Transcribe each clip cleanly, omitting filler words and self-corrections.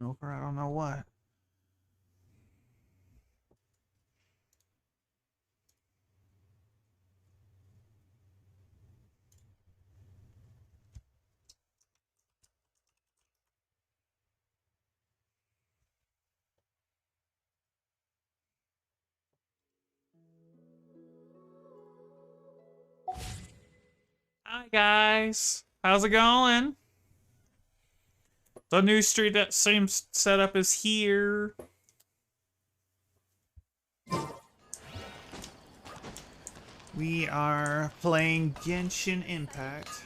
over I don't know what. Hi guys, how's it going? The new street, that same setup is here. We are playing Genshin Impact.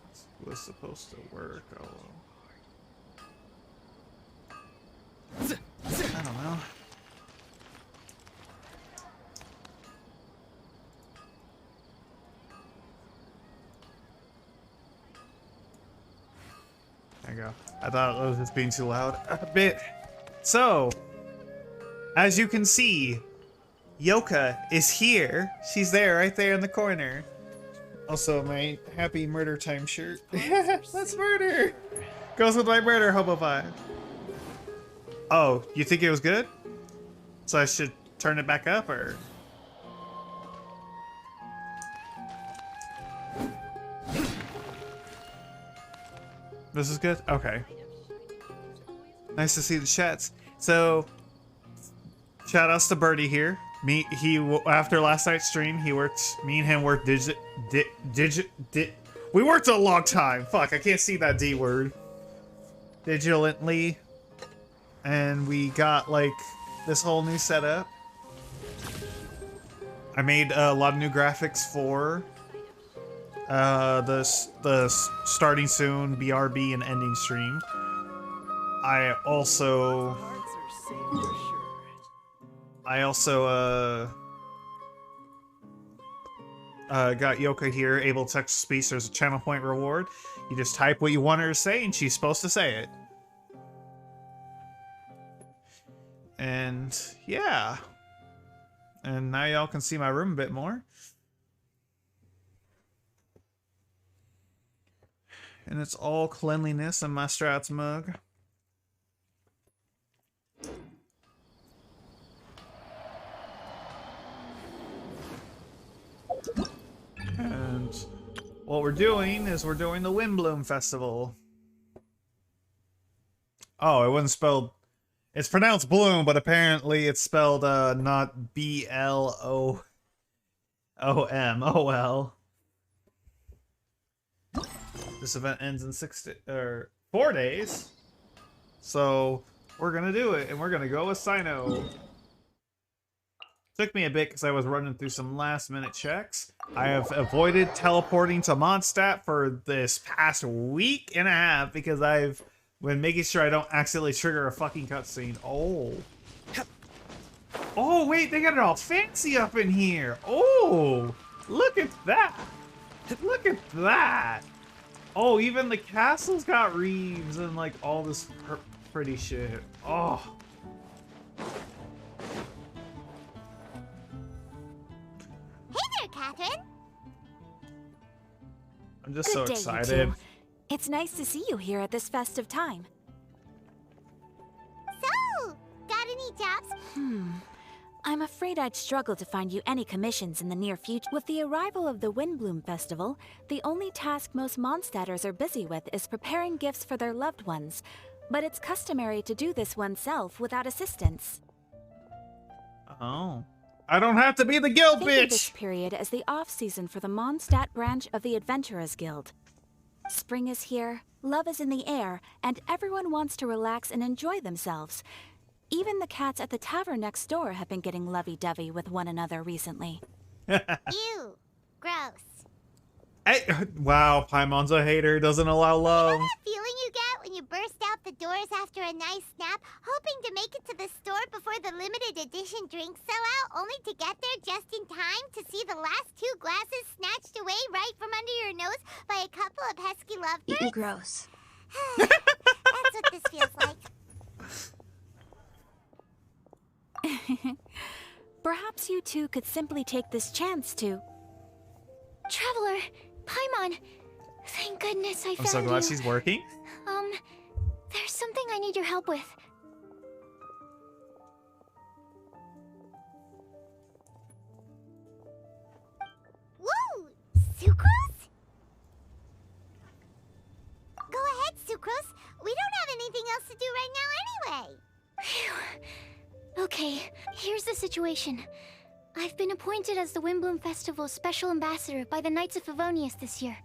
This was supposed to work. Oh well. I don't know. There you go. I thought it was just being too loud a bit. So, as you can see, Yoka is here. She's there, right there in the corner. Also, my happy murder time shirt. Let's murder! Goes with my murder hobo vibe. Oh, you think it was good? So I should turn it back up, or? This is good? Okay. Nice to see the chats. So, shout outs to Birdie here. After last night's stream, me and him worked we worked a long time. Fuck, I can't see that D word. Digitally. And we got, like, this whole new setup. I made a lot of new graphics for the starting soon BRB and ending stream. I also got Yoka here, able to text to speech. There's a channel point reward. You just type what you want her to say, and she's supposed to say it. And yeah. And now y'all can see my room a bit more. And it's all cleanliness in my Strats mug. And what we're doing is we're doing the Windbloom Festival. Oh, it wasn't spelled... It's pronounced bloom, but apparently it's spelled not B-L-O-O-M. O-L. This event ends in 4 days. So we're gonna do it, and we're gonna go with Sino. Took me a bit because I was running through some last-minute checks. I have avoided teleporting to Mondstadt for this past week and a half because I've been making sure I don't accidentally trigger a fucking cutscene. Oh. Oh, wait, they got it all fancy up in here. Oh, look at that. Look at that. Oh, even the castle's got reeds and, like, all this pretty shit. Oh. Hey there, Catherine. I'm just so excited. Good day, you two. It's nice to see you here at this festive time. So, got any jobs? I'm afraid I'd struggle to find you any commissions in the near future. With the arrival of the Windbloom Festival, the only task most Mondstadters are busy with is preparing gifts for their loved ones. But it's customary to do this oneself without assistance. Oh. I don't have to be the guild Think of this bitch! period as the off-season for the Mondstadt branch of the Adventurers Guild. Spring is here, love is in the air, and everyone wants to relax and enjoy themselves. Even the cats at the tavern next door have been getting lovey-dovey with one another recently. Ew. Gross. Hey, wow, Paimon's a hater, doesn't allow love. You know that feeling you get when you burst out the doors after a nice nap, hoping to make it to the store before the limited edition drinks sell out, only to get there just in time to see the last 2 glasses snatched away right from under your nose by a couple of pesky lovebirds? Gross. That's what this feels like. Perhaps you two could simply take this chance to Traveler, Paimon. Thank goodness I found you. I'm so glad she's working. There's something I need your help with. Whoa! Sucrose? Go ahead, Sucrose. We don't have anything else to do right now anyway. Phew. Okay, here's the situation. I've been appointed as the Windbloom Festival's special ambassador by the Knights of Favonius this year.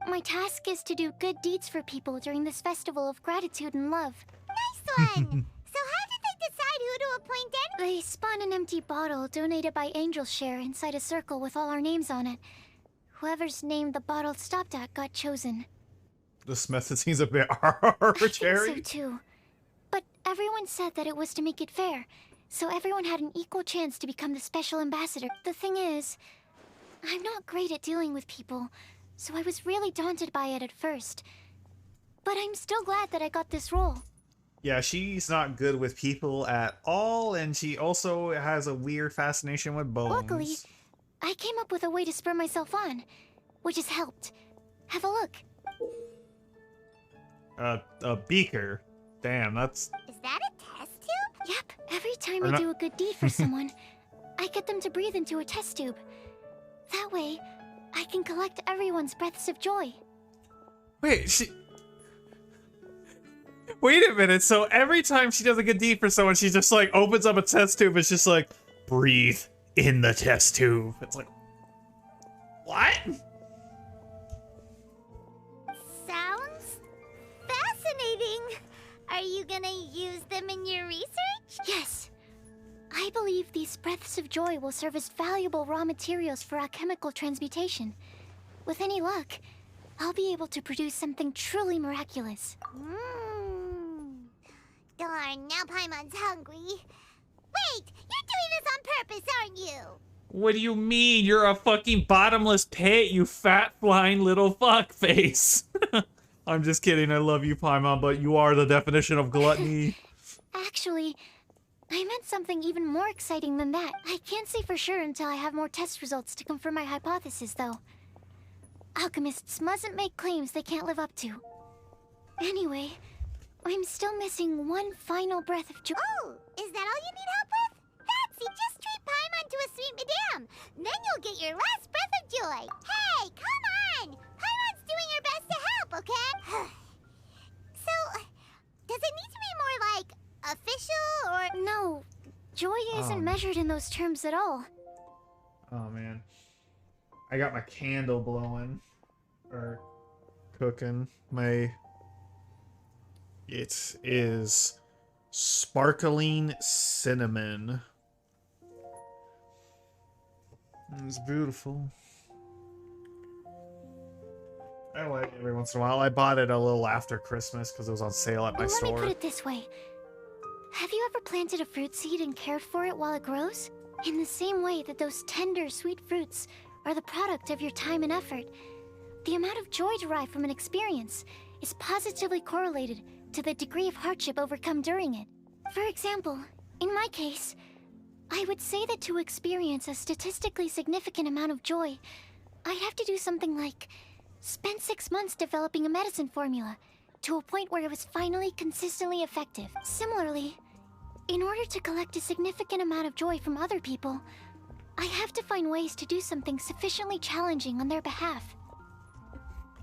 My task is to do good deeds for people during this festival of gratitude and love. Nice one! So how did they decide who to appoint They spun an empty bottle donated by Angel's Share inside a circle with all our names on it. Whoever's name the bottle stopped at got chosen. This method seems a bit I arbitrary. think so too. But everyone said that it was to make it fair, so everyone had an equal chance to become the special ambassador. The thing is, I'm not great at dealing with people, so I was really daunted by it at first. But I'm still glad that I got this role. Yeah, she's not good with people at all, and she also has a weird fascination with bones. Luckily, I came up with a way to spur myself on, which has helped. Have a look. A beaker. Damn, that's... Is that a test tube? Yep, every time Or I not- do a good deed for someone, I get them to breathe into a test tube. That way, I can collect everyone's breaths of joy. Wait, she... Wait a minute, so every time she does a good deed for someone, she just, like, opens up a test tube, it's just like, breathe in the test tube. It's like... What? Sounds fascinating. Are you gonna use them in your research? Yes. I believe these breaths of joy will serve as valuable raw materials for alchemical transmutation. With any luck, I'll be able to produce something truly miraculous. Darn, now Paimon's hungry. Wait, you're doing this on purpose, aren't you? What do you mean? You're a fucking bottomless pit, you fat, flying little fuckface. I'm just kidding, I love you, Paimon, but you are the definition of gluttony. Actually, I meant something even more exciting than that. I can't say for sure until I have more test results to confirm my hypothesis, though. Alchemists mustn't make claims they can't live up to. Anyway, I'm still missing one final breath of joy. Oh, is that all you need help with? Fancy, just treat Paimon to a sweet madame. Then you'll get your last breath of joy. Hey, come on! Paimon's doing her best to help, okay? So, does it need to be more like official or... No, joy isn't measured in those terms at all. Oh man. I got my candle blowing. Or cooking. It is sparkling cinnamon. It's beautiful. I like it every once in a while. I bought it a little after Christmas because it was on sale at my Let me store. put it this way. Have you ever planted a fruit seed and cared for it while it grows? In the same way that those tender, sweet fruits are the product of your time and effort, the amount of joy derived from an experience is positively correlated to the degree of hardship overcome during it. For example, in my case, I would say that to experience a statistically significant amount of joy, I'd have to do something like spend 6 months developing a medicine formula to a point where it was finally consistently effective. Similarly, in order to collect a significant amount of joy from other people, I have to find ways to do something sufficiently challenging on their behalf.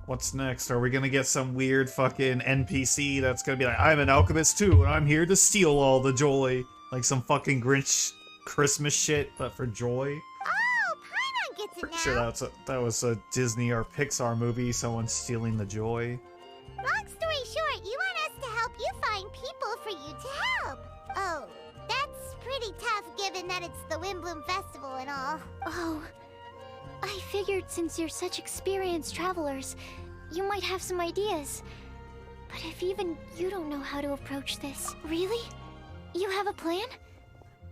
What's next? Are we gonna get some weird fucking NPC that's gonna be like, I'm an alchemist too, and I'm here to steal all the joy? Like some fucking Grinch Christmas shit, but for joy? Oh, Paimon gets it Pretty now. sure that was a Disney or Pixar movie, someone stealing the joy. Long story short, you want us to help you find people for you to help. Oh, that's pretty tough given that it's the Windbloom Festival and all. Oh, I figured since you're such experienced travelers, you might have some ideas. But if even you don't know how to approach this, really? You have a plan?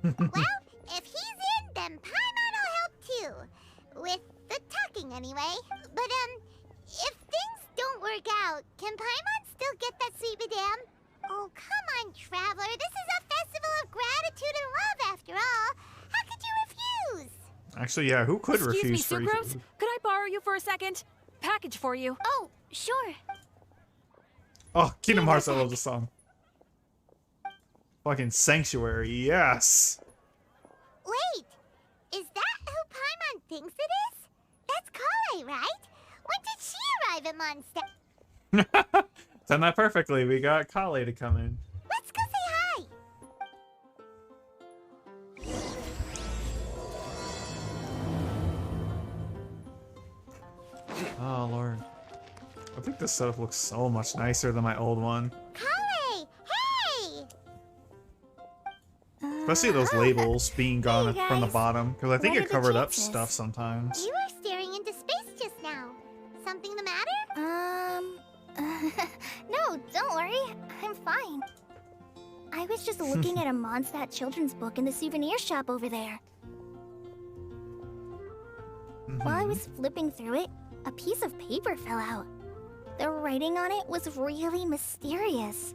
Well, if he's in, then Paimon will help too. With the talking anyway. But, if things don't work out, can Paimon still get that sweet madame? Oh, come on, Traveler. This is a festival of gratitude and love, after all. How could you refuse? Actually, yeah, who could Excuse me, refuse free Sucrose? food? Could I borrow you you for a second? Package for you. Oh, sure. Oh, Kingdom Hearts, I love the song. Fucking Sanctuary, yes! Wait, is that who Paimon thinks it is? That's Kale, right? When did she arrive at Mondstadt? Done that perfectly. We got Kale to come in. Let's go say hi. Oh, Lord. I think this setup looks so much nicer than my old one. Kale, hey! Especially those labels being gone Hey, from the guys. bottom. Because I think What it are the covered up chances? stuff sometimes. You were staring into space just now. Something the matter? No, don't worry. I'm fine. I was just looking at a Mondstadt children's book in the souvenir shop over there. While I was flipping through it, a piece of paper fell out. The writing on it was really mysterious.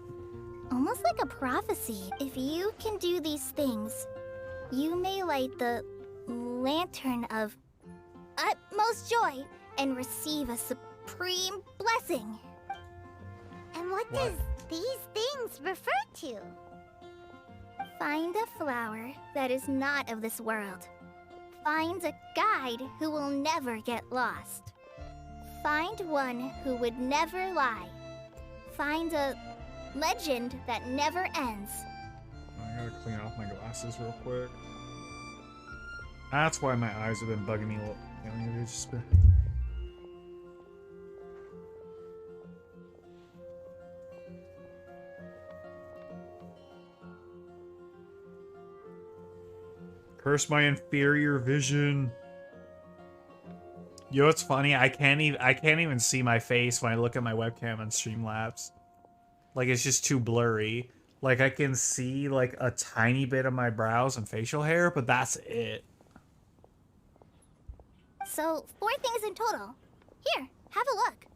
Almost like a prophecy. If you can do these things, you may light the lantern of utmost joy and receive a supreme blessing. And what What? does these things refer to? Find a flower that is not of this world. Find a guide who will never get lost. Find one who would never lie. Find a legend that never ends. I gotta clean off my glasses real quick. That's why my eyes have been bugging me a little. Maybe it's just been... Curse my inferior vision. Yo, it's funny. I can't even see my face when I look at my webcam on Streamlabs. Like, it's just too blurry. Like, I can see like a tiny bit of my brows and facial hair, but that's it. So, 4 things in total. Here, have a look.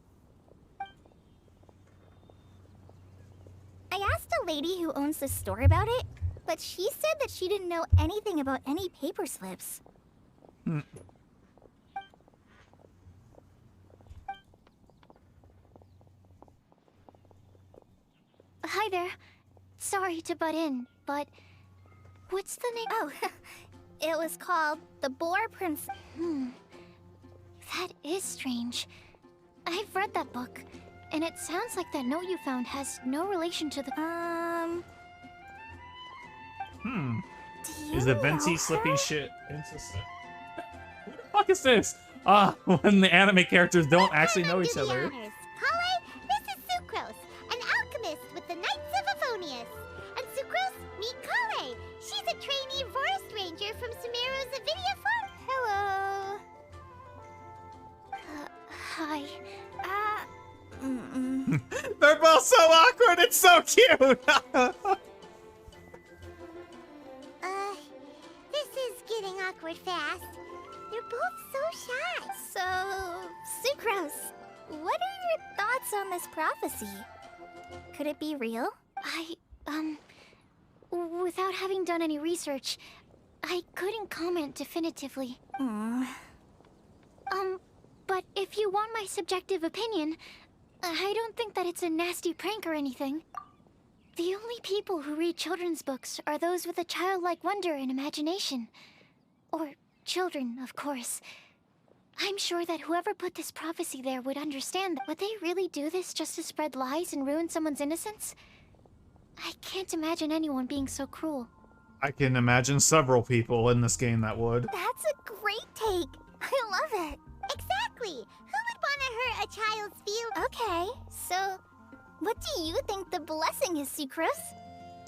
I asked a lady who owns the store about it, but she said that she didn't know anything about any paper slips. Hi there. Sorry to butt in, but what's the name? Oh, it was called The Boar Prince. That is strange. I've read that book, and it sounds like that note you found has no relation to the. Do you Is the know Venti her? slipping shit into stuff? Who the fuck is this? When the anime characters don't actually know each Do the other. honors. Kale, this is Sucrose, an alchemist with the Knights of Favonius. And Sucrose, meet Kale. She's a trainee forest ranger from Sumeru's Avidia Farm. Hello. Hi. They're both so awkward. It's so cute. This is getting awkward fast. They're both so shy. So, Sucrose, what are your thoughts on this prophecy? Could it be real? Without having done any research, I couldn't comment definitively. But if you want my subjective opinion, I don't think that it's a nasty prank or anything. The only people who read children's books are those with a childlike wonder and imagination. Or children, of course. I'm sure that whoever put this prophecy there would understand that. Would they really do this just to spread lies and ruin someone's innocence? I can't imagine anyone being so cruel. I can imagine several people in this game that would. That's a great take. I love it. Exactly. Who would want to hurt a child's feelings? Okay, so what do you think the blessing is, Sucrose?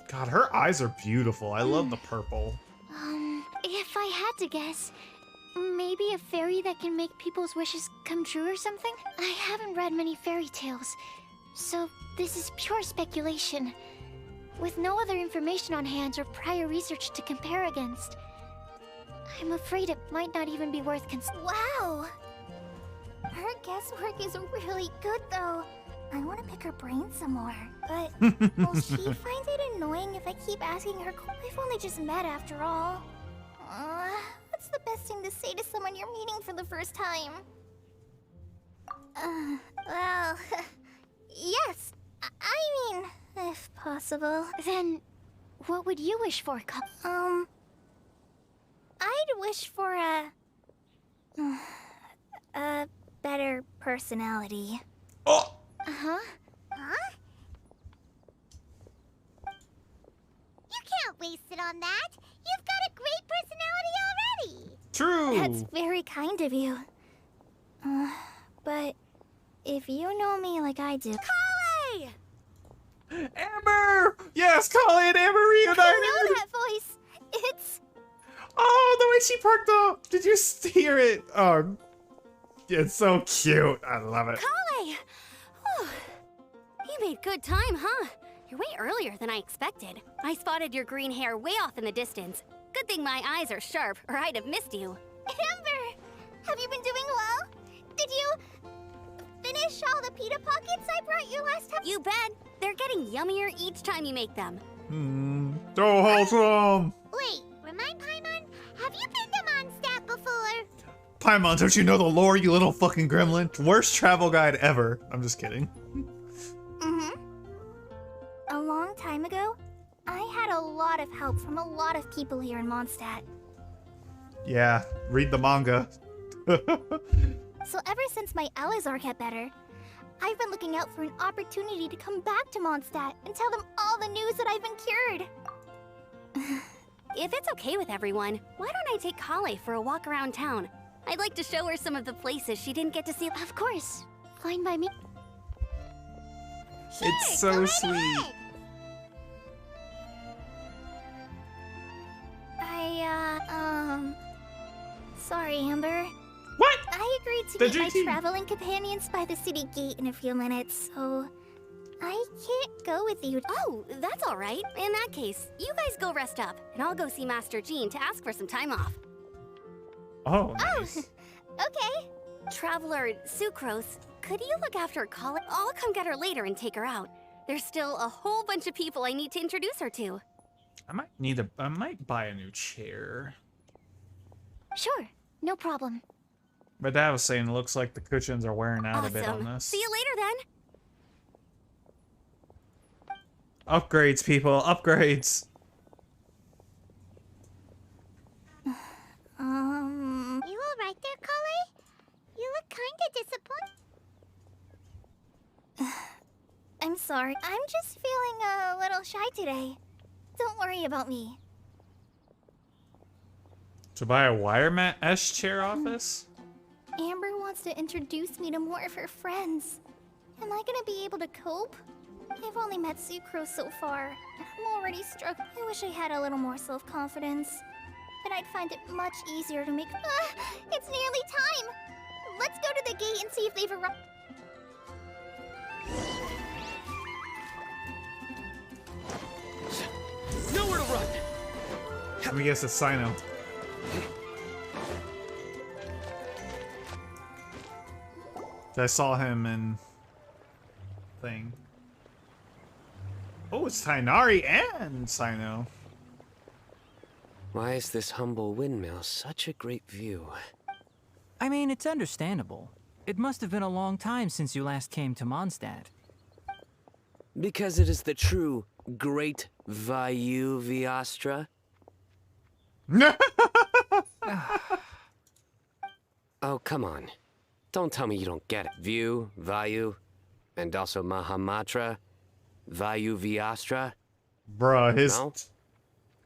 God, her eyes are beautiful. I love the purple. If I had to guess, maybe a fairy that can make people's wishes come true or something? I haven't read many fairy tales, so this is pure speculation. With no other information on hand or prior research to compare against. I'm afraid it might not even be worth considering. Wow! Her guesswork is really good, though. I want to pick her brain some more, but will she find it annoying if I keep asking her? We've only just met after all. What's the best thing to say to someone you're meeting for the first time? Well, yes. I mean, if possible. Then, what would you wish for, I'd wish for a better personality. Oh! Uh-huh. Huh? You can't waste it on that. You've got a great personality already. True! That's very kind of you. But if you know me like I do... Collie! Amber! Yes, Collie and Amber reunited! I know that voice. It's... Oh, the way she perked up! Did you hear it? Oh, it's so cute. I love it. Collie! Whew. You made good time, huh? You're way earlier than I expected. I spotted your green hair way off in the distance. Good thing my eyes are sharp, or I'd have missed you. Amber! Have you been doing well? Did you finish all the pita pockets I brought you last time? You bet. They're getting yummier each time you make them. So wholesome! Wait, remind Paimon, have you been to Mondstadt before? Paimon, don't you know the lore, you little fucking gremlin? Worst travel guide ever. I'm just kidding. A long time ago, I had a lot of help from a lot of people here in Mondstadt. Yeah, read the manga. So ever since my Elazar got better, I've been looking out for an opportunity to come back to Mondstadt and tell them all the news that I've been cured. If it's okay with everyone, why don't I take Collie for a walk around town? I'd like to show her some of the places she didn't get to see. Of course. Fine by me. It's so sweet. Sorry, Amber. What? I agreed to The meet my GT. traveling companions by the city gate in a few minutes, so I can't go with you. Oh, that's all right. In that case, you guys go rest up, and I'll go see Master Jean to ask for some time off. Oh, nice. Okay. Traveler Sucrose, could you look after Collie? I'll come get her later and take her out. There's still a whole bunch of people I need to introduce her to. I might buy a new chair. Sure. No problem. My dad was saying it looks like the cushions are wearing out a bit on Awesome. this. See you later then. Upgrades, people, upgrades. You alright there, Collie? You look kinda disappointed. I'm sorry. I'm just feeling a little shy today. Don't worry about me. To buy a wire mat S chair office? Amber wants to introduce me to more of her friends. Am I gonna be able to cope? I've only met Sucrose so far. I'm already struggling. I wish I had a little more self-confidence. Then I'd find it much easier to make... it's nearly time! Let's go to the gate and see if they've arrived. Nowhere to run! Let me guess, it's Sino. I saw him in... thing. Oh, it's Tainari and Sino. Why is this humble windmill such a great view? I mean, it's understandable. It must have been a long time since you last came to Mondstadt. Because it is the true Great Vayu Viastra? Oh, come on. Don't tell me you don't get it. View, Vayu, and also Mahamatra, Vayu Viastra. Bruh, his... No?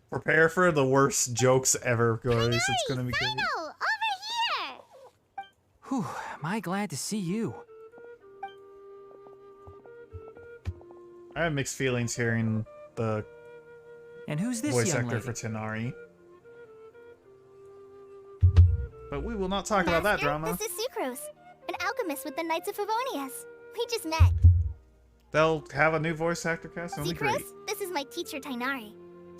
Prepare for the worst jokes ever, guys. It's gonna be good. Sino, over here! Whew, am I glad to see you. I have mixed feelings hearing the And who's this voice young actor lady? for Tenari. But we will not talk about that Master, drama. This is Sucrose, an alchemist with the Knights of Favonius. We just met. They'll have a new voice actor cast. It'll be great. Sucrose, this is my teacher Tainari.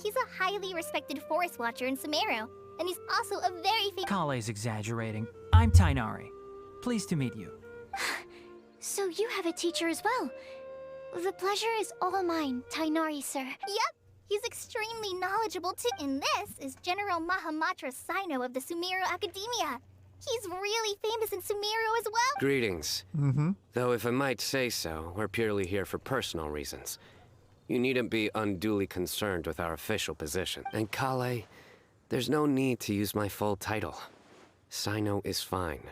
He's a highly respected forest watcher in Sumeru, and he's also a very famous... Kale's exaggerating. I'm Tainari. Pleased to meet you. So you have a teacher as well. The pleasure is all mine, Tainari, sir. Yep, he's extremely knowledgeable too. And this is General Mahamatra Sino of the Sumeru Academia. He's really famous in Sumeru as well. Greetings. Mm-hmm. Though if I might say so, we're purely here for personal reasons. You needn't be unduly concerned with our official position. And Kale, there's no need to use my full title. Sino is fine.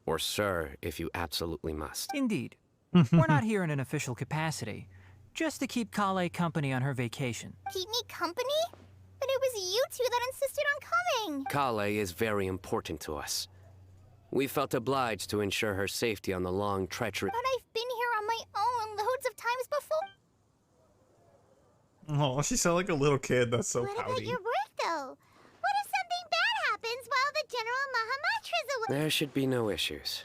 Or sir, if you absolutely must. Indeed. We're not here in an official capacity, just to keep Kale company on her vacation. Keep me company? But it was you two that insisted on coming. Kale is very important to us. We felt obliged to ensure her safety on the long, treacherous... But I've been here on my own loads of times before. Oh, she sounds like a little kid. That's so What about pouty. your work, though? What if something bad happens while the General Mahamatra's away? There should be no issues.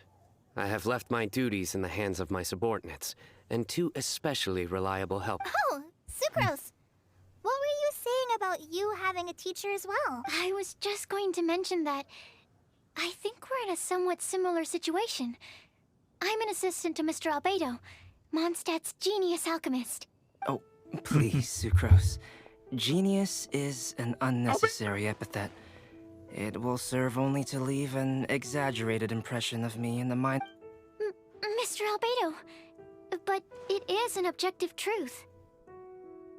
I have left my duties in the hands of my subordinates, and two especially reliable help. Oh, Sucrose. What were you saying about you having a teacher as well? I was just going to mention that I think we're in a somewhat similar situation. I'm an assistant to Mr. Albedo, Mondstadt's genius alchemist. Oh, please, Sucrose. Genius is an unnecessary epithet. It will serve only to leave an exaggerated impression of me in the mind. Mr. Albedo, but it is an objective truth.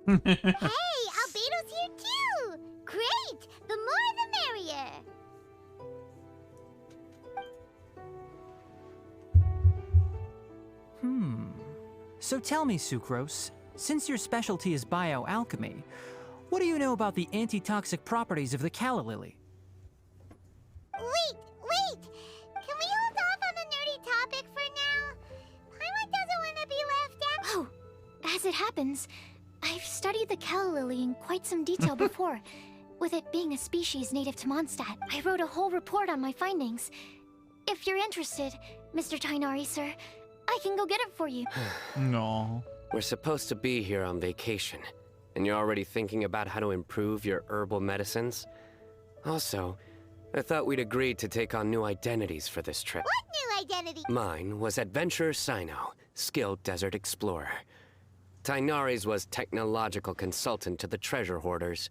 Hey, Albedo's here too! Great! The more the merrier! So tell me, Sucrose, since your specialty is bioalchemy, what do you know about the antitoxic properties of the calla lily? Wait! Can we hold off on the nerdy topic for now? Paimon doesn't want to be left out. Oh, as it happens, I've studied the calla lily in quite some detail before, with it being a species native to Mondstadt. I wrote a whole report on my findings. If you're interested, Mr. Tainari, sir, I can go get it for you. No. We're supposed to be here on vacation, and you're already thinking about how to improve your herbal medicines? Also, I thought we'd agreed to take on new identities for this trip. What new identity? Mine was Adventurer Sino, skilled desert explorer. Tainari's was technological consultant to the treasure hoarders.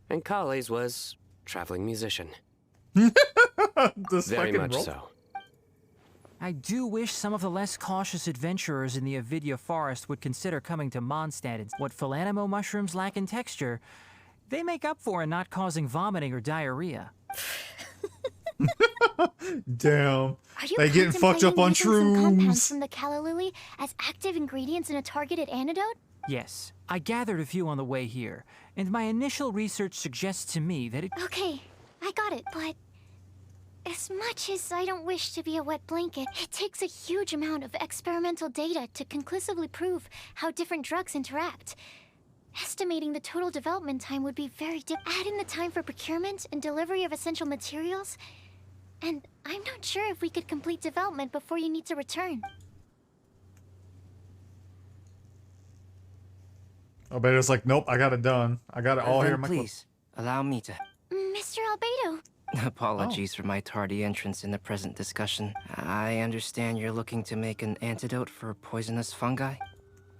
And Kale's was traveling musician. This Very fucking much role- so. I do wish some of the less cautious adventurers in the Avidya forest would consider coming to Mondstadt. What Philanimo mushrooms lack in texture, they make up for in not causing vomiting or diarrhea. Damn. Are you They getting fucked up on contemplating using some compounds shrooms. from the calla lily as active ingredients in a targeted antidote? Yes, I gathered a few on the way here, and my initial research suggests to me that it... Okay, I got it, but as much as I don't wish to be a wet blanket, it takes a huge amount of experimental data to conclusively prove how different drugs interact. Estimating the total development time would be very Add in the time for procurement and delivery of essential materials, and I'm not sure if we could complete development before you need to return. Albedo's like, nope, I got it done. I got it all here in my Please, allow me to... Mr. Albedo, Apologies for my tardy entrance in the present discussion. I understand you're looking to make an antidote for poisonous fungi?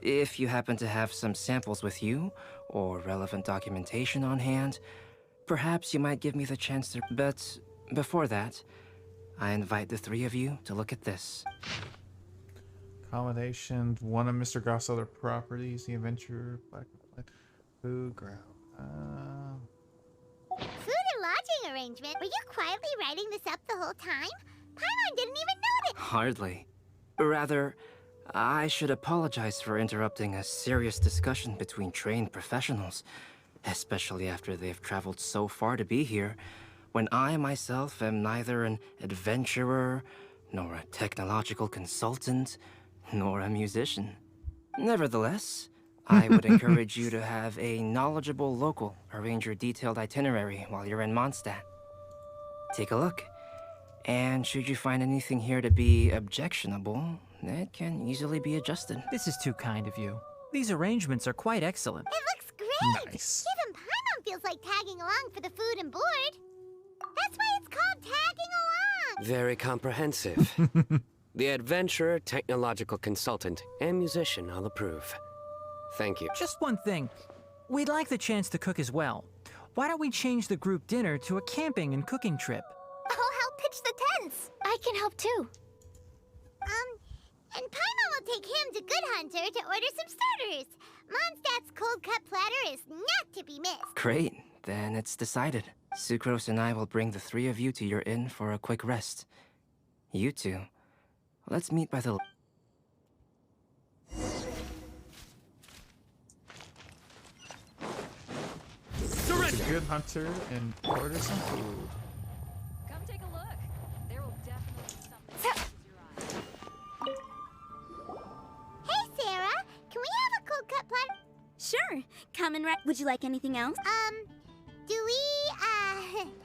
If you happen to have some samples with you, or relevant documentation on hand, perhaps you might give me the chance to... But before that, I invite the three of you to look at this. Accommodation, one of Mr. Goff's other properties, the adventure, black food, ground. Food and lodging arrangement? Were you quietly writing this up the whole time? Paimon didn't even notice! Hardly. Rather, I should apologize for interrupting a serious discussion between trained professionals, especially after they've traveled so far to be here, when I myself am neither an adventurer, nor a technological consultant, nor a musician. Nevertheless, I would encourage you to have a knowledgeable local arrange your detailed itinerary while you're in Mondstadt. Take a look, and should you find anything here to be objectionable, it can easily be adjusted. This is too kind of you. These arrangements are quite excellent. It looks great! Nice. Even Paimon feels like tagging along for the food and board. That's why it's called tagging along! Very comprehensive. The adventurer, technological consultant, and musician all approve. Thank you. Just one thing. We'd like the chance to cook as well. Why don't we change the group dinner to a camping and cooking trip? I'll help pitch the tents. can help too. And Paimon will take him to Good Hunter to order some starters. Mondstadt's cold cut platter is not to be missed. Great, then it's decided. Sucrose and I will bring the three of you to your inn for a quick rest. You two, let's meet by the... Good Hunter and order some food. Come take a look. There will definitely be something that catches your eye. Hey, Sarah, can we have a cold cut platter? Sure. Come and would you like anything else? Do we,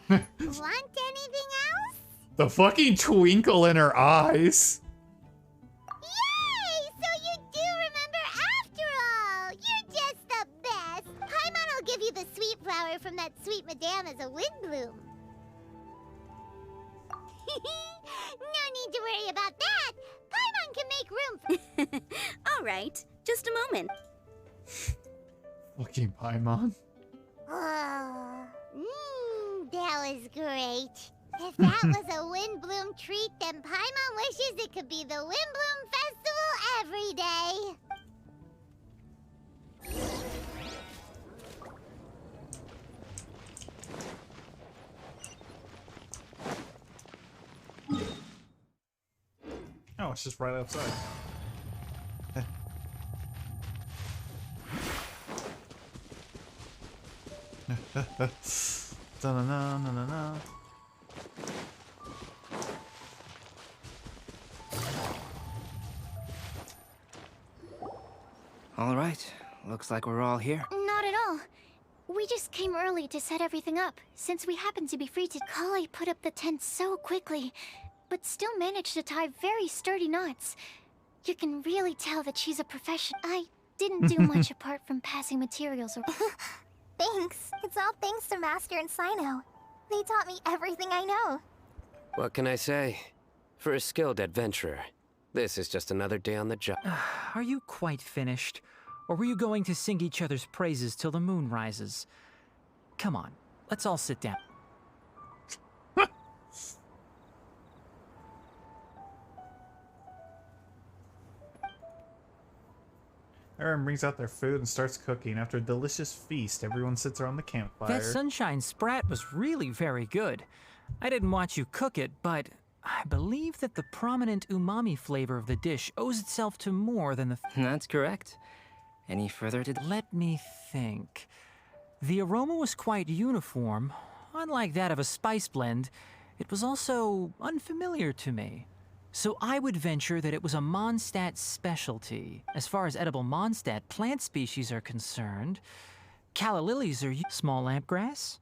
want anything else? The fucking twinkle in her eyes. Yay! So you do remember after all! You're just the best! Paimon will give you the sweet flower from that sweet madame as a windbloom. No need to worry about that! Paimon can make room for... All right. Just a moment. Fucking Paimon. Oh, that was great. If that was a windbloom treat, then Paimon wishes it could be the Windbloom Festival every day. Oh, it's just right outside. Da-na-na-na-na-na. All right, looks like we're all here. Not at all. We just came early to set everything up, since we happened to be free to... Kale put up the tent so quickly, but still managed to tie very sturdy knots. You can really tell that she's a professional. I didn't do much apart from passing materials or... Thanks. It's all thanks to Master and Sino. They taught me everything I know. What can I say? For a skilled adventurer, this is just another day on the job. Are you quite finished? Or were you going to sing each other's praises till the moon rises? Come on, let's all sit down. Everyone brings out their food and starts cooking. After a delicious feast, everyone sits around the campfire. That sunshine sprat was really very good. I didn't watch you cook it, but I believe that the prominent umami flavor of the dish owes itself to more than the... That's correct. Any further to... Let me think. The aroma was quite uniform. Unlike that of a spice blend, it was also unfamiliar to me. So I would venture that it was a Mondstadt specialty. As far as edible Mondstadt plant species are concerned, calla lilies are small lampgrass.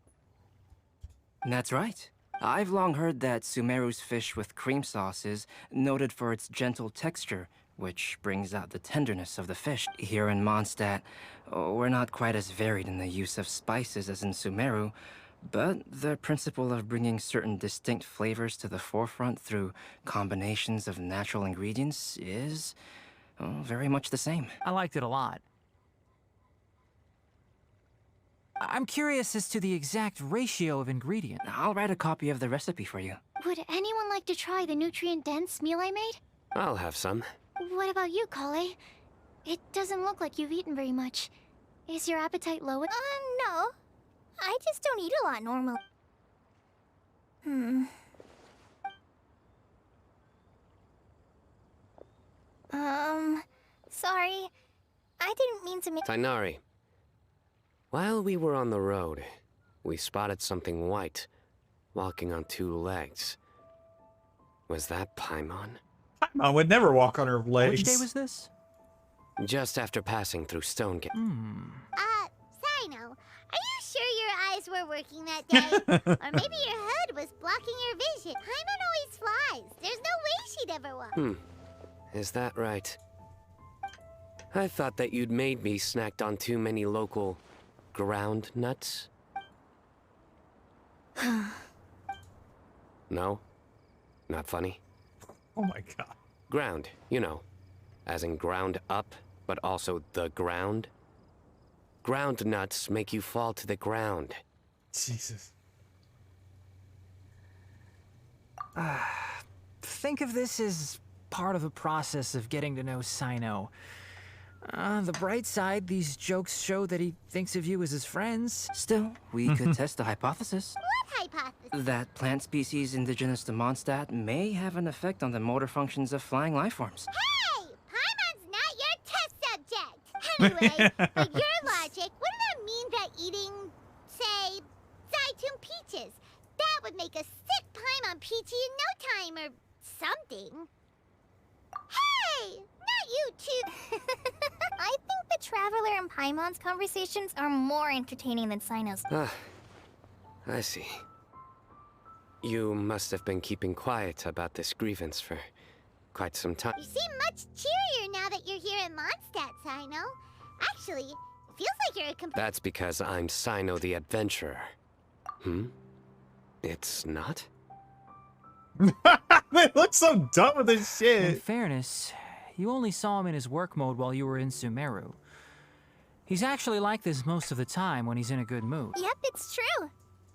That's right. I've long heard that Sumeru's fish with cream sauce is noted for its gentle texture, which brings out the tenderness of the fish. Here in Mondstadt, we're not quite as varied in the use of spices as in Sumeru, but the principle of bringing certain distinct flavors to the forefront through combinations of natural ingredients is very much the same. I liked it a lot. I'm curious as to the exact ratio of ingredients. I'll write a copy of the recipe for you. Would anyone like to try the nutrient-dense meal I made? I'll have some. What about you, Kale? It doesn't look like you've eaten very much. Is your appetite low? No. I just don't eat a lot normally. Sorry. I didn't mean to make... Tainari, while we were on the road, we spotted something white, walking on two legs. Was that Paimon? Paimon would never walk on her legs. Which day was this? Just after passing through Stonegate. Sino, are you sure your eyes were working that day? Or maybe your hood was blocking your vision. Paimon always flies. There's no way she'd ever walk. Is that right? I thought that you'd made me snacked on too many local ground nuts. No? Not funny? Oh my god. Ground, you know. As in ground up, but also the ground. Ground nuts make you fall to the ground. Jesus. think of this as part of the process of getting to know Sino. On the bright side, these jokes show that he thinks of you as his friends. Still, we could test the hypothesis. What hypothesis? That plant species indigenous to Mondstadt may have an effect on the motor functions of flying life forms. Hey! Paimon's not your test subject! Anyway, by your logic, wouldn't that mean that eating, say, Zaitun peaches, that would make a sick Paimon peachy in no time or something? Hey! Not you two! I think the Traveler and Paimon's conversations are more entertaining than Sino's. Ah, I see. You must have been keeping quiet about this grievance for quite some time. You seem much cheerier now that you're here in Mondstadt, Sino. Actually, it feels like you're a That's because I'm Sino the Adventurer. It's not? They look so dumb with this In shit. fairness, you only saw him in his work mode while you were in Sumeru. He's actually like this most of the time when he's in a good mood. Yep, it's true.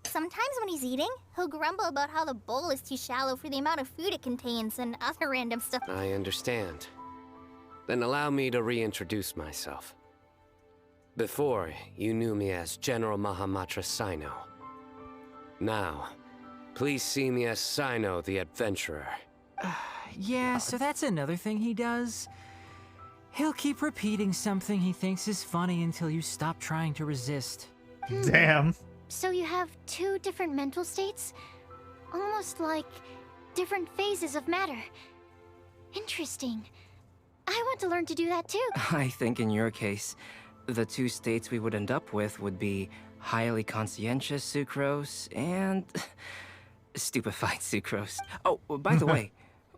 Sometimes when he's eating, he'll grumble about how the bowl is too shallow for the amount of food it contains and other random stuff. I understand. Then allow me to reintroduce myself. Before, you knew me as General Mahamatra Sino. Now, please see me as Sino the Adventurer. Yeah, so that's another thing he does. He'll keep repeating something he thinks is funny until you stop trying to resist. Damn. So you have two different mental states? Almost like different phases of matter. Interesting. I want to learn to do that too. I think in your case, the two states we would end up with would be highly conscientious sucrose and stupefied sucrose. Oh, by the way,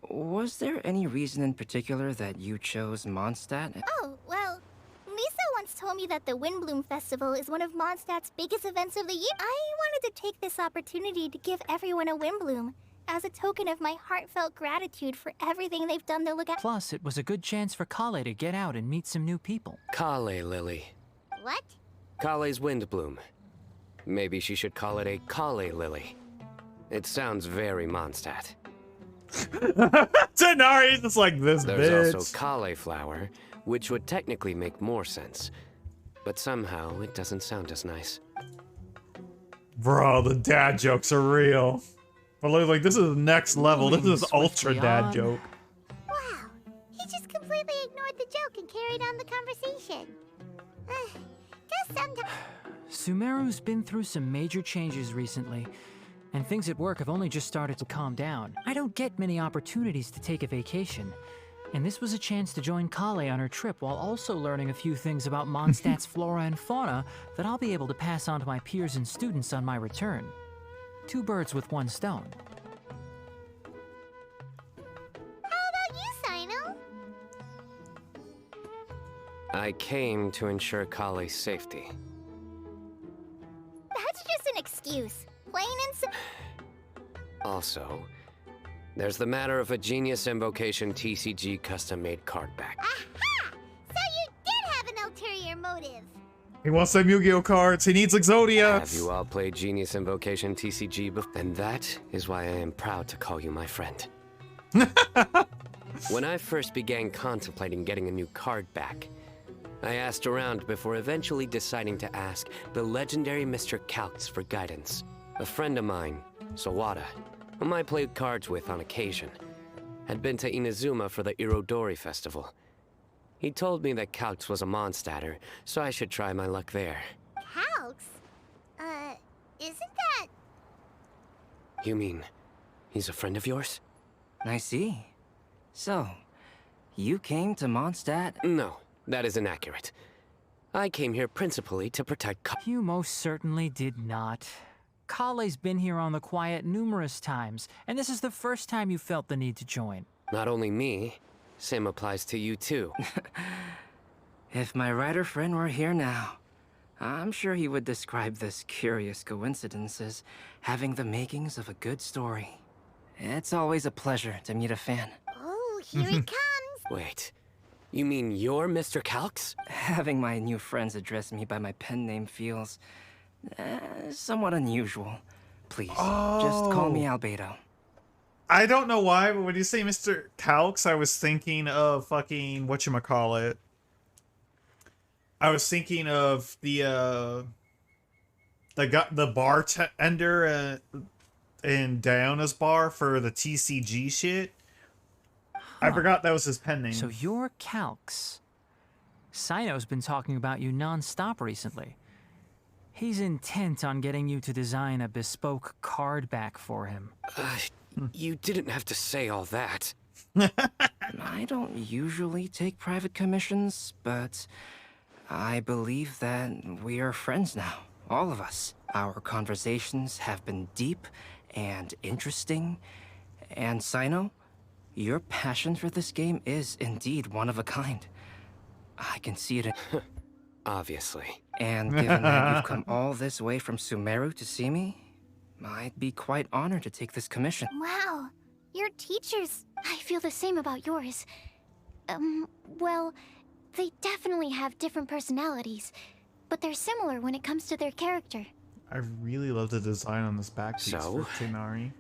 was there any reason in particular that you chose Mondstadt? Oh, well, Lisa once told me that the Windbloom Festival is one of Mondstadt's biggest events of the year. I wanted to take this opportunity to give everyone a Windbloom as a token of my heartfelt gratitude for everything they've done to look out. Plus, it was a good chance for Kale to get out and meet some new people. Kale Lily. What? Kale's windbloom. Maybe she should call it a Kale Lily. It sounds very Mondstadt. Denari's just like this There's bitch. also cauliflower, which would technically make more sense. But somehow, it doesn't sound as nice. Bro, the dad jokes are real. But like, this is next level. This is Swiftly ultra dad on. joke. Wow. He just completely ignored the joke and carried on the conversation. Guess sometimes... Sumeru's been through some major changes recently, and things at work have only just started to calm down. I don't get many opportunities to take a vacation, and this was a chance to join Kale on her trip while also learning a few things about Mondstadt's flora and fauna that I'll be able to pass on to my peers and students on my return. Two birds with one stone. How about you, Sino? I came to ensure Kale's safety. That's just an excuse. Plain and simple. Also, there's the matter of a Genius Invocation TCG custom-made card back. Aha! So you did have an ulterior motive. He wants some Yu-Gi-Oh cards. He needs Exodias. Have you all played Genius Invocation TCG before? And that is why I am proud to call you my friend. When I first began contemplating getting a new card back, I asked around before eventually deciding to ask the legendary Mr. Calx for guidance. A friend of mine, Sawada, whom I played cards with on occasion, had been to Inazuma for the Irodori festival. He told me that Calx was a Mondstadter, so I should try my luck there. Calx? Isn't that... You mean, he's a friend of yours? I see. So, you came to Mondstadt? No, that is inaccurate. I came here principally to protect You most certainly did not. Kale's been here on the quiet numerous times, and this is the first time you felt the need to join. Not only me, same applies to you too. If my writer friend were here now, I'm sure he would describe this curious coincidence as having the makings of a good story. It's always a pleasure to meet a fan. Oh, here he comes. Wait, you mean you're Mr. Calx? Having my new friends address me by my pen name feels somewhat unusual. Please, just call me Albedo. I don't know why, but when you say Mr. Calx, I was thinking of fucking whatchamacallit. I was thinking of the bartender in Diana's bar for the TCG shit. I forgot that was his pen name. So you're Calx. Sino's been talking about you non-stop recently. He's intent on getting you to design a bespoke card back for him. You didn't have to say all that. I don't usually take private commissions, but I believe that we are friends now, all of us. Our conversations have been deep and interesting. And Sino, your passion for this game is indeed one of a kind. I can see it in... Obviously. And given that you've come all this way from Sumeru to see me, I'd be quite honored to take this commission. Wow, your teachers. I feel the same about yours. Well, they definitely have different personalities, but they're similar when it comes to their character. I really love the design on this back piece So? for Tinari.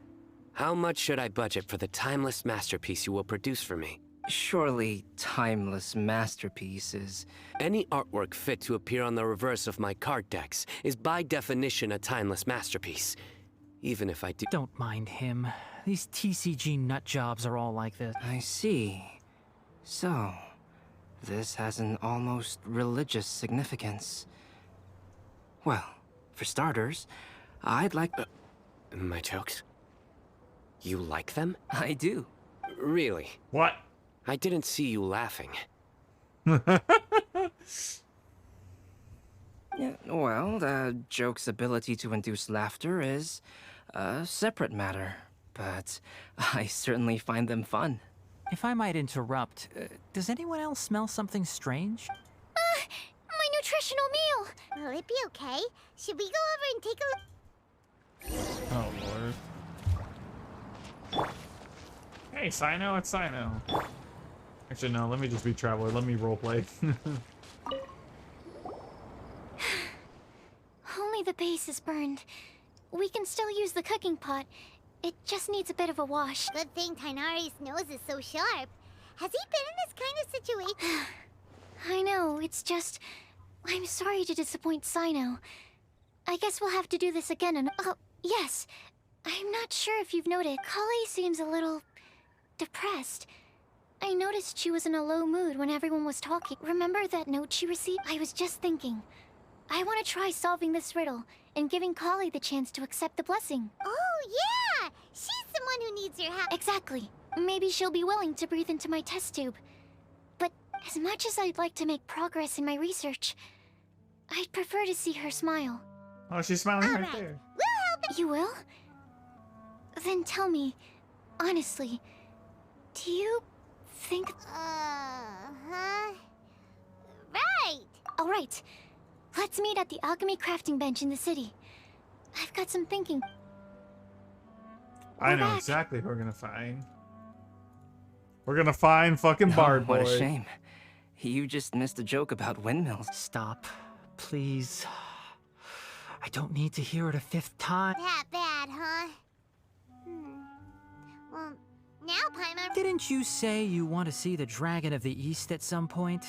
How much should I budget for the timeless masterpiece you will produce for me? Surely timeless masterpieces. Any artwork fit to appear on the reverse of my card decks is by definition a timeless masterpiece. Even if I do... Don't mind him. These TCG nut jobs are all like this. I see. So, this has an almost religious significance. Well, for starters, I'd like... My jokes? You like them? I do. Really? What? I didn't see you laughing. Yeah, well, the joke's ability to induce laughter is a separate matter, but I certainly find them fun. If I might interrupt, does anyone else smell something strange? My nutritional meal! Will it be okay? Should we go over and take a look? Oh, Lord. Hey, Sino, it's Sino. Actually, no, let me just be Traveler. Let me roleplay. Only the base is burned. We can still use the cooking pot. It just needs a bit of a wash. Good thing Tainari's nose is so sharp. Has he been in this kind of situation? I know, it's just... I'm sorry to disappoint Sino. I guess we'll have to do this again and... Oh, yes. I'm not sure if you've noticed. Kali seems a little... depressed. I noticed she was in a low mood when everyone was talking. Remember that note she received? I was just thinking. I want to try solving this riddle and giving Kali the chance to accept the blessing. Oh, yeah! She's the one who needs your help. Exactly. Maybe she'll be willing to breathe into my test tube. But as much as I'd like to make progress in my research, I'd prefer to see her smile. Oh, she's smiling right Alright. there. We'll help. You will? Then tell me, honestly, do you think... Uh-huh. Right! All right. Let's meet at the alchemy crafting bench in the city. I've got some thinking. I know back. exactly who we're gonna find. We're gonna find fucking Bard Boy. What a shame. You just missed a joke about windmills. Stop, please. I don't need to hear it a fifth time. That bad, huh? Well, now Paimon... Didn't you say you want to see the Dragon of the East at some point?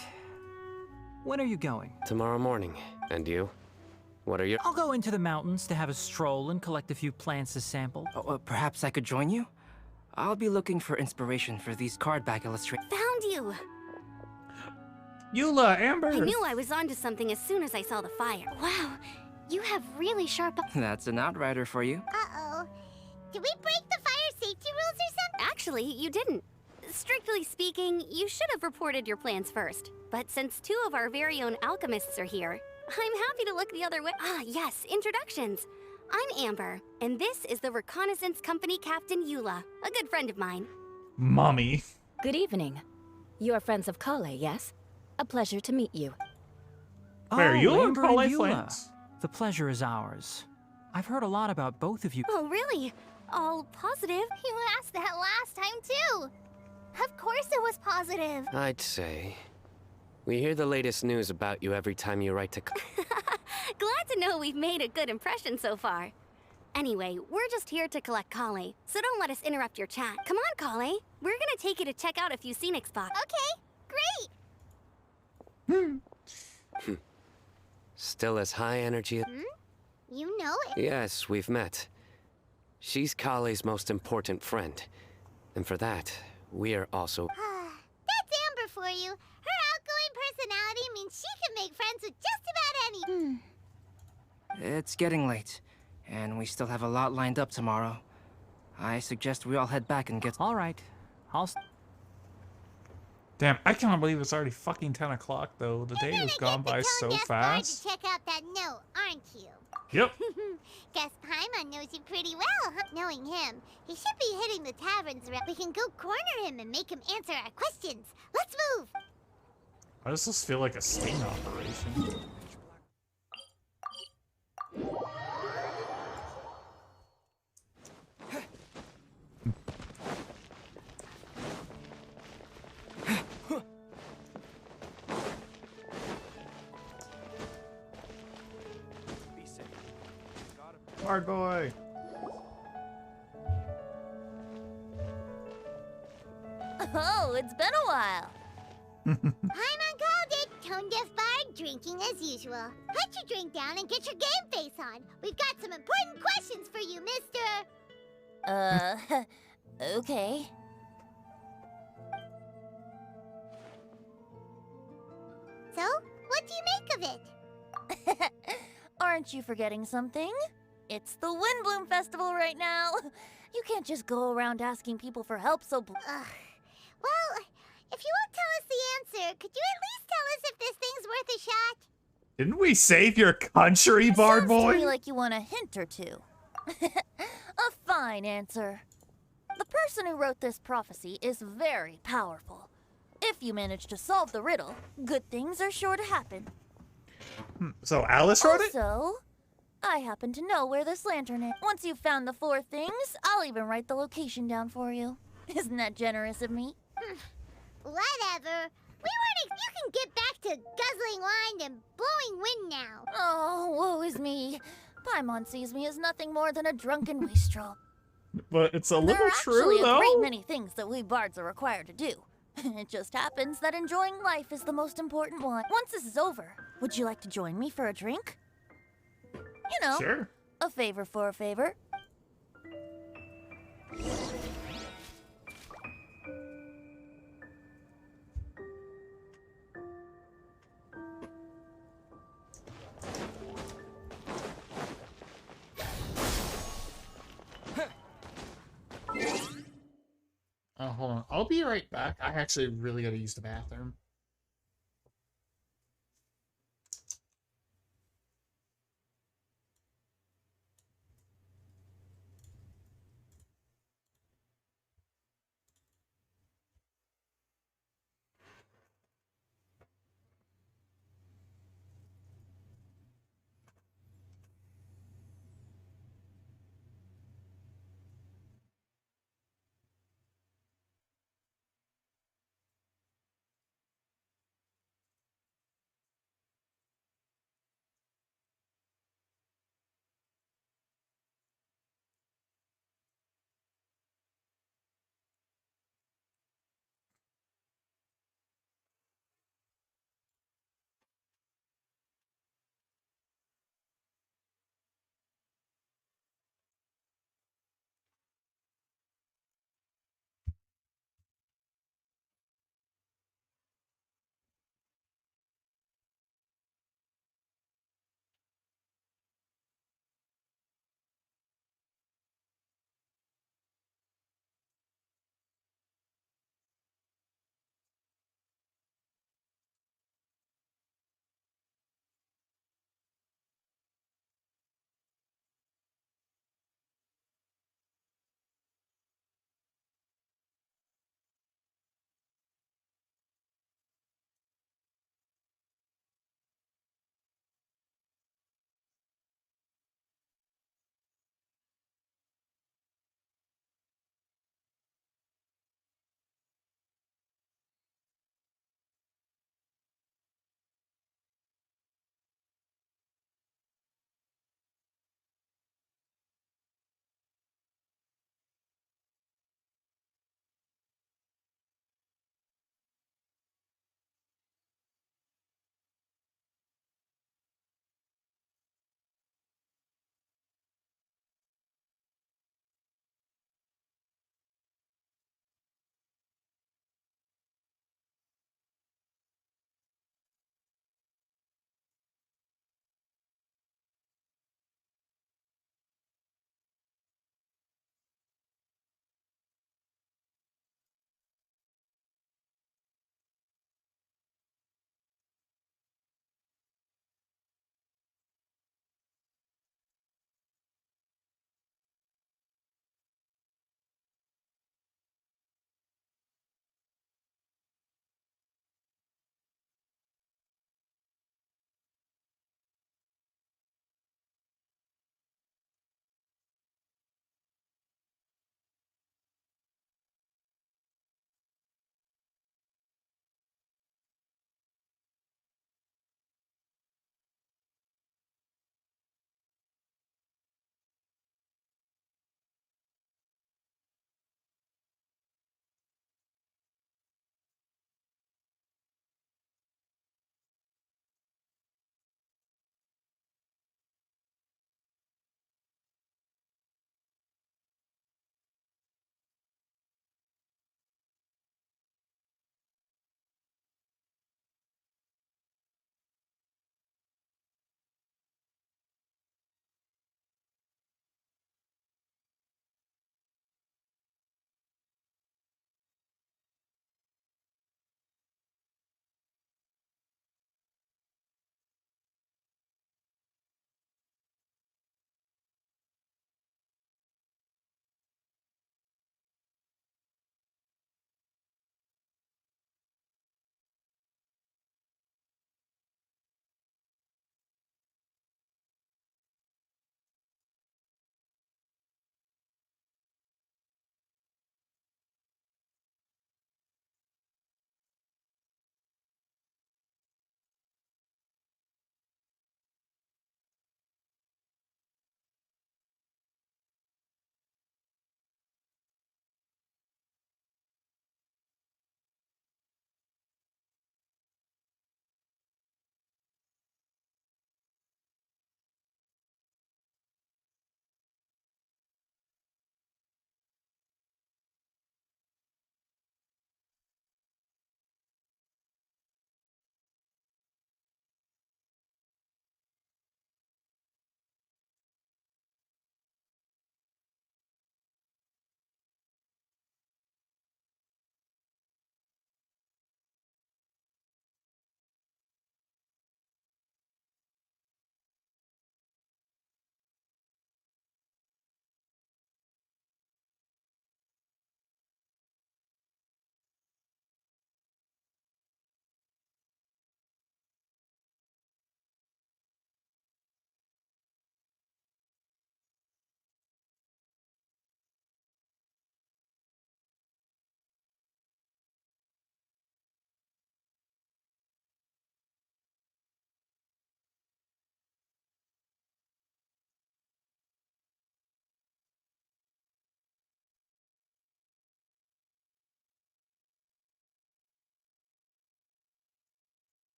When are you going? Tomorrow morning. And you? What are your... I'll go into the mountains to have a stroll and collect a few plants to sample. Oh, perhaps I could join you? I'll be looking for inspiration for these card back illustrations. Found you! Eula, Amber! I knew I was onto something as soon as I saw the fire. Wow, you have really sharp... That's an outrider for you. Uh-oh. Did we break the fire safety rules or something? Actually, you didn't. Strictly speaking, you should have reported your plans first. But since two of our very own alchemists are here, I'm happy to look the other way. Ah, yes, introductions. I'm Amber, and this is the Reconnaissance Company Captain Eula, a good friend of mine. Mommy. Good evening. You are friends of Kale, yes? A pleasure to meet you. Where, Eula and Amber and Kale Eula. friends? The pleasure is ours. I've heard a lot about both of you. Oh, really? All positive? You asked that last time, too. Of course it was positive. I'd say... We hear the latest news about you every time you write to... Glad to know we've made a good impression so far. Anyway, we're just here to collect Kale, so don't let us interrupt your chat. Come on, Kale. We're gonna take you to check out a few scenic spots. Okay, great! Still as high energy. You know it. Yes, we've met. She's Kale's most important friend. And for that, we are also... That's Amber for you. Her outgoing personality means she can make friends with just about any. It's getting late, and we still have a lot lined up tomorrow. I suggest we all head back and get... All right. Damn, I cannot believe it's already fucking 10 o'clock though. The day has gone by so fast. To check out that note, aren't you? Yep. Guess Paimon knows you pretty well, huh? Knowing him, he should be hitting the taverns around. We can go corner him and make him answer our questions. Let's move! Why does this feel like a sting operation? Hard boy. Oh, it's been a while. Paimon called it. Tone deaf bard, drinking as usual. Put your drink down and get your game face on. We've got some important questions for you, mister. Okay. So, what do you make of it? Aren't you forgetting something? It's the Windbloom Festival right now. You can't just go around asking people for help, so... Well, if you won't tell us the answer, could you at least tell us if this thing's worth a shot? Didn't we save your country, bard Sounds to me boy? like you want a hint or two. A fine answer. The person who wrote this prophecy is very powerful. If you manage to solve the riddle, good things are sure to happen. So Alice wrote it? Also, I happen to know where this lantern is. Once you've found the 4 things, I'll even write the location down for you. Isn't that generous of me? Whatever. You can get back to guzzling wine and blowing wind now. Oh, woe is me. Paimon sees me as nothing more than a drunken wastrel. But it's a There little are true actually a though. great many things that we bards are required to do. It just happens that enjoying life is the most important one. Once this is over, would you like to join me for a drink? You know, Sure. a favor for a favor. Oh, hold on. I'll be right back. I actually really gotta use the bathroom.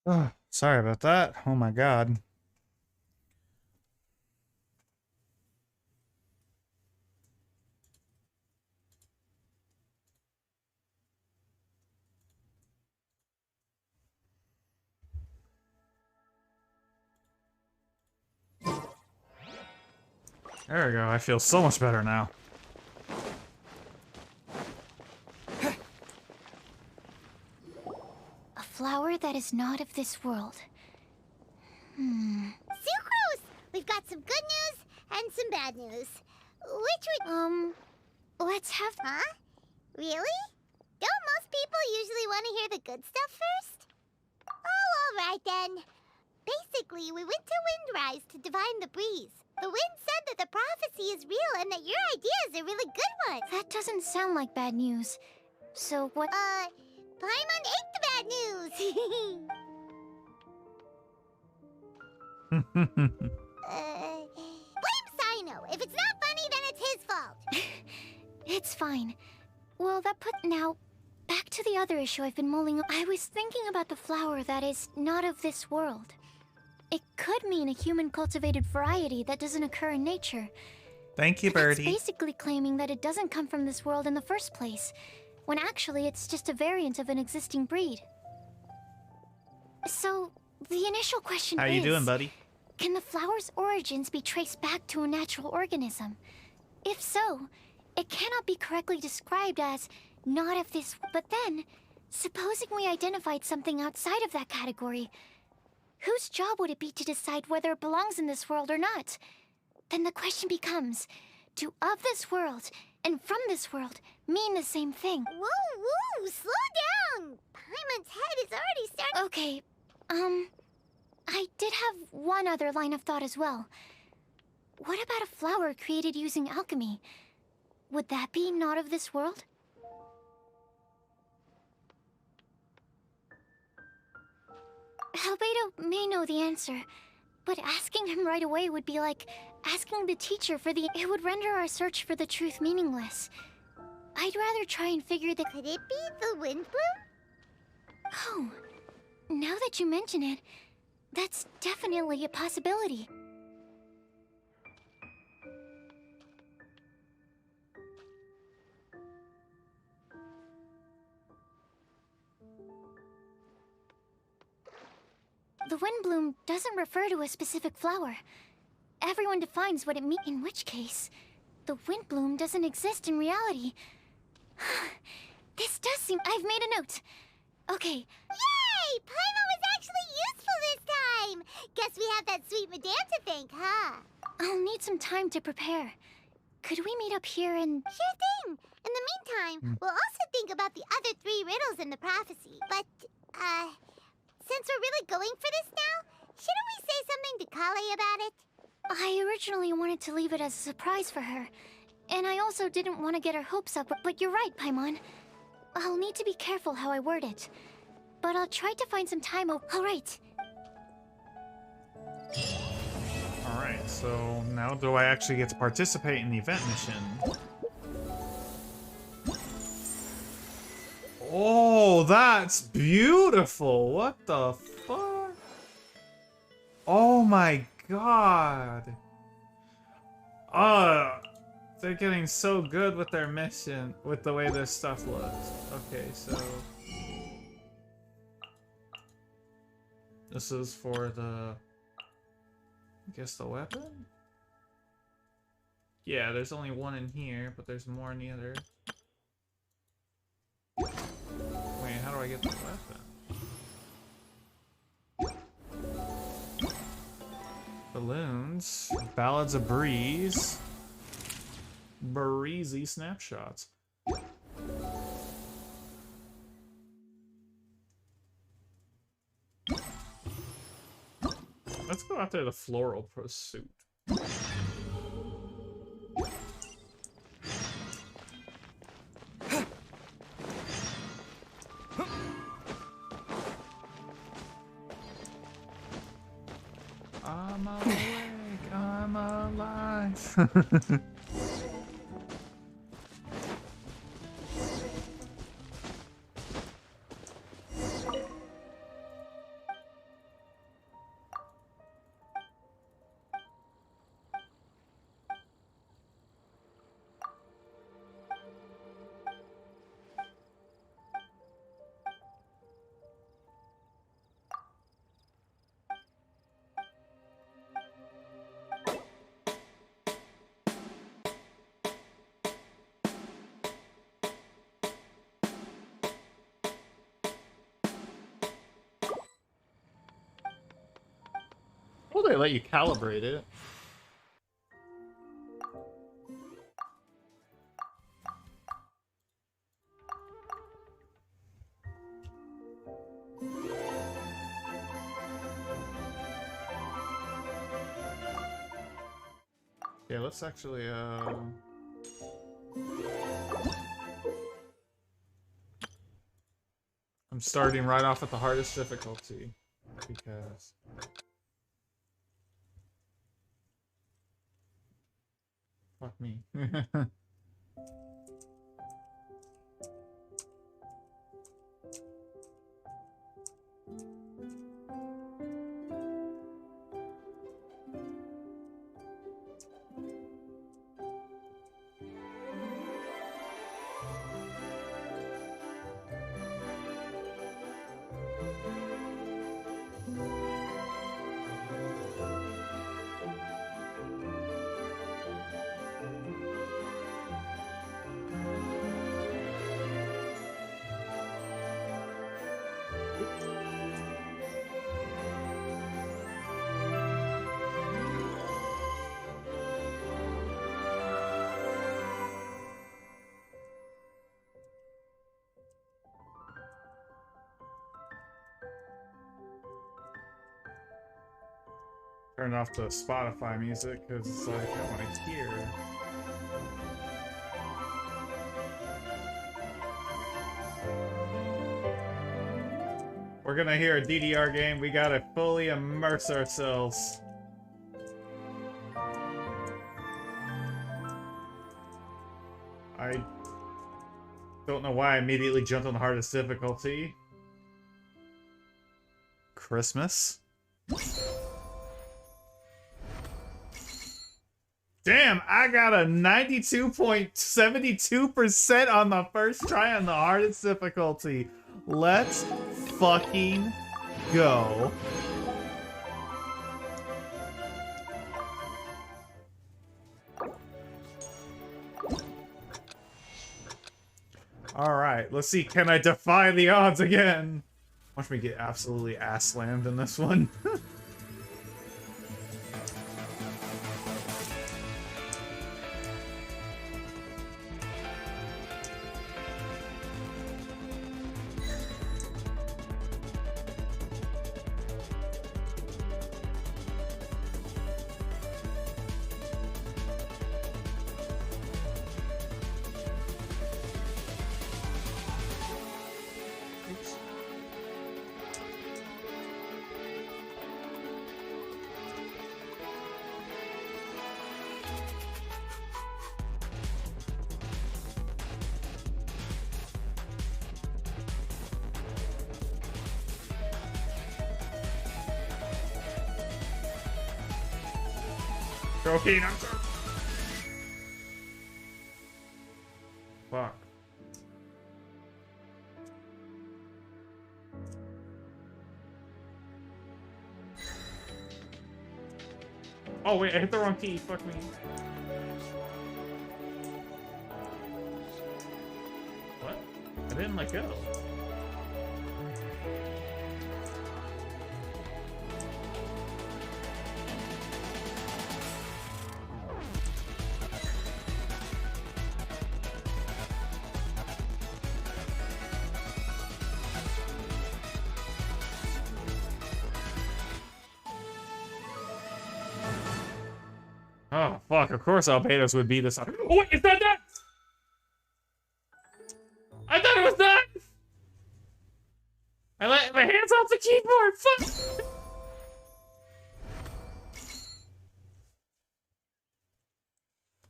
Oh, sorry about that. Oh my god. There we go. I feel so much better now. A flower that is not of this world. Sucrose! We've got some good news and some bad news. Which would... Let's have... Huh? Really? Don't most people usually want to hear the good stuff first? Oh, alright then. Basically, we went to Windrise to divine the breeze. The wind said that the prophecy is real and that your idea is a really good one. That doesn't sound like bad news. So what... Paimon ate the bad news! Blame Sino. If it's not funny, then it's his fault. It's fine. Well, that put... Now, back to the other issue I've been mulling... I was thinking about the flower that is not of this world. It could mean a human-cultivated variety that doesn't occur in nature. Thank you, Birdie. It's basically claiming that it doesn't come from this world in the first place, when actually it's just a variant of an existing breed. So, the initial question How is... you doing, buddy? Can the flower's origins be traced back to a natural organism? If so, it cannot be correctly described as not of this... But then, supposing we identified something outside of that category, whose job would it be to decide whether it belongs in this world or not? Then the question becomes, do of this world and from this world mean the same thing? Whoa, slow down! Paimon's head is already starting... Okay, I did have one other line of thought as well. What about a flower created using alchemy? Would that be not of this world? Albedo may know the answer, but asking him right away would be like asking the teacher for the... It would render our search for the truth meaningless. I'd rather try and figure the... Could it be the windbloom? Oh, now that you mention it, that's definitely a possibility. The windbloom doesn't refer to a specific flower. Everyone defines what it means, in which case, the windbloom doesn't exist in reality. This does seem... I've made a note. Okay. Yay! Paimon was actually useful this time! Guess we have that sweet madame to thank, huh? I'll need some time to prepare. Could we meet up here and... Sure thing! In the meantime, we'll also think about the other 3 riddles in the prophecy. But, since we're really going for this now, shouldn't we say something to Kale about it? I originally wanted to leave it as a surprise for her. And I also didn't want to get her hopes up, but you're right, Paimon. I'll need to be careful how I word it. But I'll try to find some time. Alright. Alright, so now do I actually get to participate in the event mission? Oh, that's beautiful! What the fuck? Oh my god! They're getting so good with their mission, with the way their stuff looks. Okay, so... this is for the... I guess the weapon? Yeah, there's only one in here, but there's more in the other. Wait, how do I get the weapon? Balloons. Ballads of Breeze. Breezy snapshots. Let's go after the floral pursuit. I'm awake, I'm alive. they let you calibrate it. Yeah, let's actually, I'm starting right off at the hardest difficulty, because... Fuck me. Turn off the Spotify music because it's like I want to hear. We're gonna hear a DDR game. We gotta fully immerse ourselves. I don't know why I immediately jumped on the hardest difficulty. Christmas? Damn, I got a 92.72% on the first try on the hardest difficulty. Let's fucking go. Alright, let's see, can I defy the odds again? Watch me get absolutely ass slammed in this one. Joking, I'm sorry. Fuck. Oh wait, I hit the wrong key. Fuck me. What? I didn't let go. Oh, fuck, of course Albedos would beat us up. Oh, wait, is that that? I thought it was that! I let my hands off the keyboard, fuck!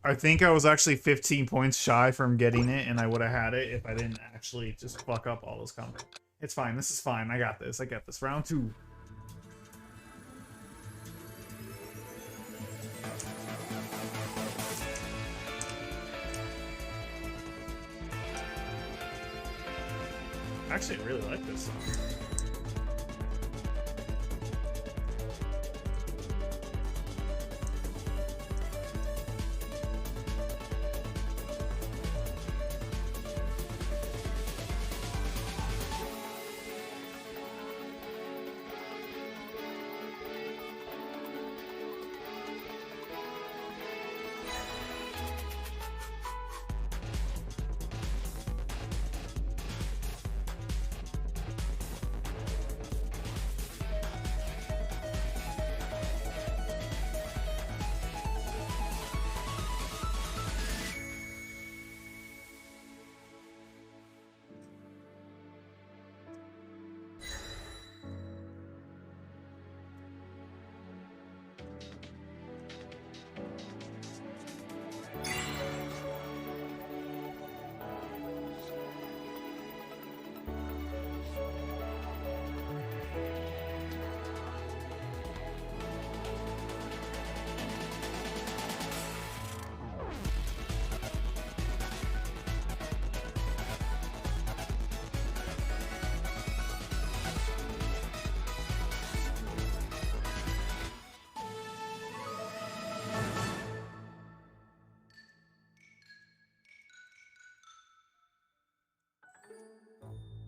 I think I was actually 15 points shy from getting it, and I would have had it if I didn't actually just fuck up all those combos. It's fine, this is fine, I got this, Round 2. Actually, I really like this song.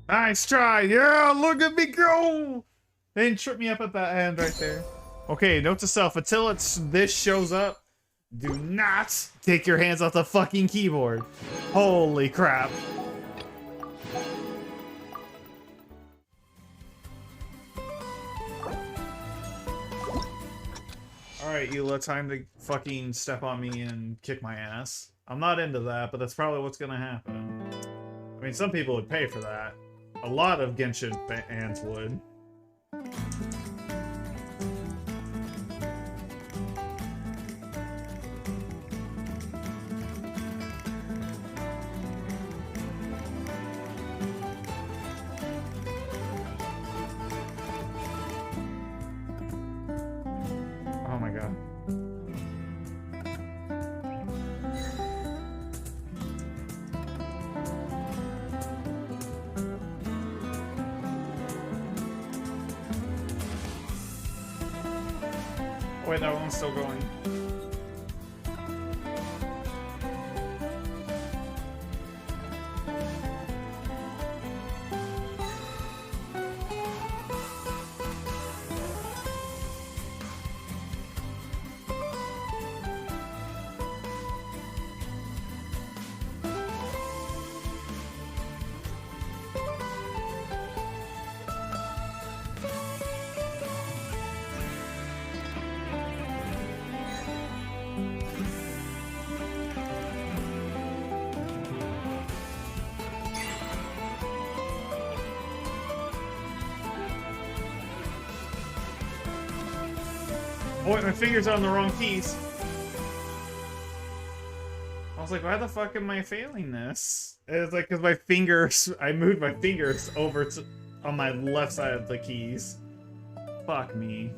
Nice try. Yeah, look at me go. They didn't trip me up at that end right there. Okay, note to self, until this shows up, do not take your hands off the fucking keyboard. Holy crap. Alright, Eula, time to fucking step on me and kick my ass. I'm not into that, but that's probably what's gonna happen. I mean, some people would pay for that. A lot of Genshin fans would. Oh my god. Oh, wait, that one's still going. Oh, wait, my finger's on the wrong keys. I was like, why the fuck am I failing this? It's like, because my fingers, I moved my fingers over to, on my left side of the keys. Fuck me.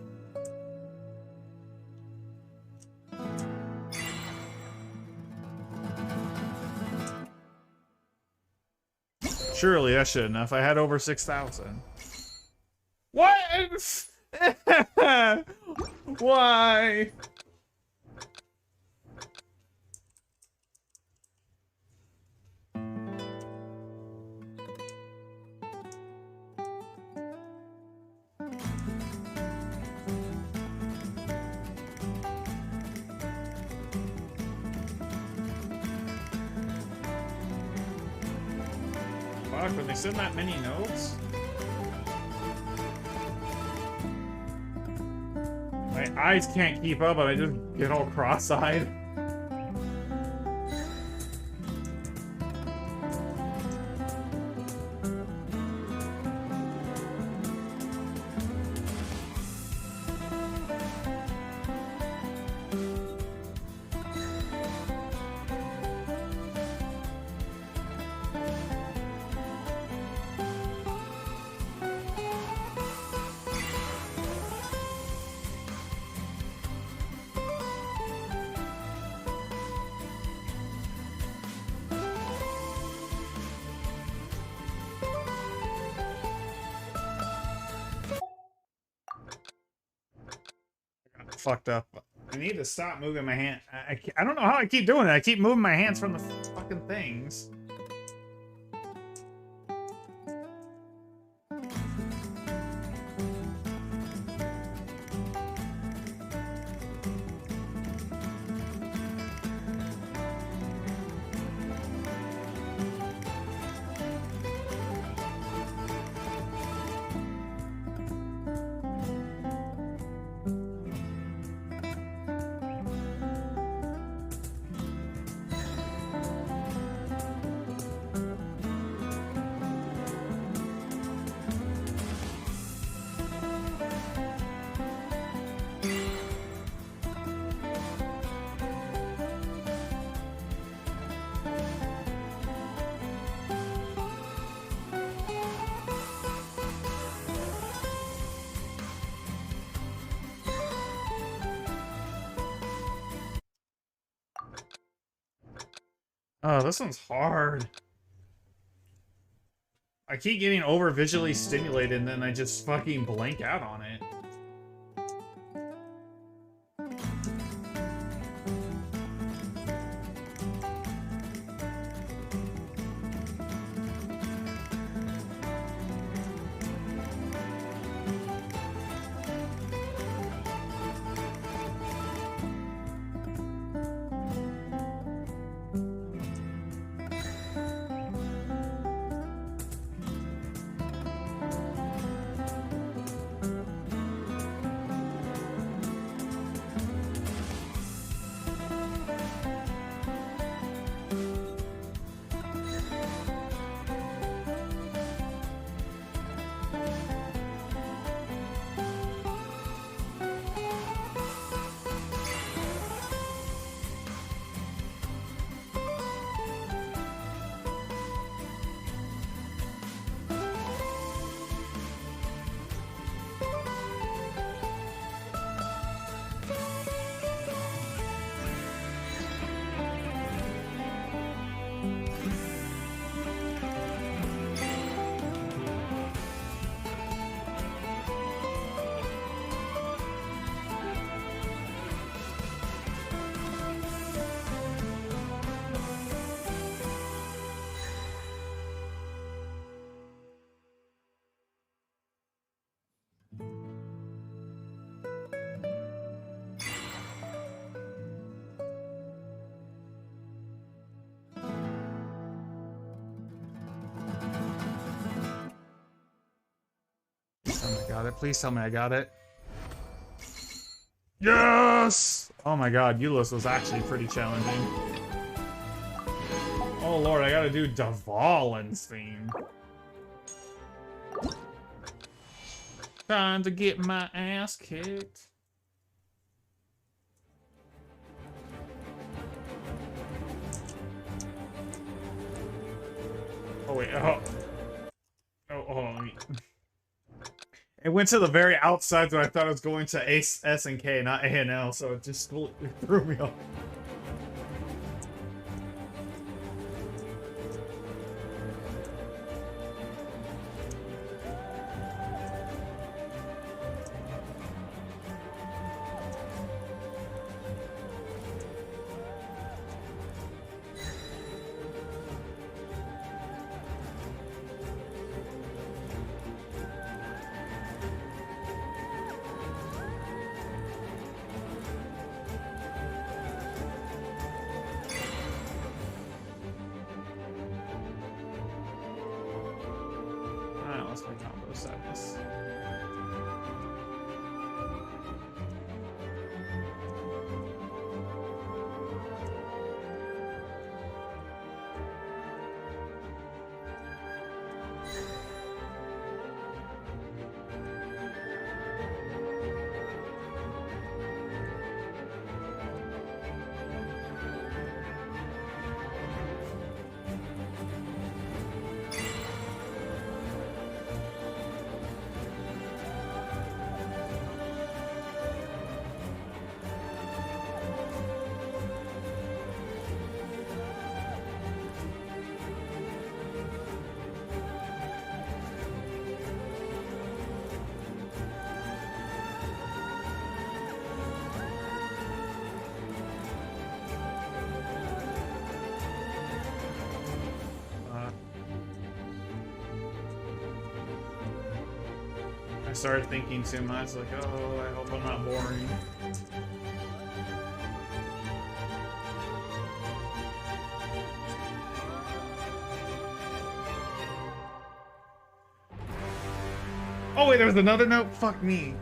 Surely that's should enough. I had over 6,000. What? Why? Fuck, when they send that many notes? My eyes can't keep up, and I just get all cross-eyed. Fucked up. I need to stop moving my hand. I don't know how I keep doing it. I keep moving my hands from the fucking things. Oh, this one's hard. I keep getting over visually stimulated and then I just fucking blank out on it. got it. Please tell me I got it. Yes! Oh my god, Euless was actually pretty challenging. Oh lord, I gotta do Dvalin's theme. Time to get my ass kicked. Oh wait, oh. Oh, hold on, let me... It went to the very outside, so I thought it was going to S and K, not A and L, so it just threw me off. My combo sadness. I started thinking too much, like, oh, I hope I'm not boring. Oh wait, there was another note? Fuck me.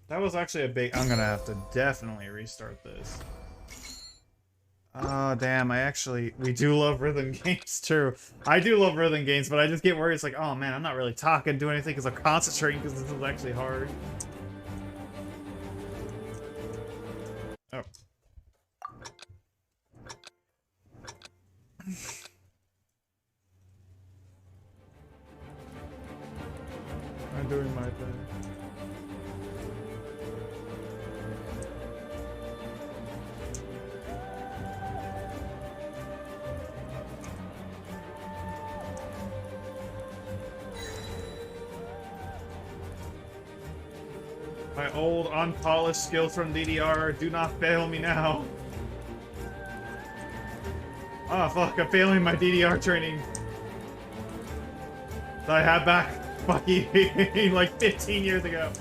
That was actually a big... I'm gonna have to definitely restart this. Oh, damn, we do love rhythm games, true. I do love rhythm games, but I just get worried. It's like, oh man, I'm not really talking, doing anything because I'm concentrating because this is actually hard. Oh. I'm doing my thing. My old, unpolished skills from DDR do not fail me now. Oh fuck, I'm failing my DDR training. That I had back fucking like 15 years ago.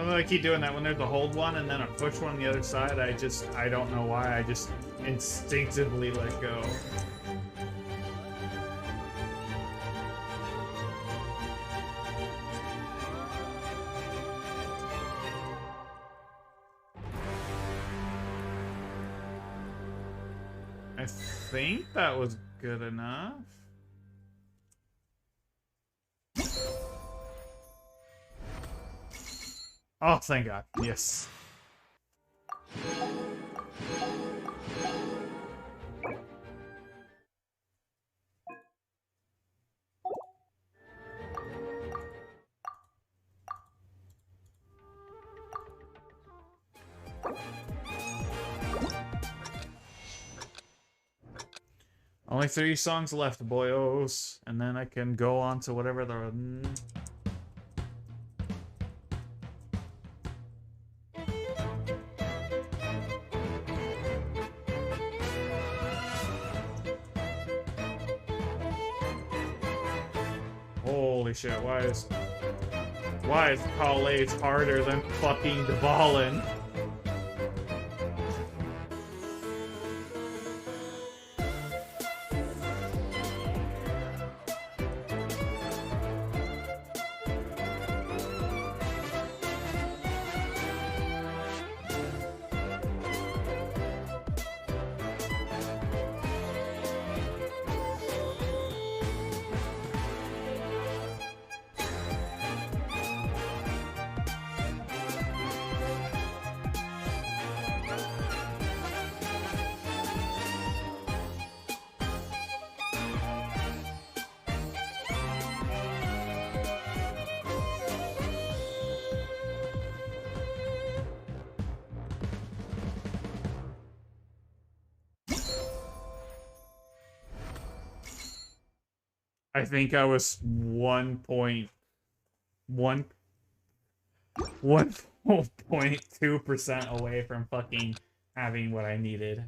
I keep doing that when there's a hold one and then a push one on the other side. I don't know why, I just instinctively let go. I I think that was good enough. Oh, thank God. Yes. Only 3 songs left, boyos. And then I can go on to whatever the... Holy shit, why is College harder than fucking Dvalin? I think I was 1.2% away from fucking having what I needed.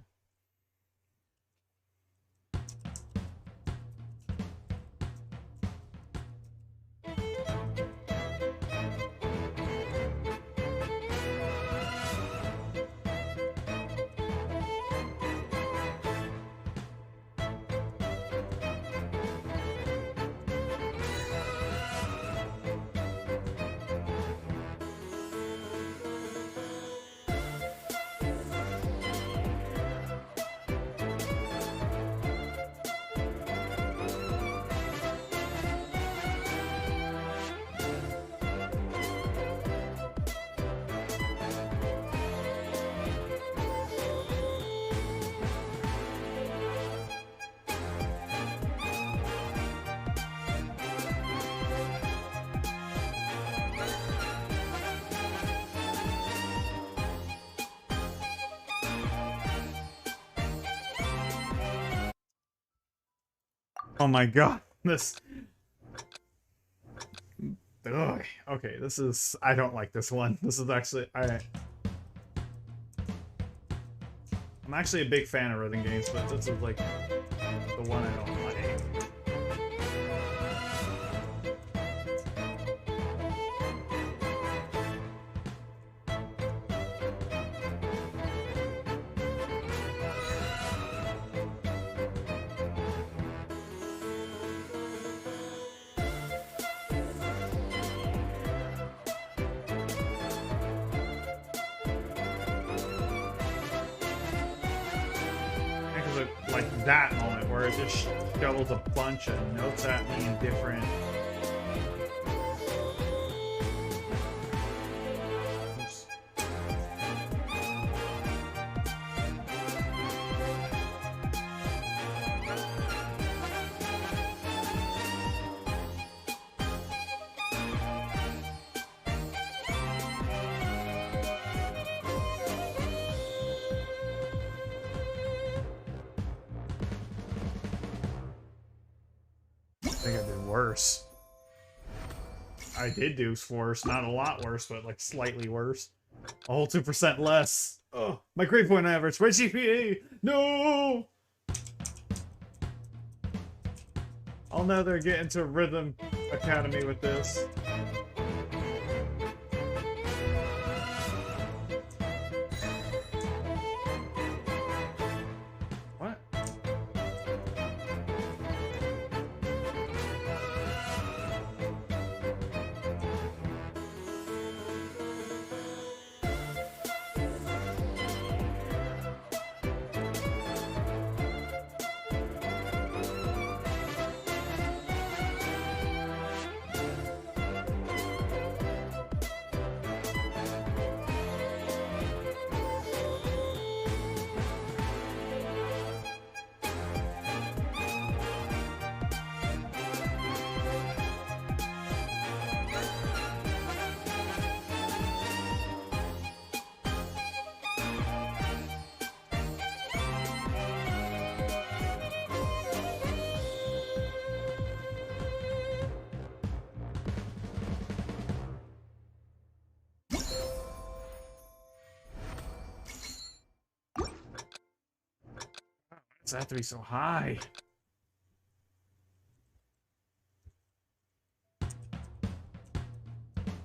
Oh my God, this... Ugh. Okay, this is... I don't like this one. This is actually... I'm actually a big fan of rhythm games, but this is like the one I don't like. Like that moment where it just shovels a bunch of notes at me in different... Oops. I think I did worse. I did do worse. Not a lot worse, but like slightly worse. A whole 2% less. Oh, my grade point average. My GPA. No! I'll never get into Rhythm Academy with this. What? Does that have to be so high?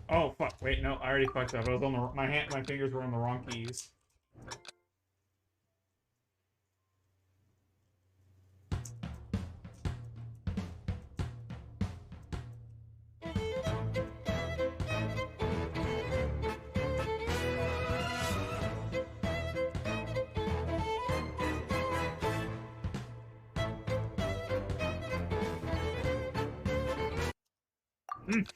Oh fuck! Wait, no, I already fucked up. I was on the my fingers were on the wrong keys. Mm.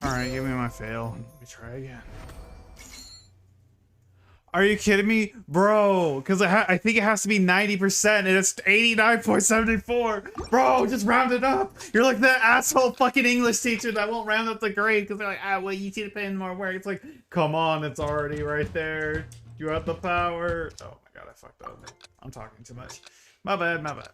Alright, give me my fail. Let me try again. Are you kidding me? Bro, because I think it has to be 90% and it's 89.74. Bro, just round it up. You're like that asshole fucking English teacher that won't round up the grade because they're like, ah, well, you need to put in more work. It's like, come on, it's already right there. You have the power. Oh my god, I fucked up. I'm talking too much. My bad, my bad.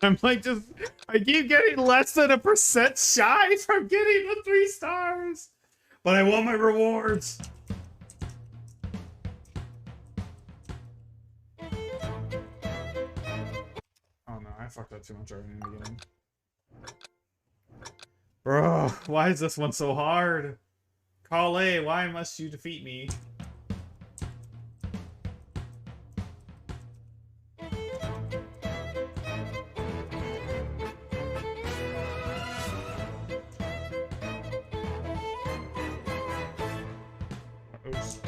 I'm like I keep getting less than a % shy from getting the 3 stars. But I want my rewards. Oh no, I fucked up too much already in the beginning. Bro, why is this one so hard? Kale, why must you defeat me? Oops.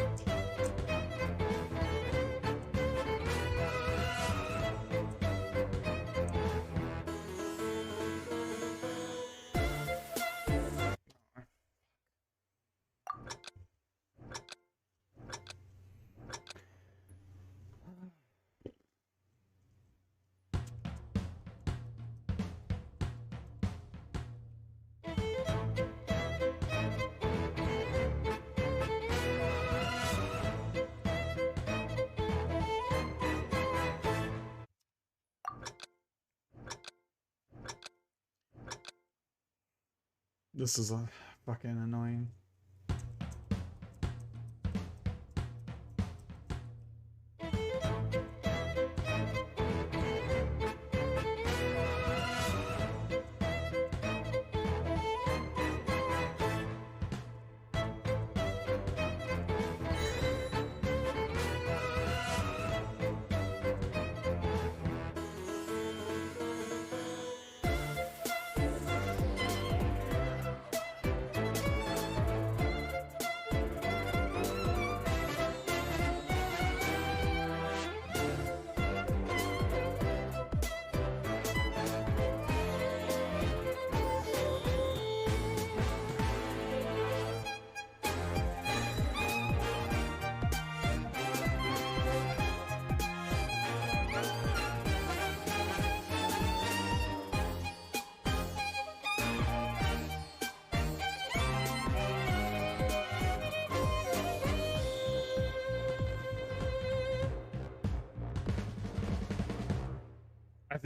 This is a fucking annoying.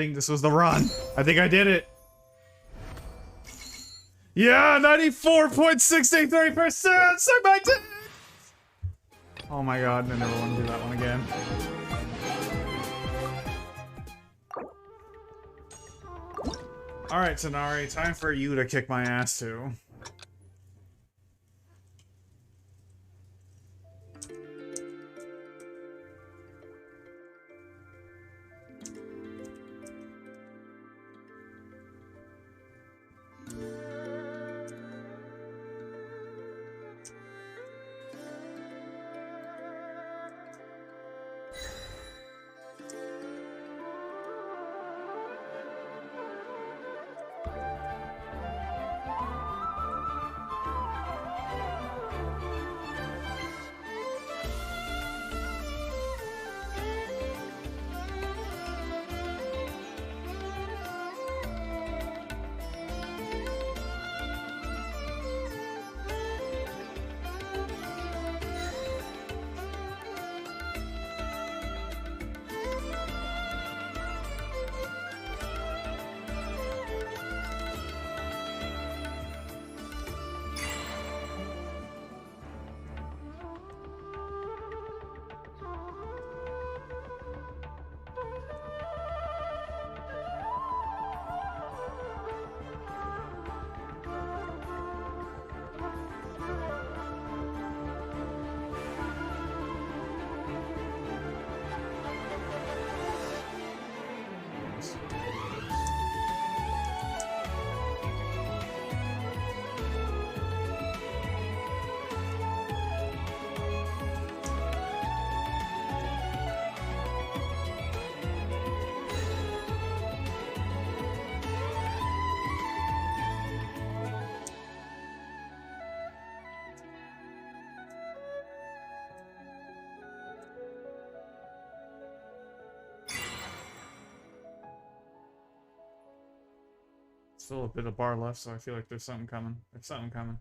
think this was the run. I think I did it. Yeah, 94.683%! Suck my dick! Oh my god, I never want to do that one again. Alright, Tanari, time for you to kick my ass too. Still a bit of bar left, so I feel like there's something coming. There's something coming.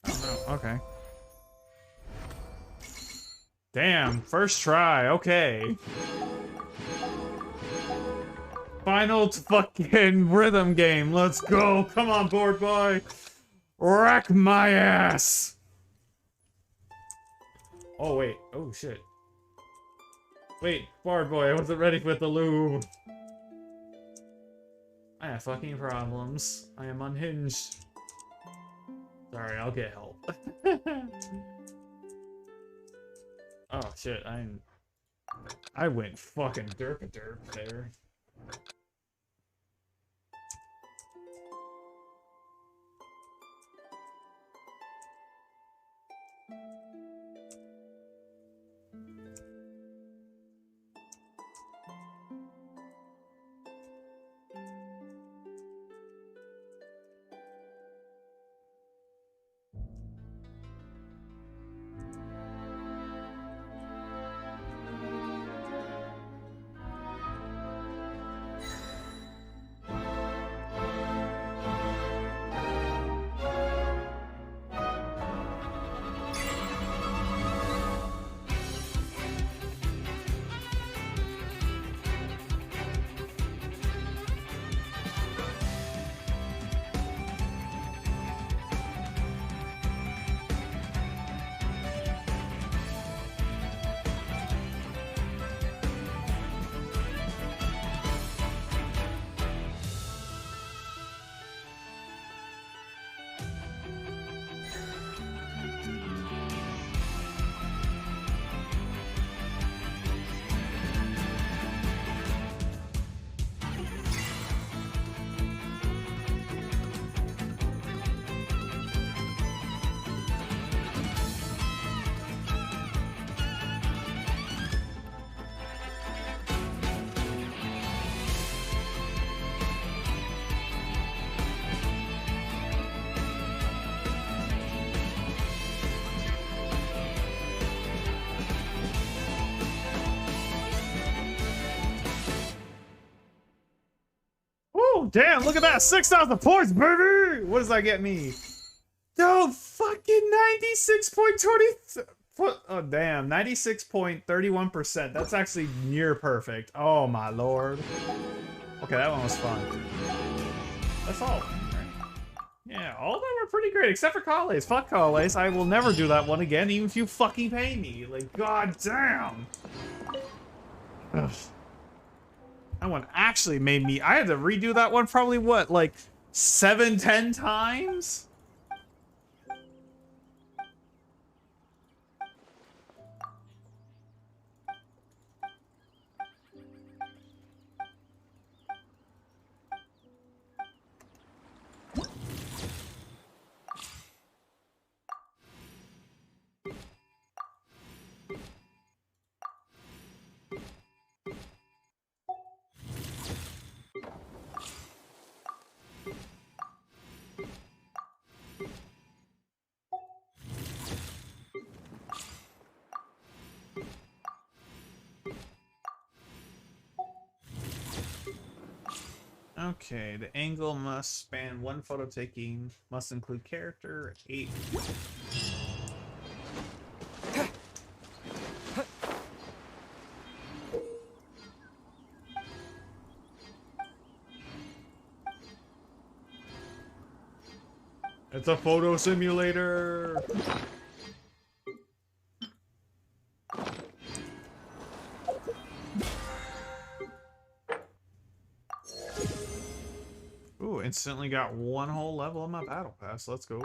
Oh no, okay. Damn, first try, okay. Final fucking rhythm game, let's go. Come on, board boy. Wreck my ass. Oh wait, oh shit. Wait, board boy, I wasn't ready with the lube. I have fucking problems. I am unhinged. Sorry, I'll get help. Oh shit, I went fucking derp-a-derp there. Damn, look at that. 6,000 points, baby. What does that get me? Yo, fucking Oh damn, 96.31%. That's actually near perfect. Oh my lord. Okay, that one was fun. That's all, right? Yeah, all of them were pretty great, except for Kale's. Fuck Kale's. I will never do that one again, even if you fucking pay me. Like, god damn. Ugh. That one actually made me... I had to redo that one probably, what, like 7-10 times? Okay, the angle must span one photo taking, must include character, 8. It's a photo simulator! Ooh, instantly got one whole level on my battle pass. Let's go.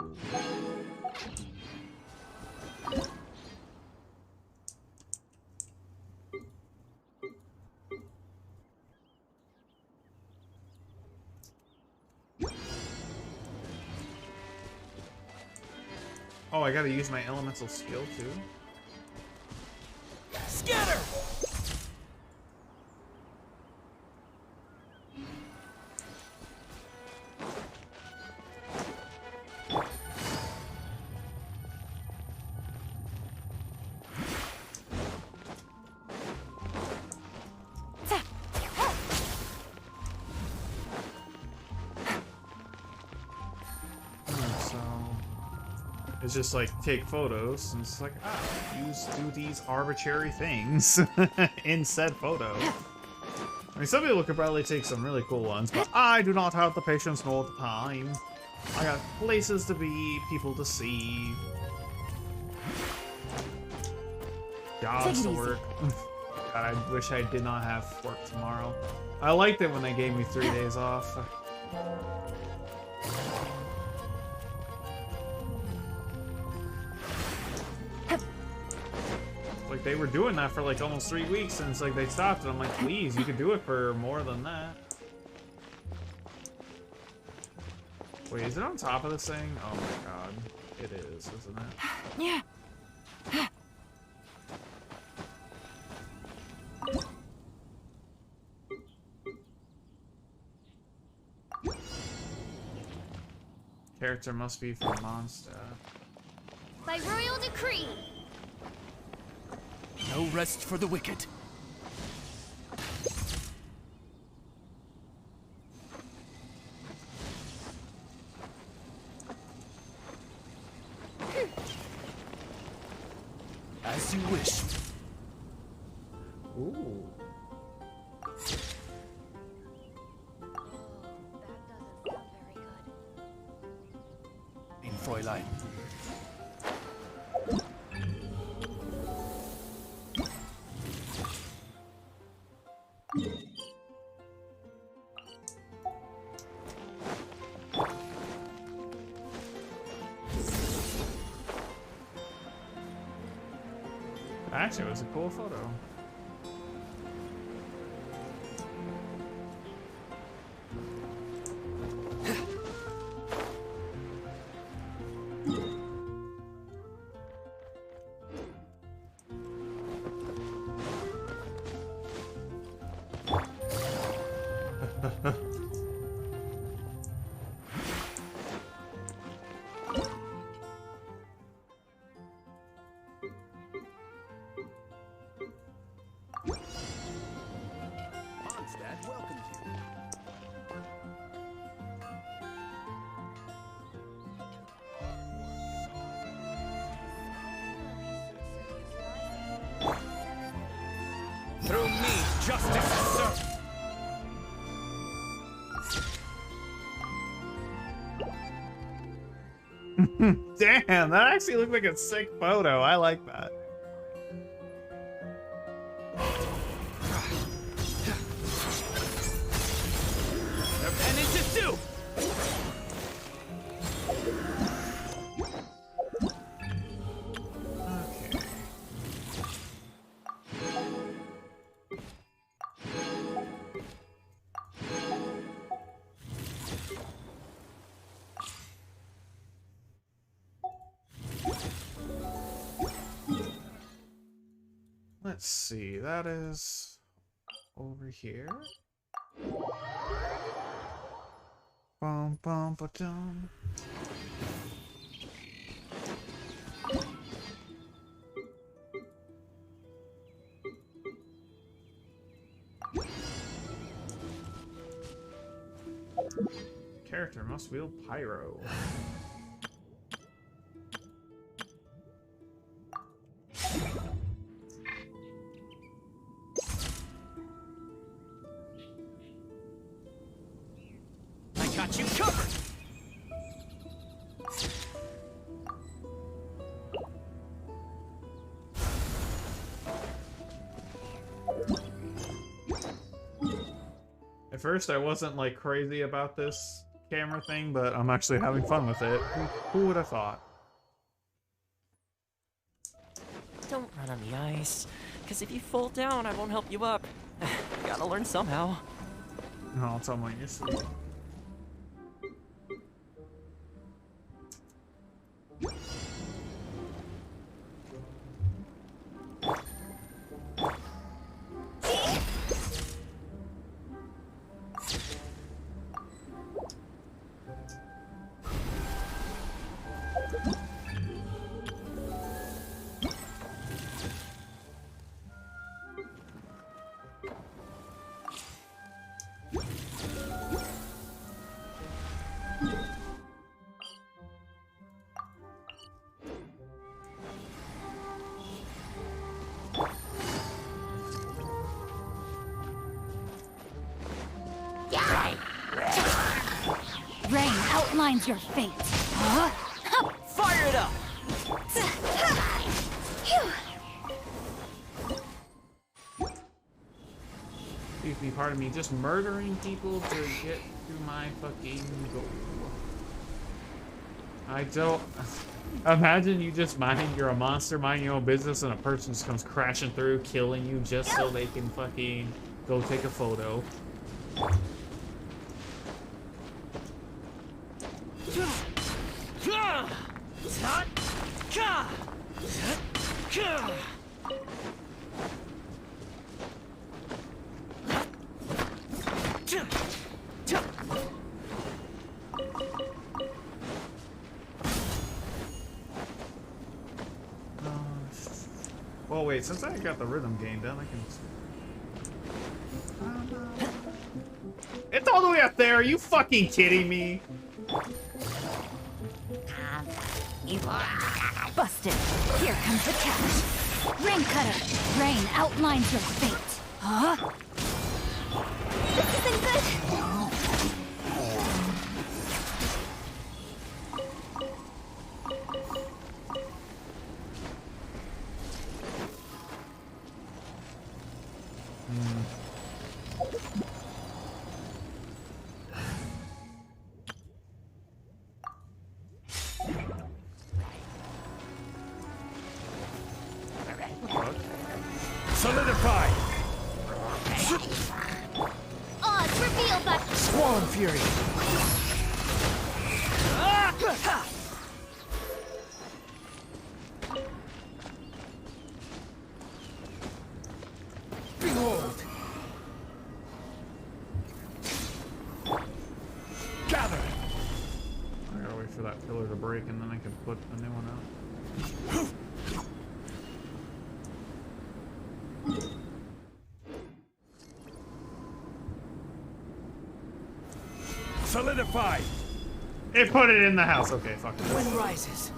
Oh, I gotta use my elemental skill too. Scatter! It's just like take photos and it's like do these arbitrary things in said photo. I mean, some people could probably take some really cool ones, but I do not have the patience nor the time. I got places to be, people to see, jobs to work. God, I wish I did not have work tomorrow. I liked it when they gave me 3 days off. Like, they were doing that for like almost 3 weeks, and it's like they stopped, and I'm like, please, you could do it for more than that. Wait, is it on top of this thing? Oh my god. It is, isn't it? Yeah. Character must be from Mondstadt. By royal decree. No rest for the wicked. As you wish. Ooh. In Fräulein. Actually, it was a cool photo. Justice is served. Damn, that actually looked like a sick photo. I like that. Their penance is due. Okay. Let's see, that is over here. Bum bum ba dum. Character must wield pyro. I got you covered. At first, I wasn't like crazy about this camera thing, but I'm actually having fun with it. Who would have thought? Don't run on the ice, because if you fall down, I won't help you up. Gotta learn somehow. No, it's on my sleeve. Rain outlines your fate. Huh? Fire it up! Please be part of me just murdering people to get to my fucking goal. I don't... Imagine you just you're a monster minding your own business and a person just comes crashing through, killing you just so they can fucking go take a photo. Well, wait, since I got the rhythm game done, I can... It's all the way up there, are you fucking kidding me? Busted. Here comes the catch. Rain cutter. Rain outlines your fate. Huh? This isn't good. Solidify. Odds reveal that Squall Fury. Behold. Gather. I gotta wait for that pillar to break and then I can put the new one out. Solidify. It put it in the house. Okay, fuck it. Wind rises.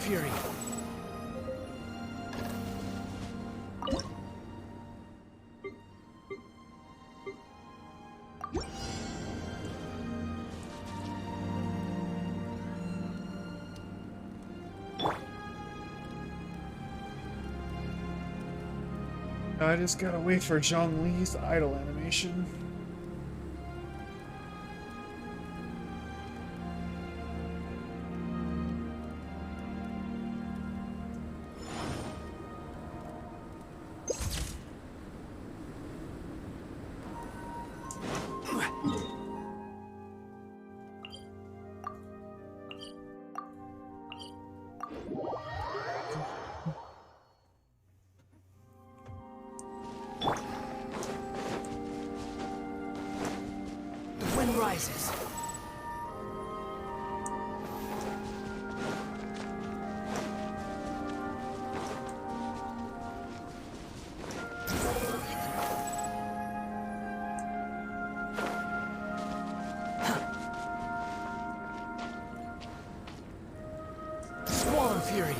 Fury. I just gotta wait for Zhongli's idle animation. The wind rises. Squall Fury.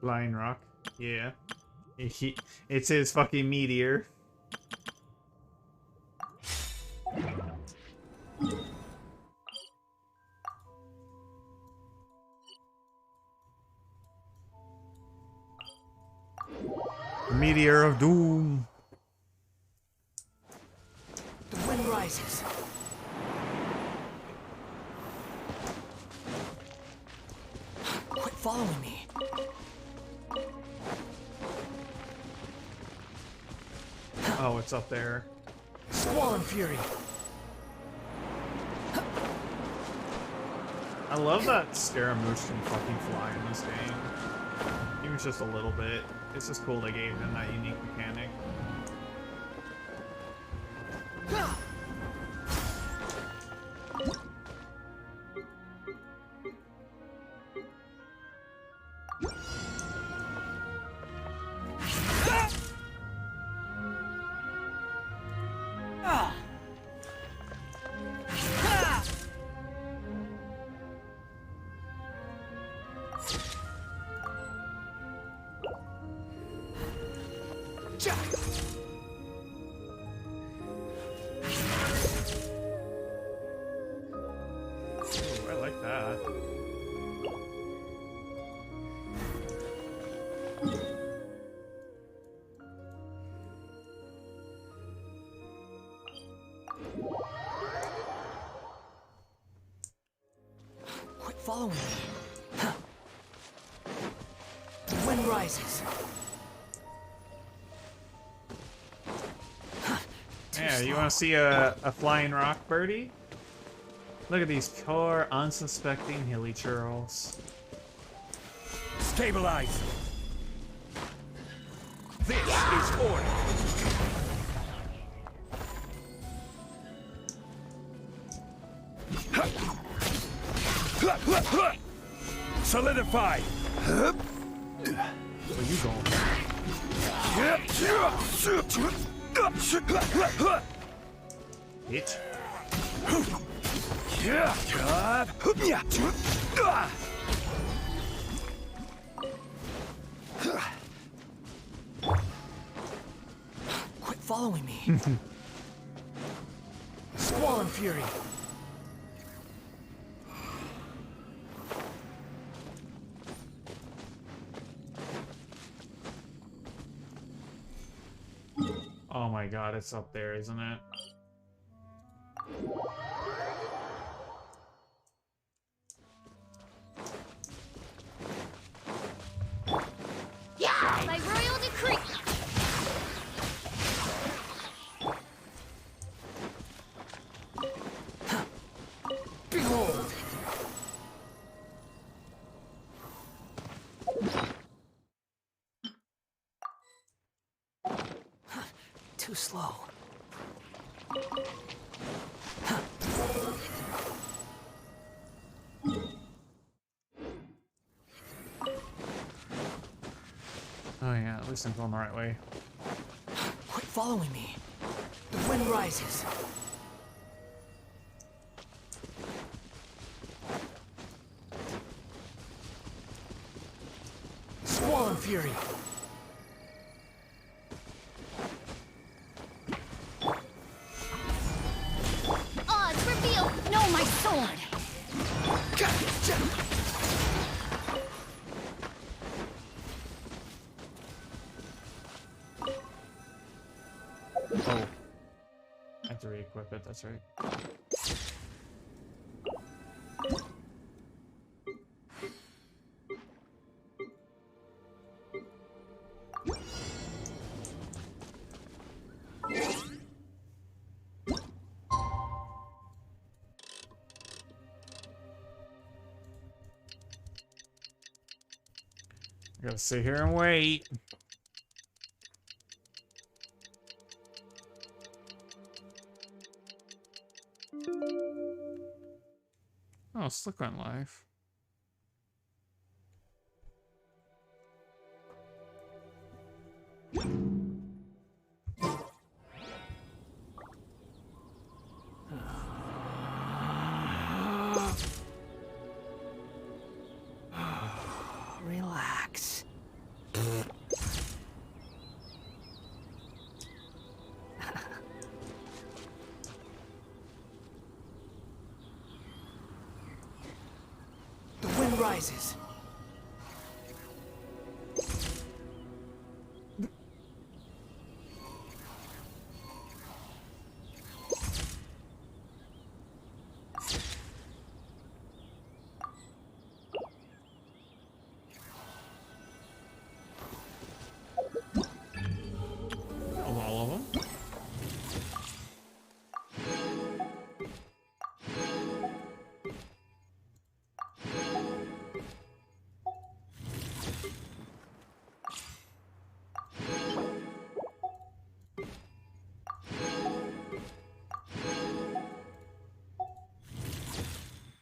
Flying rock. Yeah. It's his fucking meteor. The meteor of doom. The wind rises. Quit following me. Oh, it's up there. Squall Fury. I love that Scaramouche can fucking fly in this game. Even just a little bit. It's just cool they gave him that unique mechanic. Ooh, I like that. Quit following me. The wind rises. Yeah, you want to see a flying rock birdie? Look at these poor, unsuspecting hilly churls. Stabilize. This is order. Solidify. Where you going? Bitch. Quit following me. Squall Fury. Oh my god, it's up there, isn't it? Yeah! By royal decree! Behold! Too slow. Oh yeah, at least I'm going the right way. Quit following me. The wind rises. Squall fury. Odds reveal! No, my sword! Oh. I have to re-equip it, that's right. I gotta sit here and wait. Oh, Slick went live. Relax. The wind rises. All of them.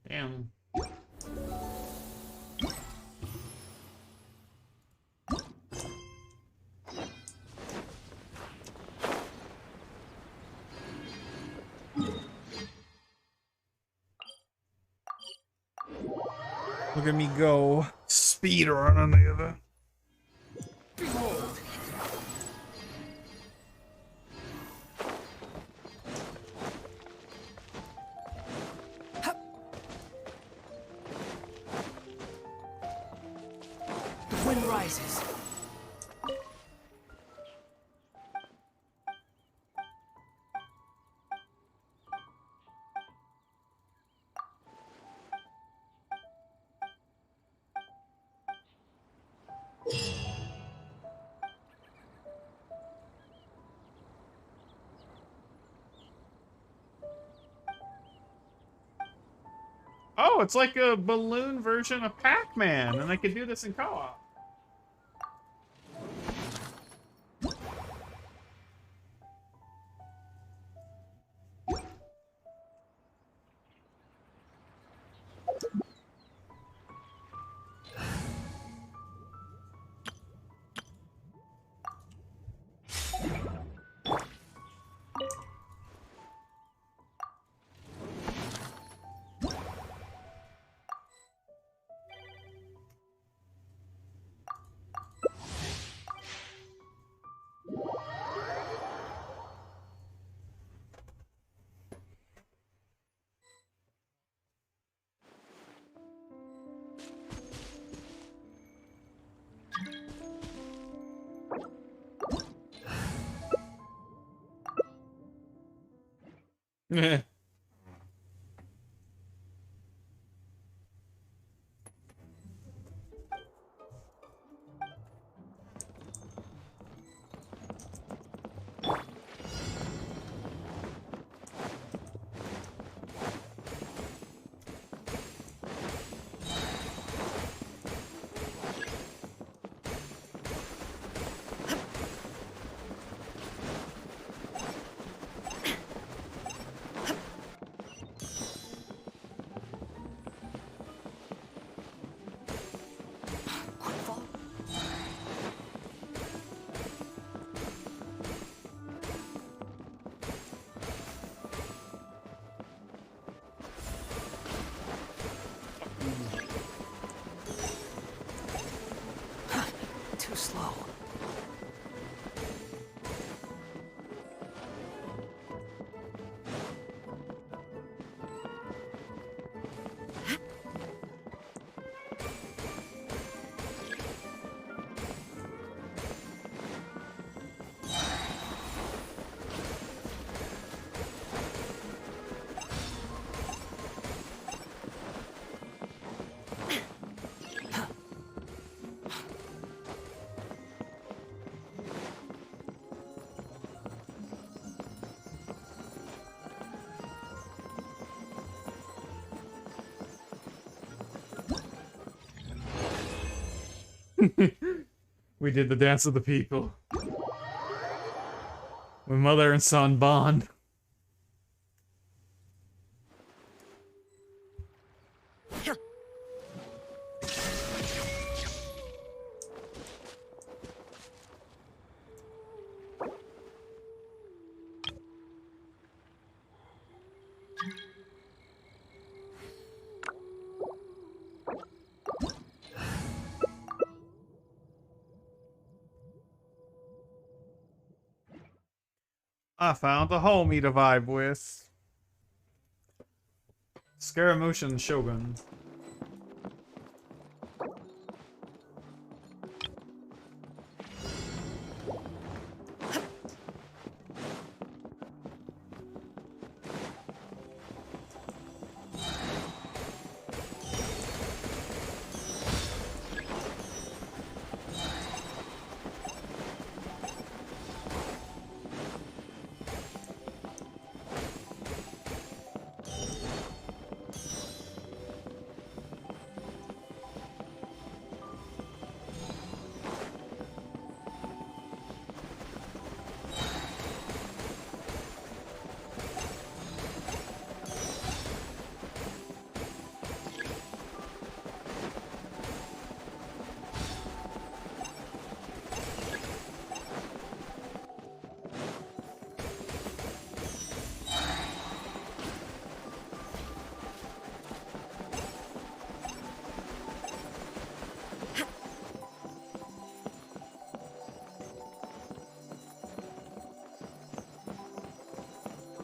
Damn. Look at me go. Speed running the other. Behold! The wind rises. Oh, it's like a balloon version of Pac-Man, and I could do this in co-op. Too slow. We did the dance of the people. When mother and son bond. I found a homie to vibe with. Scaramucci Shogun.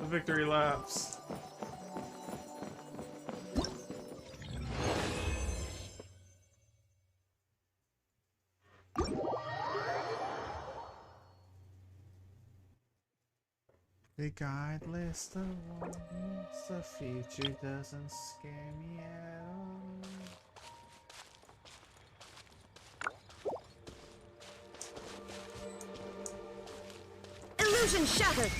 Victory laps. The guide list of warnings, the future doesn't scare me at all. Illusion shattered!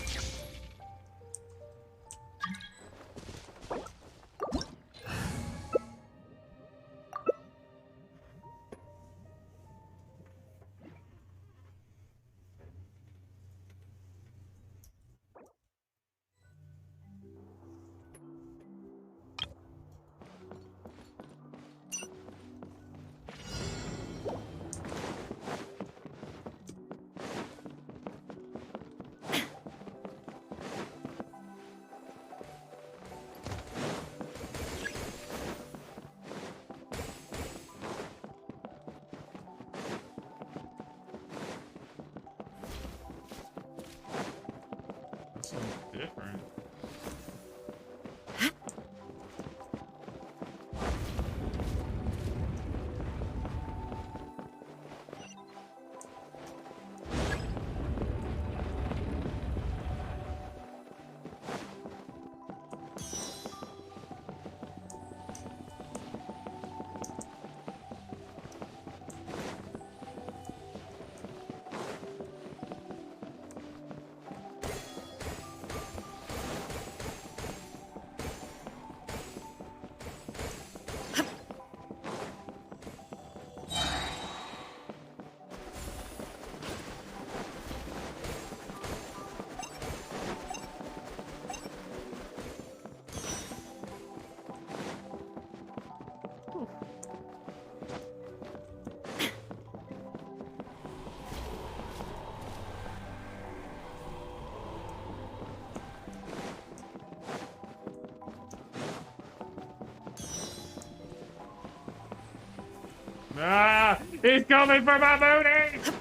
He's coming for my booty!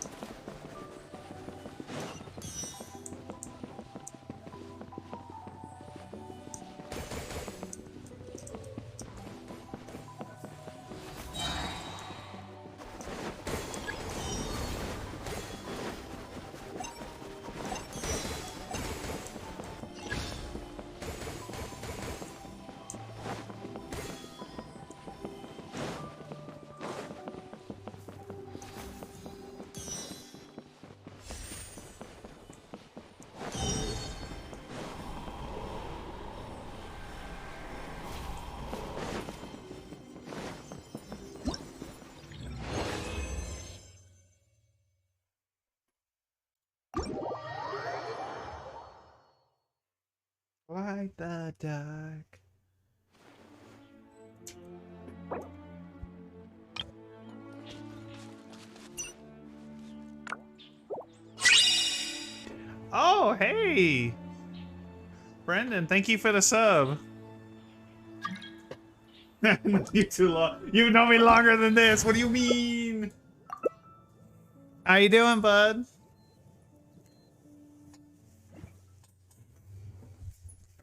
Light the dark. Oh, hey! Brendan, thank you for the sub. You too long. You know me longer than this. What do you mean? How you doing, bud?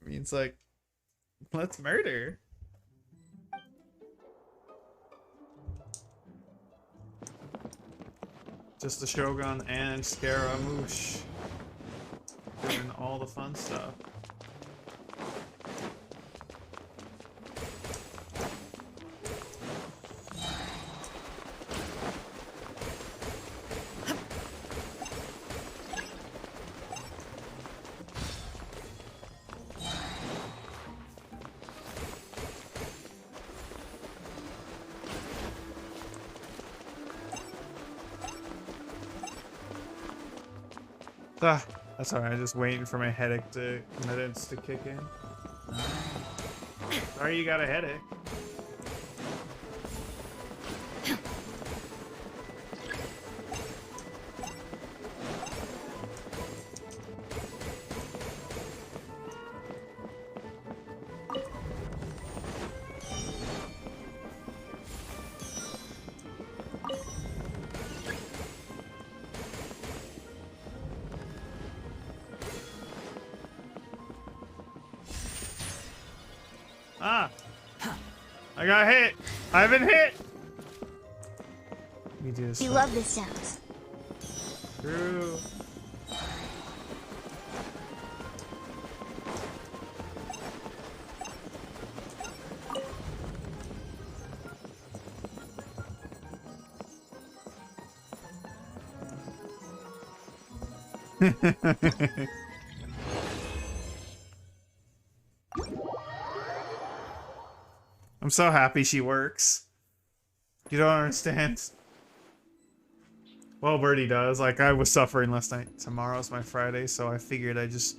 I mean, it's like, let's murder. Just the Shogun and Scaramouche doing all the fun stuff. Ah, that's alright, I'm just waiting for my headache to meds to kick in. Sorry you got a headache. Ah! I got hit! I've been hit! Let me do this. You love this sound. True. I'm so happy she works. You don't understand. Well, Birdie does. Like, I was suffering last night. Tomorrow's my Friday, so I figured I'd just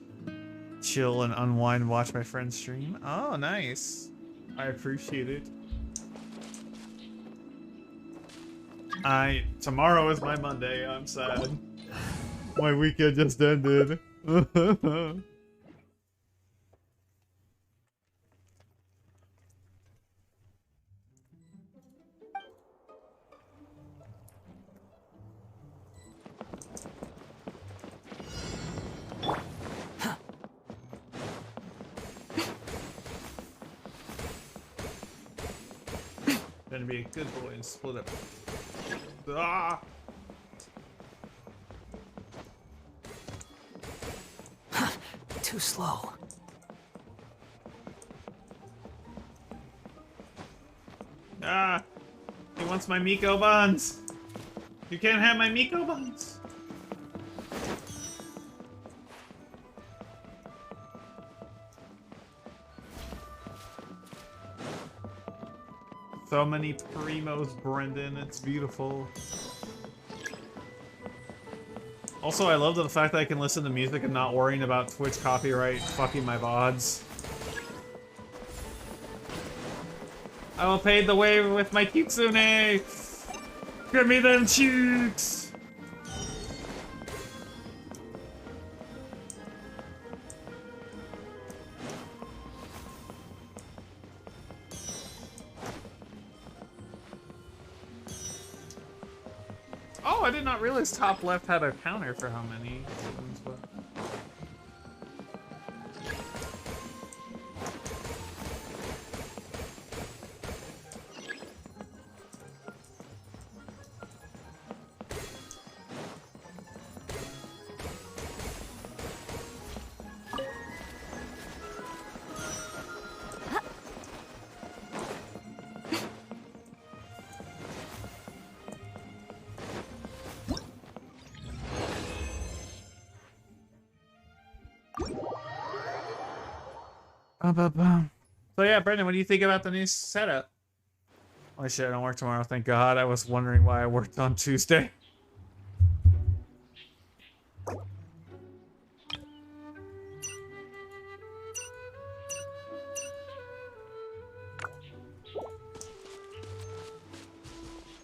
chill and unwind and watch my friends stream. Oh, nice. I appreciate it. Tomorrow is my Monday. I'm sad. My weekend just ended. Gonna be a good boy and split up. Ah! Too slow. Ah! He wants my Miko buns! You can't have my Miko buns! So many primos, Brendan. It's beautiful. Also, I love the fact that I can listen to music and not worrying about Twitch copyright fucking my VODs. I will pave the way with my kitsune! Give me them cheeks! I did not realize top left had a counter for how many. So yeah, Brendan, what do you think about the new setup? Oh shit, I don't work tomorrow, thank God. I was wondering why I worked on Tuesday.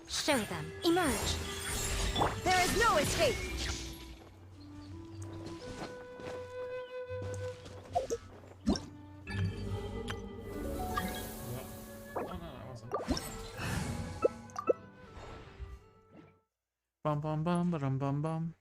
Show them. Emerge. There is no escape. Bum bum bum bum bum bum.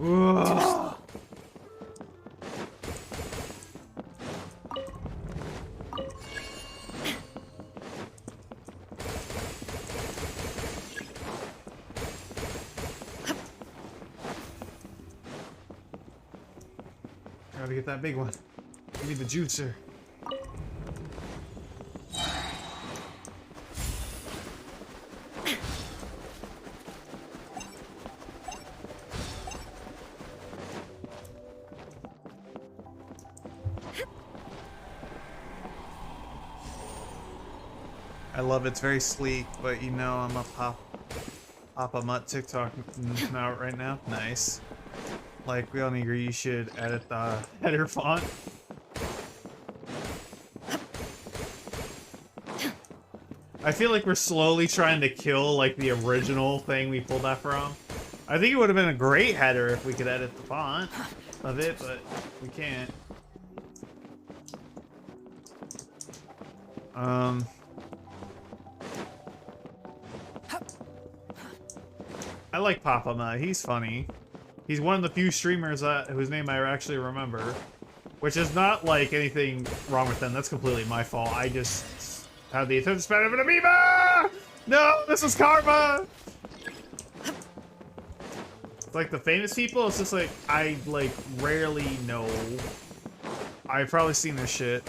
Ugh. Gotta get that big one. Give me the juicer. I love it. It's very sleek, but you know I'm a Papa Mutt TikTok out right now. Nice. Like, we all agree you should edit the header font. I feel like we're slowly trying to kill, like, the original thing we pulled that from. I think it would have been a great header if we could edit the font of it, but we can't. I like Papa Mutt. He's funny. He's one of the few streamers whose name I actually remember. Which is not, like, anything wrong with them. That's completely my fault. I just have the attention span of an amoeba! No, this is karma! It's like the famous people, it's just like, I, like, rarely know. I've probably seen this shit.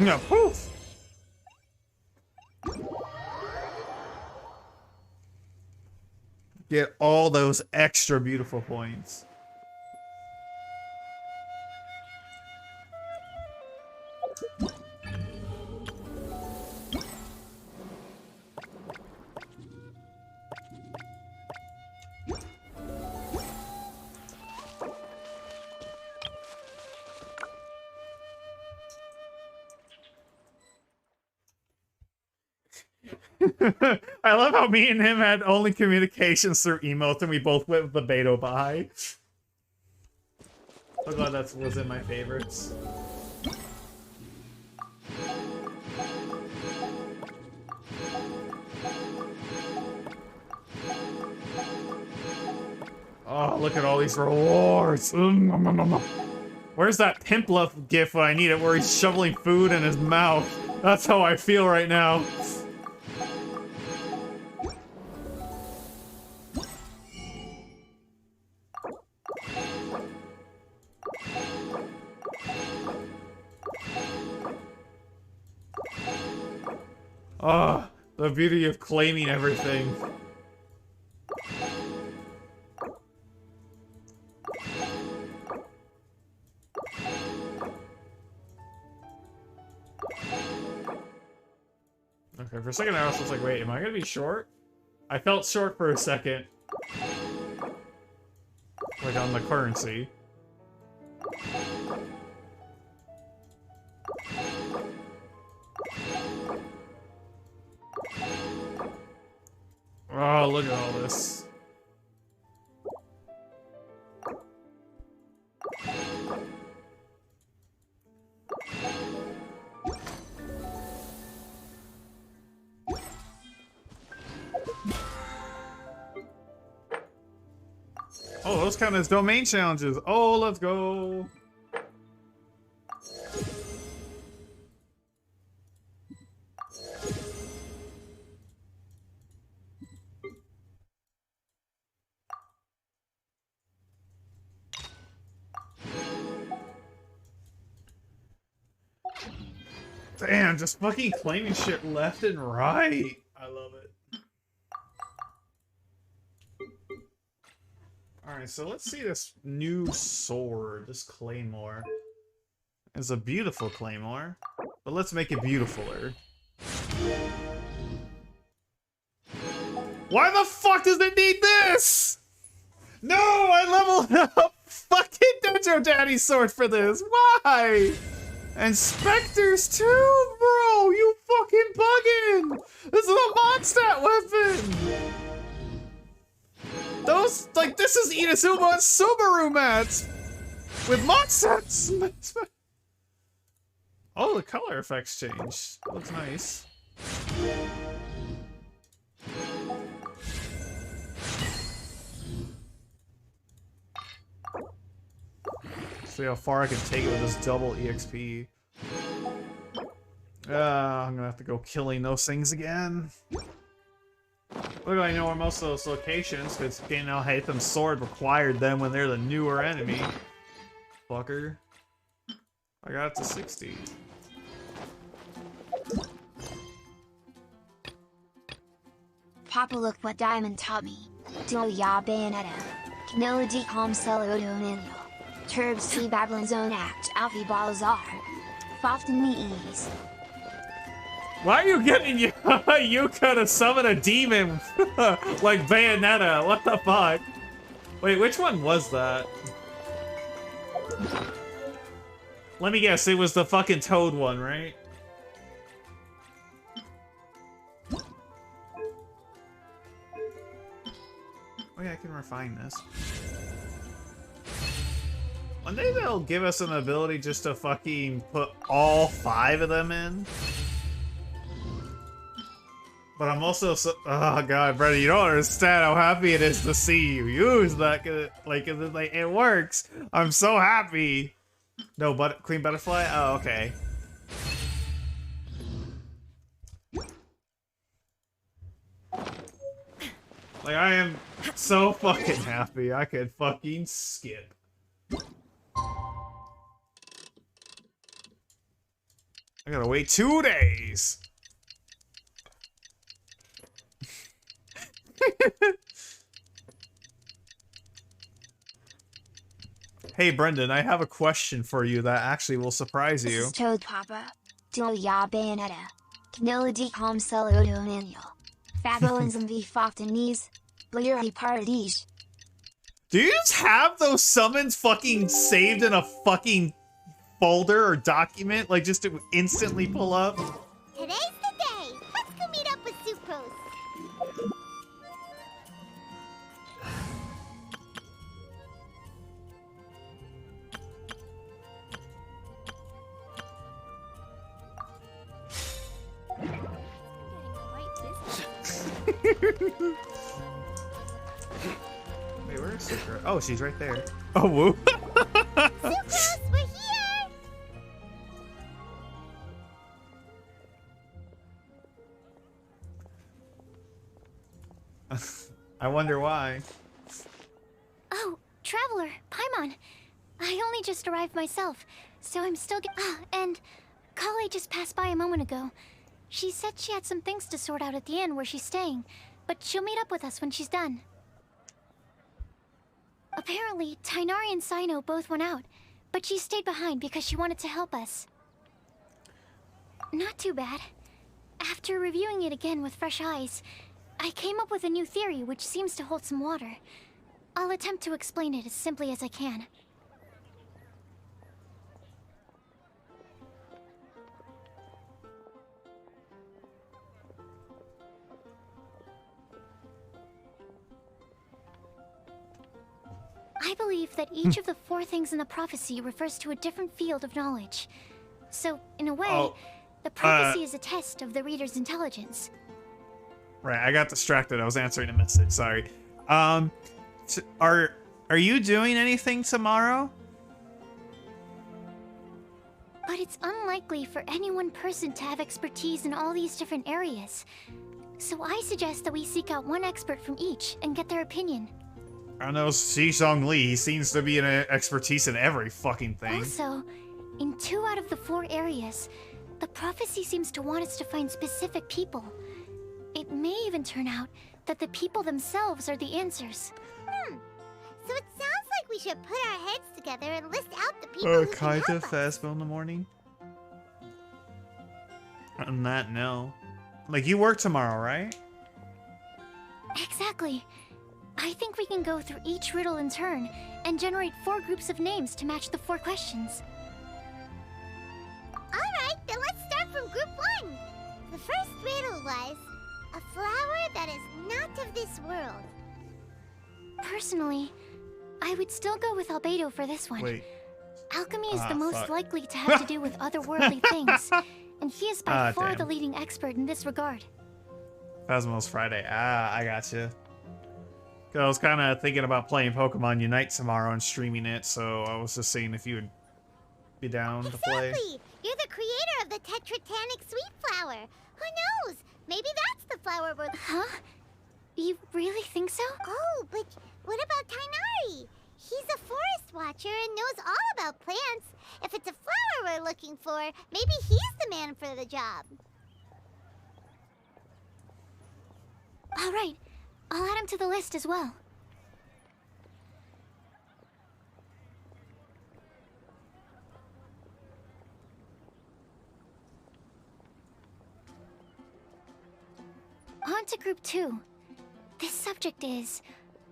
No, poof! Get all those extra beautiful points. I love how me and him had only communications through emotes and we both went with the beta buy. So glad that was in my favorites. Oh, look at all these rewards. Where's that pimp love gif when I need it, where he's shoveling food in his mouth? That's how I feel right now. Oh, the beauty of claiming everything. Okay, for a second I also was like, wait, am I gonna be short? I felt short for a second. Like on the currency. Oh, look at all this. Oh, those count as domain challenges. Oh, let's go. Damn, just fucking claiming shit left and right. I love it. Alright, so let's see this new sword, this claymore. It's a beautiful claymore, but let's make it beautifuler. Why the fuck does it need this? No, I leveled up fucking Dojo Daddy's sword for this. Why? And Spectres too, bro! You fucking bugging! This is a Mondstadt weapon! Those, like, this is Inazuma and Subaru mats! With Mondstats! Oh, the color effects changed. That looks nice. See how far I can take it with this double EXP. I'm gonna have to go killing those things again. Look, I know where most of those locations, because you know, Haytham's sword required them when they're the newer enemy. Fucker. I got it to 60. Papa, look what Diamond taught me. Do ya bayonetta. Canilla decom celodo nino. Turbs see Babylon zone act. Alfie Balazar. Foften me ease. Why are you getting Yuka to summon a demon like Bayonetta? What the fuck? Wait, which one was that? Let me guess, it was the fucking Toad one, right? Oh yeah, I can refine this. One day they'll give us an ability just to fucking put all 5 of them in. But I'm also so— oh god, brother, you don't understand how happy it is to see you use that. Like, it works. I'm so happy. No, but Queen Butterfly? Oh, okay. Like, I am so fucking happy. I could fucking skip. I gotta wait 2 days. Hey Brendan, I have a question for you that actually will surprise you. This is Toad, Papa. Do ya bayonetta. Canilla decom celodo nino. Fabulins and v foftenese. Blurry parties. Do you just have those summons fucking saved in a fucking folder or document? Like, just to instantly pull up? Today's the day! Let's go meet up with Sucrose! Wait, where is Sucrose? Oh, she's right there. Oh, woo. Sucrose, we're here! I wonder why. Oh, Traveler, Paimon. I only just arrived myself, so I'm still and Kale just passed by a moment ago. She said she had some things to sort out at the inn where she's staying, but she'll meet up with us when she's done. Apparently, Tainari and Sino both went out, but she stayed behind because she wanted to help us. Not too bad. After reviewing it again with fresh eyes, I came up with a new theory which seems to hold some water. I'll attempt to explain it as simply as I can. I believe that each of the 4 things in the prophecy refers to a different field of knowledge. So, in a way, the prophecy is a test of the reader's intelligence. Right, I got distracted. I was answering a message. Sorry. Are you doing anything tomorrow? But it's unlikely for any one person to have expertise in all these different areas. So I suggest that we seek out one expert from each and get their opinion. I know Xizong Li. He seems to be an expertise in every fucking thing. Also, in 2 out of the 4 areas, the prophecy seems to want us to find specific people. It may even turn out that the people themselves are the answers. So it sounds like we should put our heads together and list out the people who can Kind help of us. fastball in the morning. On that, no. Like, you work tomorrow, right? Exactly. I think we can go through each riddle in turn and generate 4 groups of names to match the 4 questions. Alright, then let's start from group 1. The first riddle was, a flower that is not of this world. Personally, I would still go with Albedo for this one. Wait. Alchemy is the Ah, most fuck. likely to have to do with otherworldly things, and he is by far damn. the leading expert in this regard. Phasmo's Friday. I gotcha. 'Cause I was kind of thinking about playing Pokemon Unite tomorrow and streaming it, so I was just seeing if you would be down to play. Exactly! You're the creator of the Tetratanic sweet flower. Who knows? Maybe that's the flower we're... Huh? You really think so? Oh, but what about Tainari? He's a forest watcher and knows all about plants. If it's a flower we're looking for, maybe he's the man for the job. All right, I'll add him to the list as well. On to group 2. This subject is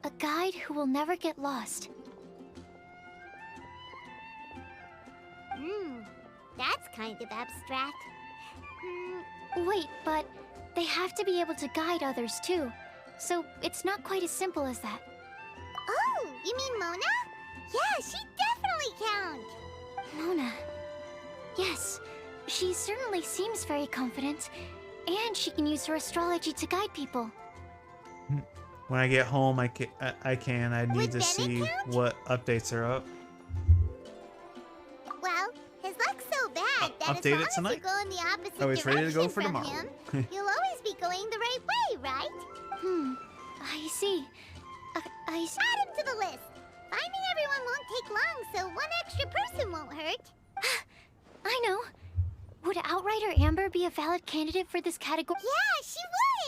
a guide who will never get lost. That's kind of abstract. Wait, but they have to be able to guide others too. So it's not quite as simple as that. Oh, you mean Mona? Yeah, she definitely counts. Mona. Yes, she certainly seems very confident. And she can use her astrology to guide people. When I get home, I need Would to Benny see count? what updates are up. Well, his luck's so bad that as update long it as tonight? you go in the opposite Oh, it's ready to go direction for from tomorrow. him, you'll always be going the right way, right? I see. I see. Add him to the list. Finding everyone won't take long, so one extra person won't hurt. I know. Would Outrider Amber be a valid candidate for this category? Yeah, she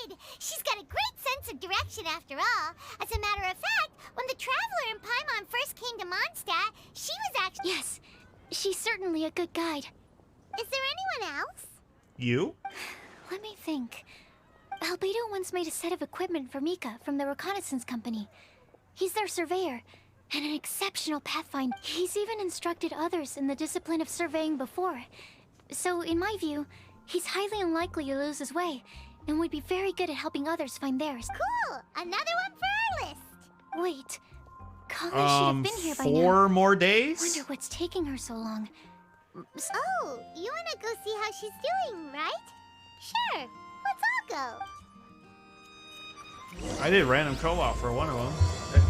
would! She's got a great sense of direction after all. As a matter of fact, when the Traveler and Paimon first came to Mondstadt, she was actually... Yes, she's certainly a good guide. Is there anyone else? You? Let me think. Albedo once made a set of equipment for Mika from the reconnaissance company. He's their surveyor, and an exceptional pathfinder. He's even instructed others in the discipline of surveying before. So, in my view, he's highly unlikely to lose his way, and would be very good at helping others find theirs. Cool! Another one for our list! Wait, Kale should have been here by now. 4 more days? Wonder what's taking her so long. Oh, you wanna go see how she's doing, right? Sure, let's all go. I did random co-op for one of them.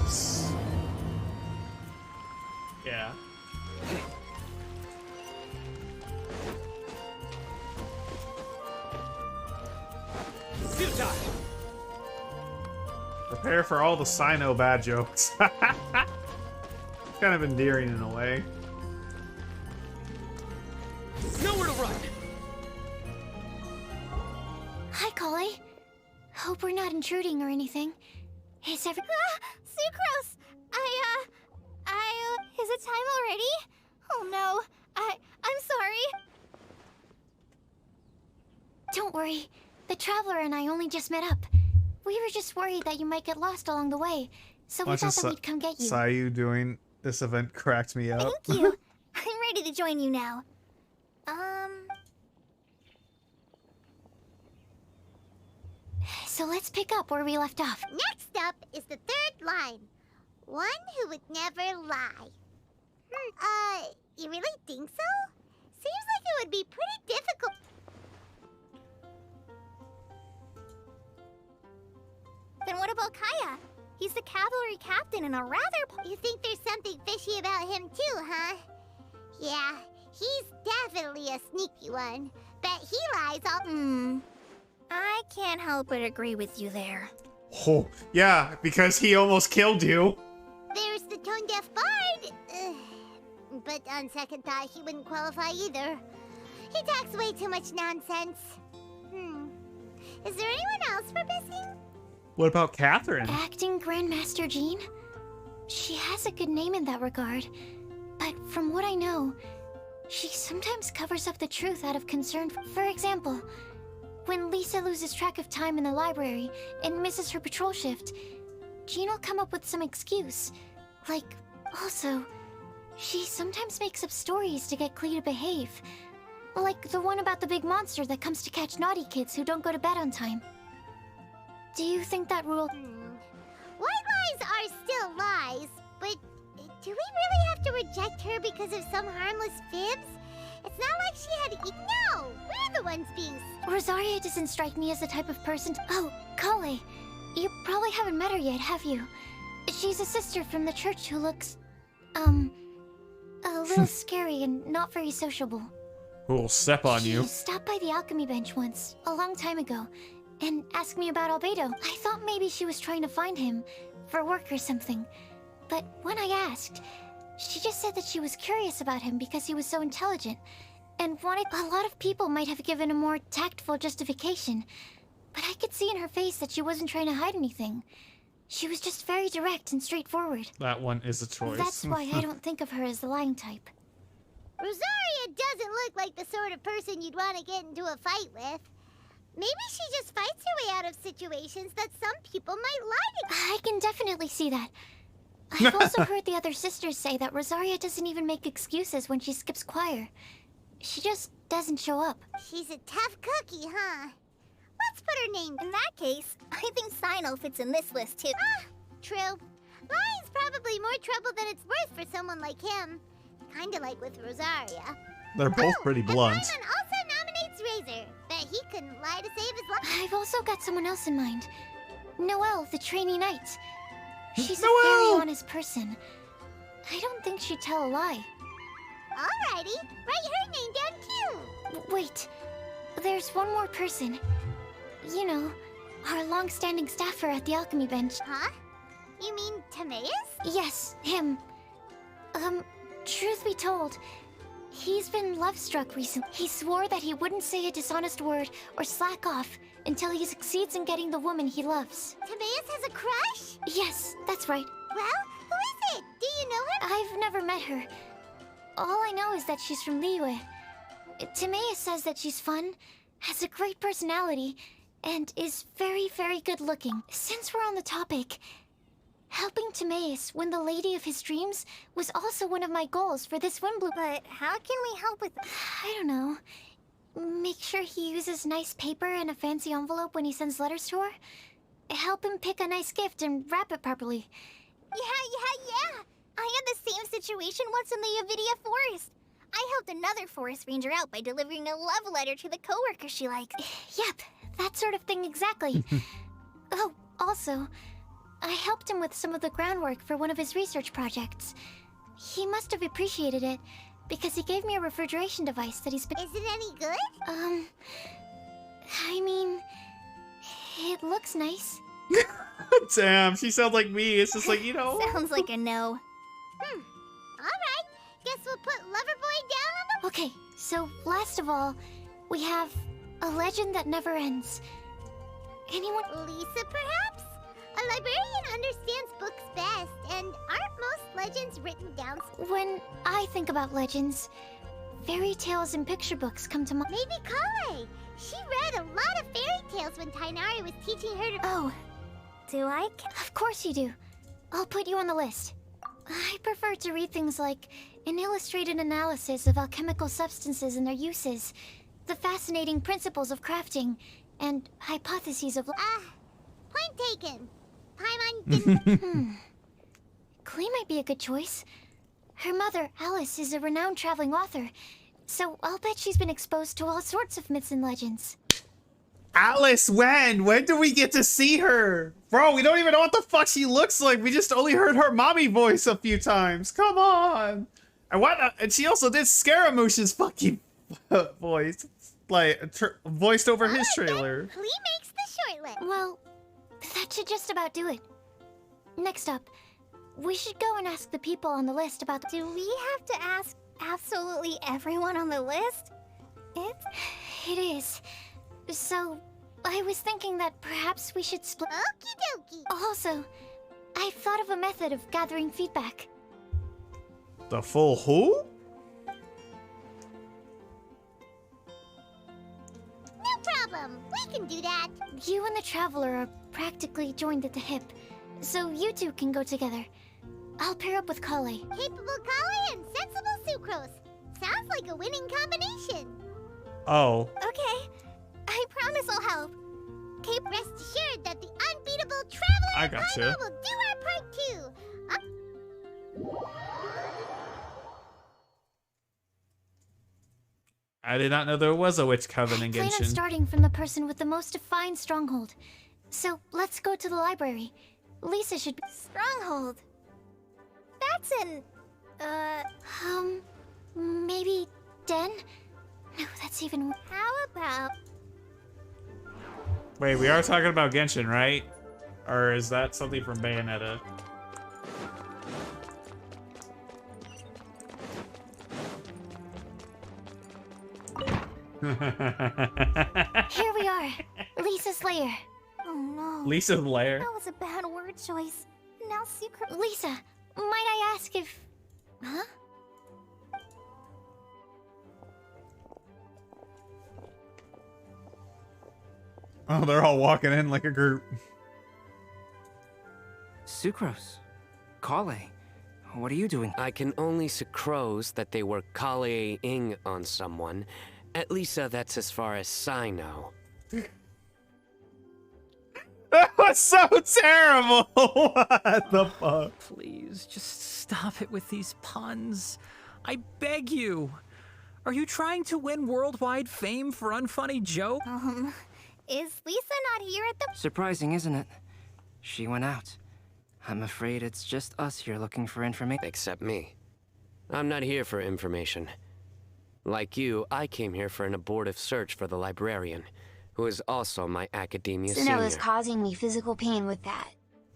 It's... Yeah. Prepare for all the Sino bad jokes. It's kind of endearing in a way. Nowhere to run! Hi, Kale. Hope we're not intruding or anything. Is every... Sucrose! Is it time already? Oh no, I'm sorry. Don't Don't worry. The Traveler and I only just met up. We were just worried that you might get lost along the way, so we thought that we'd come get you. Sayu doing this event cracked me up. Thank you. I'm ready to join you now. So let's pick up where we left off. Next up is the third line. One who would never lie. You really think so? Seems like it would be pretty difficult. Then what about Kaya? He's the cavalry captain and a rather... You think there's something fishy about him too, huh? Yeah, he's definitely a sneaky one. Bet he lies all... I can't help but agree with you there. Oh, yeah, because he almost killed you. There's the tone-deaf bard. But on second thought, he wouldn't qualify either. He talks way too much nonsense. Is there anyone else we're missing? What about Catherine? Acting Grandmaster Jean? She has a good name in that regard. But from what I know, she sometimes covers up the truth out of concern. For example, when Lisa loses track of time in the library and misses her patrol shift, Jean will come up with some excuse. Like, also, she sometimes makes up stories to get Klee to behave. Like the one about the big monster that comes to catch naughty kids who don't go to bed on time. Do you think that rule... White lies are still lies, but do we really have to reject her because of some harmless fibs? It's not like she had... No! We're the ones being... Rosaria doesn't strike me as the type of person to... Oh, Kale. You probably haven't met her yet, have you? She's a sister from the church who looks... a little scary and not very sociable. Who'll step on you? She stopped by the alchemy bench once, a long time ago, and asked me about Albedo. I thought maybe she was trying to find him, for work or something. But when I asked, she just said that she was curious about him because he was so intelligent, and wanted... A lot of people might have given a more tactful justification, but I could see in her face that she wasn't trying to hide anything. She was just very direct and straightforward. That one is a choice. That's why I don't think of her as the lying type. Rosaria doesn't look like the sort of person you'd want to get into a fight with. Maybe she just fights her way out of situations that some people might like. I can definitely see that. I've also heard the other sisters say that Rosaria doesn't even make excuses when she skips choir. She just doesn't show up. She's a tough cookie, huh? Let's put her name. In that case, I think Sino fits in this list too. True. Lying's probably more trouble than it's worth for someone like him. Kinda like with Rosaria. They're both pretty blunt. And Paimon also nominates Razor. Bet he couldn't lie to save his life. I've also got someone else in mind. Noelle, the trainee knight. She's Noelle! a very honest person. I don't think she'd tell a lie. Alrighty, write her name down too. Wait, there's one more person. You know, our long-standing staffer at the alchemy bench. Huh? You mean Timaeus? Yes, him. Truth be told, he's been love-struck recently. He swore that he wouldn't say a dishonest word or slack off until he succeeds in getting the woman he loves. Timaeus has a crush? Yes, that's right. Well, who is it? Do you know her? I've never met her. All I know is that she's from Liyue. Timaeus says that she's fun, has a great personality, and is very, very good looking. Since we're on the topic, helping Timaeus win the lady of his dreams was also one of my goals for this windbloom. But how can we help with... I don't know. Make sure he uses nice paper and a fancy envelope when he sends letters to her. Help him pick a nice gift and wrap it properly. Yeah. I had the same situation once in the Avidia Forest. I helped another forest ranger out by delivering a love letter to the coworker she likes. Yep, that sort of thing exactly. Oh, also, I helped him with some of the groundwork for one of his research projects. He must have appreciated it, because he gave me a refrigeration device that he's been... Is it any good? I mean, it looks nice. Damn, she sounds like me. It's just like, you know. Sounds like a no. Alright, guess we'll put Loverboy down on the... Okay, so last of all, we have a legend that never ends. Anyone? Lisa, perhaps? A librarian understands books best, and aren't most legends written down? When I think about legends, fairy tales and picture books come to mind. Maybe Kale. She read a lot of fairy tales when Tainari was teaching her to— Oh, do I? Of course you do. I'll put you on the list. I prefer to read things like an illustrated analysis of alchemical substances and their uses, the fascinating principles of crafting, and hypotheses of... point taken. Paimon didn't— Klee might be a good choice. Her mother, Alice, is a renowned traveling author, so I'll bet she's been exposed to all sorts of myths and legends. Alice, when? When do we get to see her? Bro, we don't even know what the fuck she looks like. We just only heard her mommy voice a few times. Come on. And what? And she also did Scaramouche's fucking voice. Like, voiced over his trailer. Klee makes the short list. Well, that should just about do it. Next up, we should go and ask the people on the list about the... Do we have to ask absolutely everyone on the list? It is. So, I was thinking that perhaps we should split... Okie dokie. Also, I've thought of a method of gathering feedback. The full who? No problem. We can do that. You and the Traveler are practically joined at the hip, so you two can go together. I'll pair up with Kale. Capable Kale and sensible Sucrose. Sounds like a winning combination. Oh. Okay. I promise I'll help. Cape, rest assured that the unbeatable Traveler I and gotcha. Paimon will do our part too. I did not know there was a witch coven in I plan on Genshin. starting from the person with the most defined stronghold. So, let's go to the library. Lisa should be... Stronghold. That's an... maybe Den? No, that's even... How about... Wait, we are talking about Genshin, right? Or is that something from Bayonetta? Here we are. Lisa's lair. Oh no. Lisa's lair? That was a bad word choice. Now secret... Lisa, might I ask if... Huh? Oh, they're all walking in like a group. Sucrose. Kale. What are you doing? I can only sucrose that they were Kale-ing on someone. At least that's as far as I know. That was so terrible! What the fuck? Please, just stop it with these puns. I beg you. Are you trying to win worldwide fame for unfunny joke? Is Lisa not here at the... Surprising, isn't it? She went out. I'm afraid it's just us here looking for information. Except me. I'm not here for information. Like you, I came here for an abortive search for the librarian, who is also my academia Sinnoh senior. is causing me physical pain with that.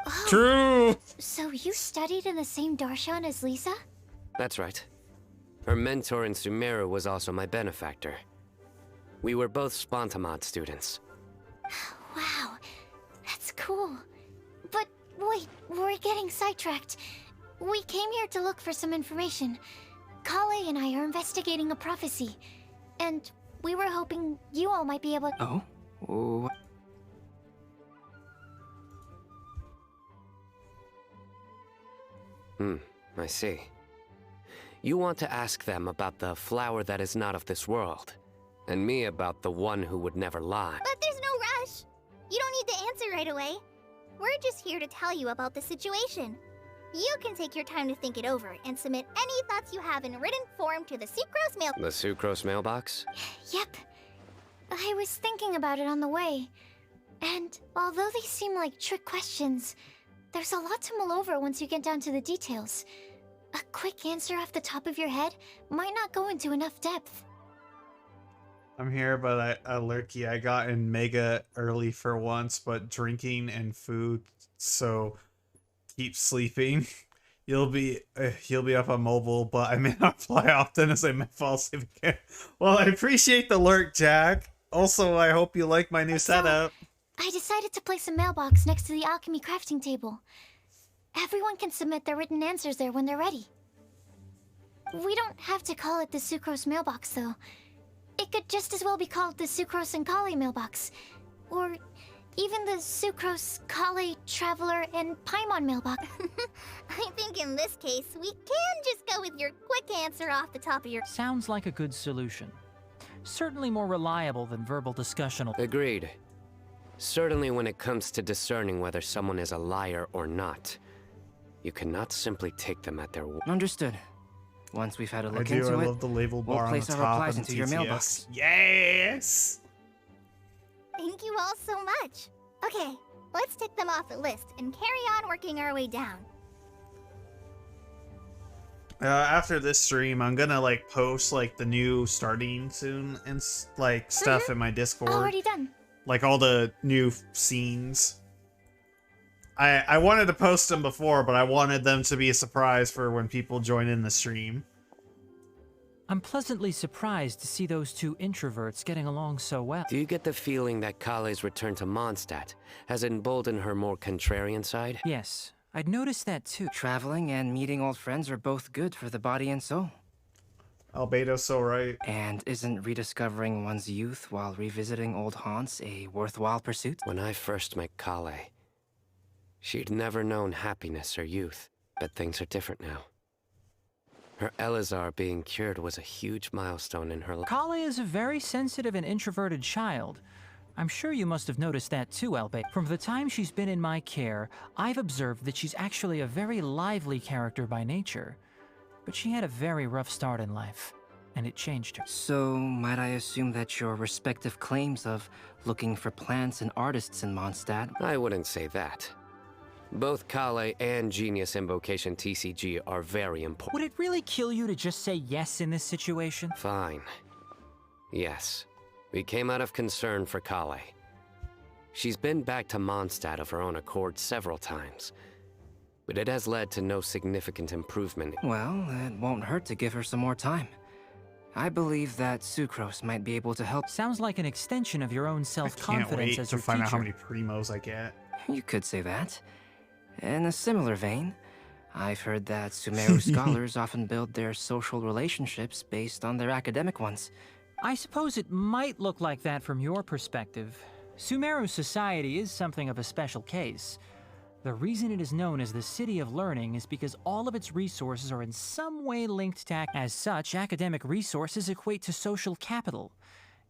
Oh, True! so you studied in the same darshan as Lisa? That's right. Her mentor in Sumeru was also my benefactor. We were both Spontamod students. Wow, that's cool. But wait, we're getting sidetracked. We came here to look for some information. Kale and I are investigating a prophecy, and we were hoping you all might be able to... Oh? Oh. I see. You want to ask them about the flower that is not of this world, and me about the one who would never lie. But there's no rush. You don't need to answer right away. We're just here to tell you about the situation. You can take your time to think it over and submit any thoughts you have in written form to the Sucrose mail. The Sucrose mailbox? Yep. I was thinking about it on the way. And although they seem like trick questions, there's a lot to mull over once you get down to the details. A quick answer off the top of your head might not go into enough depth. I'm here, but I got in mega early for once, but drinking and food, so keep sleeping. You'll be up on mobile, but I may not fly often as I may fall asleep again. Well, I appreciate the lurk, Jack. Also, I hope you like my new setup. I decided to place a mailbox next to the alchemy crafting table. Everyone can submit their written answers there when they're ready. We don't have to call it the Sucrose mailbox, though. It could just as well be called the Sucrose and Kale mailbox. Or even the Sucrose, Kale, Traveler, and Paimon mailbox. I think in this case, we can just go with your quick answer off the top of your... Sounds like a good solution. Certainly more reliable than verbal discussion. Agreed. Certainly when it comes to discerning whether someone is a liar or not, you cannot simply take them at their word. Understood. Once we've had a look I into it, love the label bar we'll on place the our top replies of the into your TTS. mailbox. Yes! Thank you all so much. Okay, let's tick them off the list and carry on working our way down. After this stream, I'm gonna like post like the new starting soon and like stuff in my Discord. Already done. Like all the new scenes. I wanted to post them before, but I wanted them to be a surprise for when people join in the stream. I'm pleasantly surprised to see those two introverts getting along so well. Do you get the feeling that Kale's return to Mondstadt has emboldened her more contrarian side? Yes, I'd noticed that too. Traveling and meeting old friends are both good for the body and soul. Albedo's so right. And isn't rediscovering one's youth while revisiting old haunts a worthwhile pursuit? When I first met Kale, she'd never known happiness or youth, but things are different now. Her Elazar being cured was a huge milestone in her life. Kale is a very sensitive and introverted child. I'm sure you must have noticed that too, Albeit. From the time she's been in my care, I've observed that she's actually a very lively character by nature. But she had a very rough start in life, and it changed her. So, might I assume that your respective claims of looking for plants and artists in Mondstadt... I wouldn't say that. Both Kale and Genius Invocation TCG are very important. Would it really kill you to just say yes in this situation? Fine. Yes. We came out of concern for Kale. She's been back to Mondstadt of her own accord several times, but it has led to no significant improvement. Well, it won't hurt to give her some more time. I believe that Sucrose might be able to help. Sounds like an extension of your own self-confidence as to your find teacher. out how many primos I get. You could say that. In a similar vein, I've heard that Sumeru scholars often build their social relationships based on their academic ones. I suppose it might look like that from your perspective. Sumeru society is something of a special case. The reason it is known as the City of Learning is because all of its resources are in some way linked to as such, academic resources equate to social capital.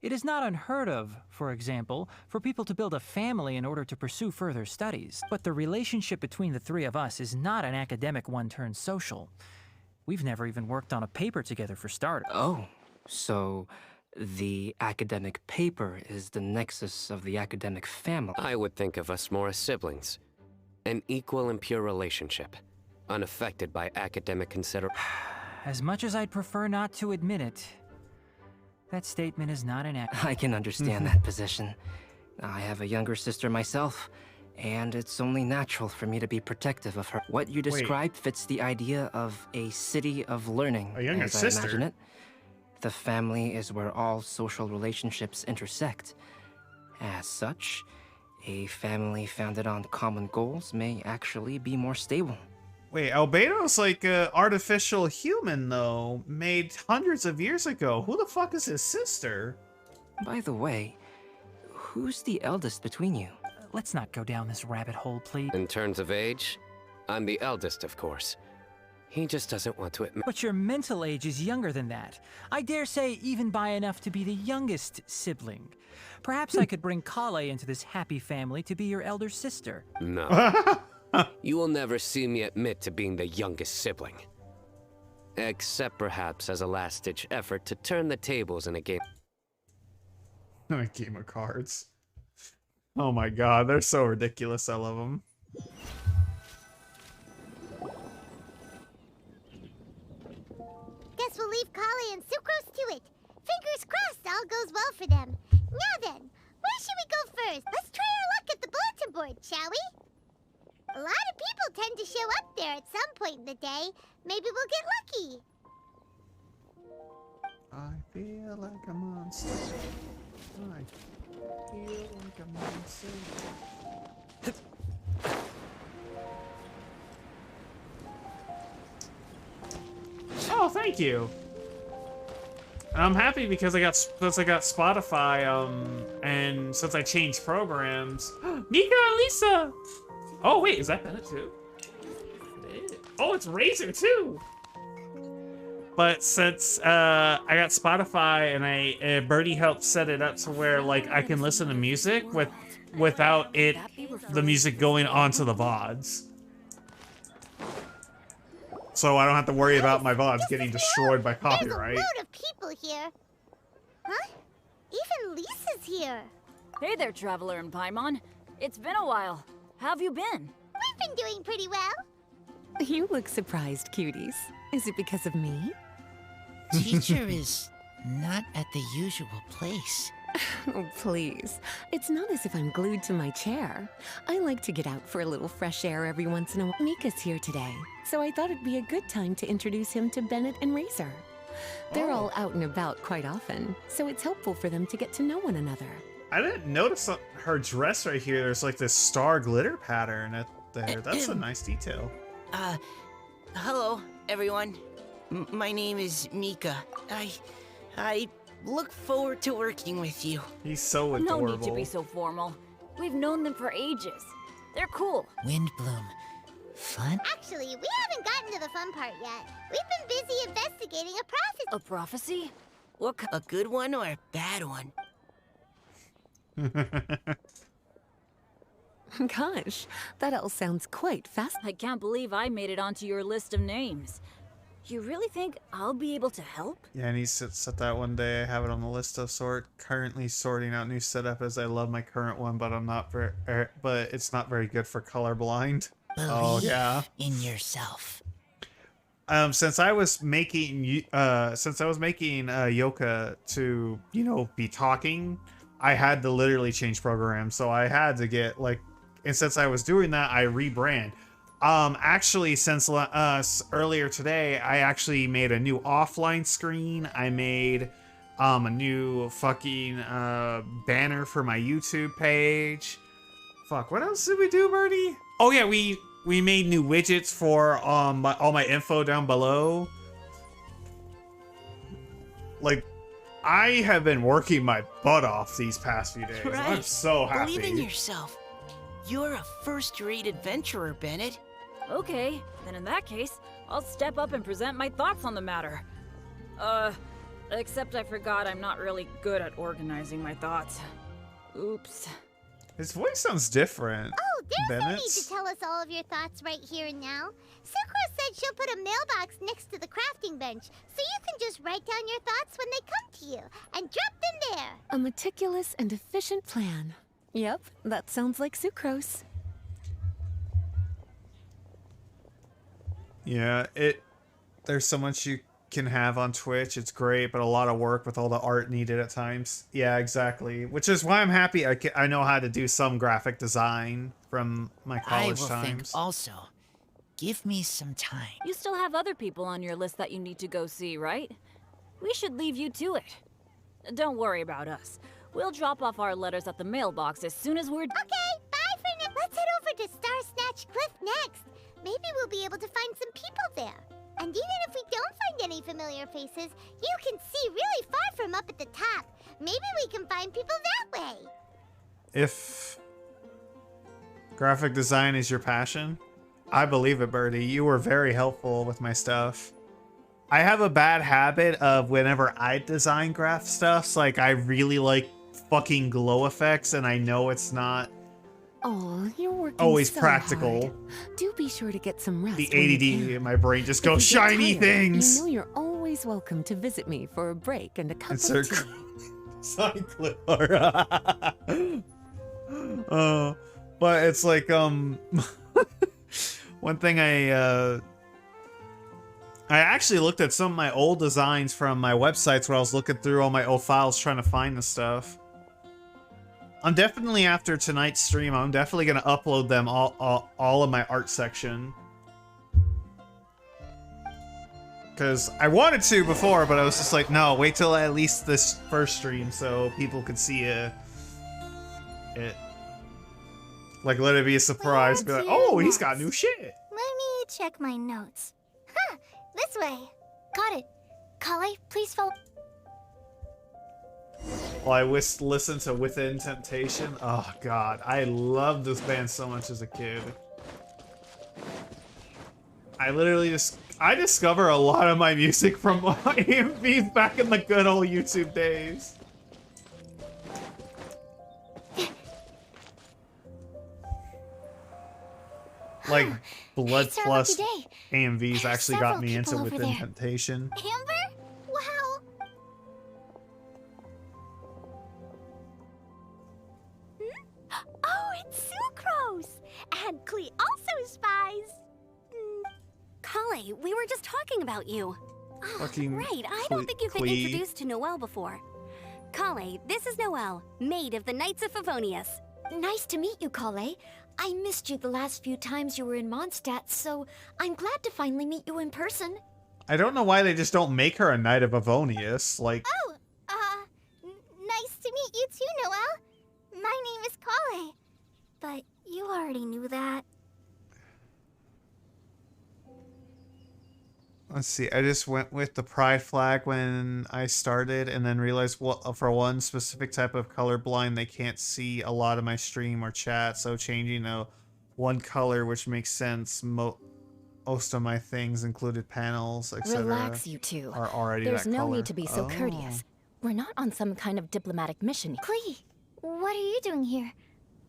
It is not unheard of, for example, for people to build a family in order to pursue further studies. But the relationship between the three of us is not an academic one turned social. We've never even worked on a paper together for starters. Oh, so the academic paper is the nexus of the academic family. I would think of us more as siblings. An equal and pure relationship, unaffected by academic consideration. As much as I'd prefer not to admit it, that statement is not an accurate. I can understand that position. I have a younger sister myself, and it's only natural for me to be protective of her. What you described fits the idea of a city of learning, A younger as sister? I imagine it. The family is where all social relationships intersect. As such, a family founded on common goals may actually be more stable. Wait, Albedo's like an artificial human, though, made hundreds of years ago. Who the fuck is his sister? By the way, who's the eldest between you? Let's not go down this rabbit hole, please. In terms of age, I'm the eldest, of course. He just doesn't want to admit. But your mental age is younger than that. I dare say even by enough to be the youngest sibling. Perhaps I could bring Kale into this happy family to be your elder sister. No. You will never see me admit to being the youngest sibling. Except perhaps as a last-ditch effort to turn the tables in a game. A game of cards. Oh my god, they're so ridiculous. I love them. Guess we'll leave Kale and Sucrose to it. Fingers crossed all goes well for them. Now then, where should we go first? Let's try our luck at the bulletin board, shall we? A lot of people tend to show up there at some point in the day. Maybe we'll get lucky. I feel like a monster. I feel like a monster. Oh, thank you. And I'm happy because since I got Spotify, and since I changed programs. Nika and Lisa! Oh wait, is that Bennett too? It is. Oh, it's Razor too! But since I got Spotify and Birdie helped set it up to where like I can listen to music without the music going onto the VODs. So I don't have to worry about my VODs getting destroyed by copyright. There's a load of people here. Huh? Even Lisa's here. Hey there, Traveler and Paimon. It's been a while. How have you been? We've been doing pretty well. You look surprised, cuties. Is it because of me? Teacher is not at the usual place. Oh, please. It's not as if I'm glued to my chair. I like to get out for a little fresh air every once in a while. Mika's here today, so I thought it'd be a good time to introduce him to Bennett and Razor. They're all out and about quite often, so it's helpful for them to get to know one another. I didn't notice her dress right here. There's like this star glitter pattern there. That's a nice detail. Hello, everyone. My name is Mika. I look forward to working with you. He's so adorable. No need to be so formal. We've known them for ages. They're cool. Windbloom. Fun? Actually, we haven't gotten to the fun part yet. We've been busy investigating a prophecy. A prophecy? What A good one or a bad one? Gosh, that all sounds quite fast. I can't believe I made it onto your list of names. You really think I'll be able to help? Yeah, and he set that one day. I have it on the list of currently sorting out new setup as I love my current one, but I'm not but it's not very good for colorblind. Oh yeah. In yourself. Since I was making Yoka to, be talking, I had to literally change programs. So I had to get and since I was doing that, I rebrand. Actually, since earlier today, I actually made a new offline screen. I made a new fucking banner for my YouTube page. Fuck, what else did we do, Birdie? Oh yeah, we made new widgets for all my info down below. Like, I have been working my butt off these past few days. Right. I'm so happy. Believe in yourself. You're a first-rate adventurer, Bennett. Okay, then in that case, I'll step up and present my thoughts on the matter. Except I forgot I'm not really good at organizing my thoughts. Oops. His voice sounds different. Oh, there's no need Bennett's. to tell us all of your thoughts right here and now. Sakura said she'll put a mailbox next to the crafting bench, so you can just write down your thoughts when they come to you, and drop them there. A meticulous and efficient plan. Yep, that sounds like sucrose. Yeah, there's so much you can have on Twitch. It's great, but a lot of work with all the art needed at times. Yeah, exactly. Which is why I'm happy I know how to do some graphic design from my college I will times. think also. Give me some time. You still have other people on your list that you need to go see, right? We should leave you to it. Don't worry about us. We'll drop off our letters at the mailbox as soon as we're... Okay, bye for now. Let's head over to Star Snatch Cliff next. Maybe we'll be able to find some people there. And even if we don't find any familiar faces, you can see really far from up at the top. Maybe we can find people that way. If graphic design is your passion, I believe it, Birdie. You were very helpful with my stuff. I have a bad habit of whenever I design graph stuff, like I really like fucking glow effects, and I know it's not Oh, you're working always so practical. hard. Do be sure to get some rest. The when you ADD can. in my brain just If you goes get shiny tired, things. You know you're always welcome to visit me for a break and a cup Insert of tea. sign clip. But it's like one thing I actually looked at some of my old designs from my websites when I was looking through all my old files trying to find the stuff. I'm definitely, after tonight's stream, I'm definitely gonna upload them all of my art section. Because I wanted to before, but I was just like, no, wait till at least this first stream so people could see it. Like, let it be a surprise. Be like, oh, he's got new shit. Let me check my notes. Huh, this way. Got it. Kale, please follow. Well, I listened to Within Temptation. Oh god, I loved this band so much as a kid. I literally I discover a lot of my music from AMVs back in the good old YouTube days. Like Blood It's our Plus lucky day. AMVs There are actually got several me into people over Within there. Temptation. Amber? Wow. Oh, it's Sucrose! And Klee also spies. Kale, we were just talking about you. Oh, Fucking right, I don't think you've been Klee. introduced to Noelle before. Kale, this is Noelle, maid of the Knights of Favonius. Nice to meet you, Kale. I missed you the last few times you were in Mondstadt, so I'm glad to finally meet you in person. I don't know why they just don't make her a Knight of Avonius. Like, Oh, nice to meet you too, Noelle. My name is Kale. But you already knew that. let's see. I just went with the pride flag when I started, and then realized, well, for one specific type of colorblind, they can't see a lot of my stream or chat. So changing to one color, which makes sense. Most of my things, included panels, etc. Relax, you two. Are already There's that no color. need to be so Oh. courteous. We're not on some kind of diplomatic mission. Klee, what are you doing here?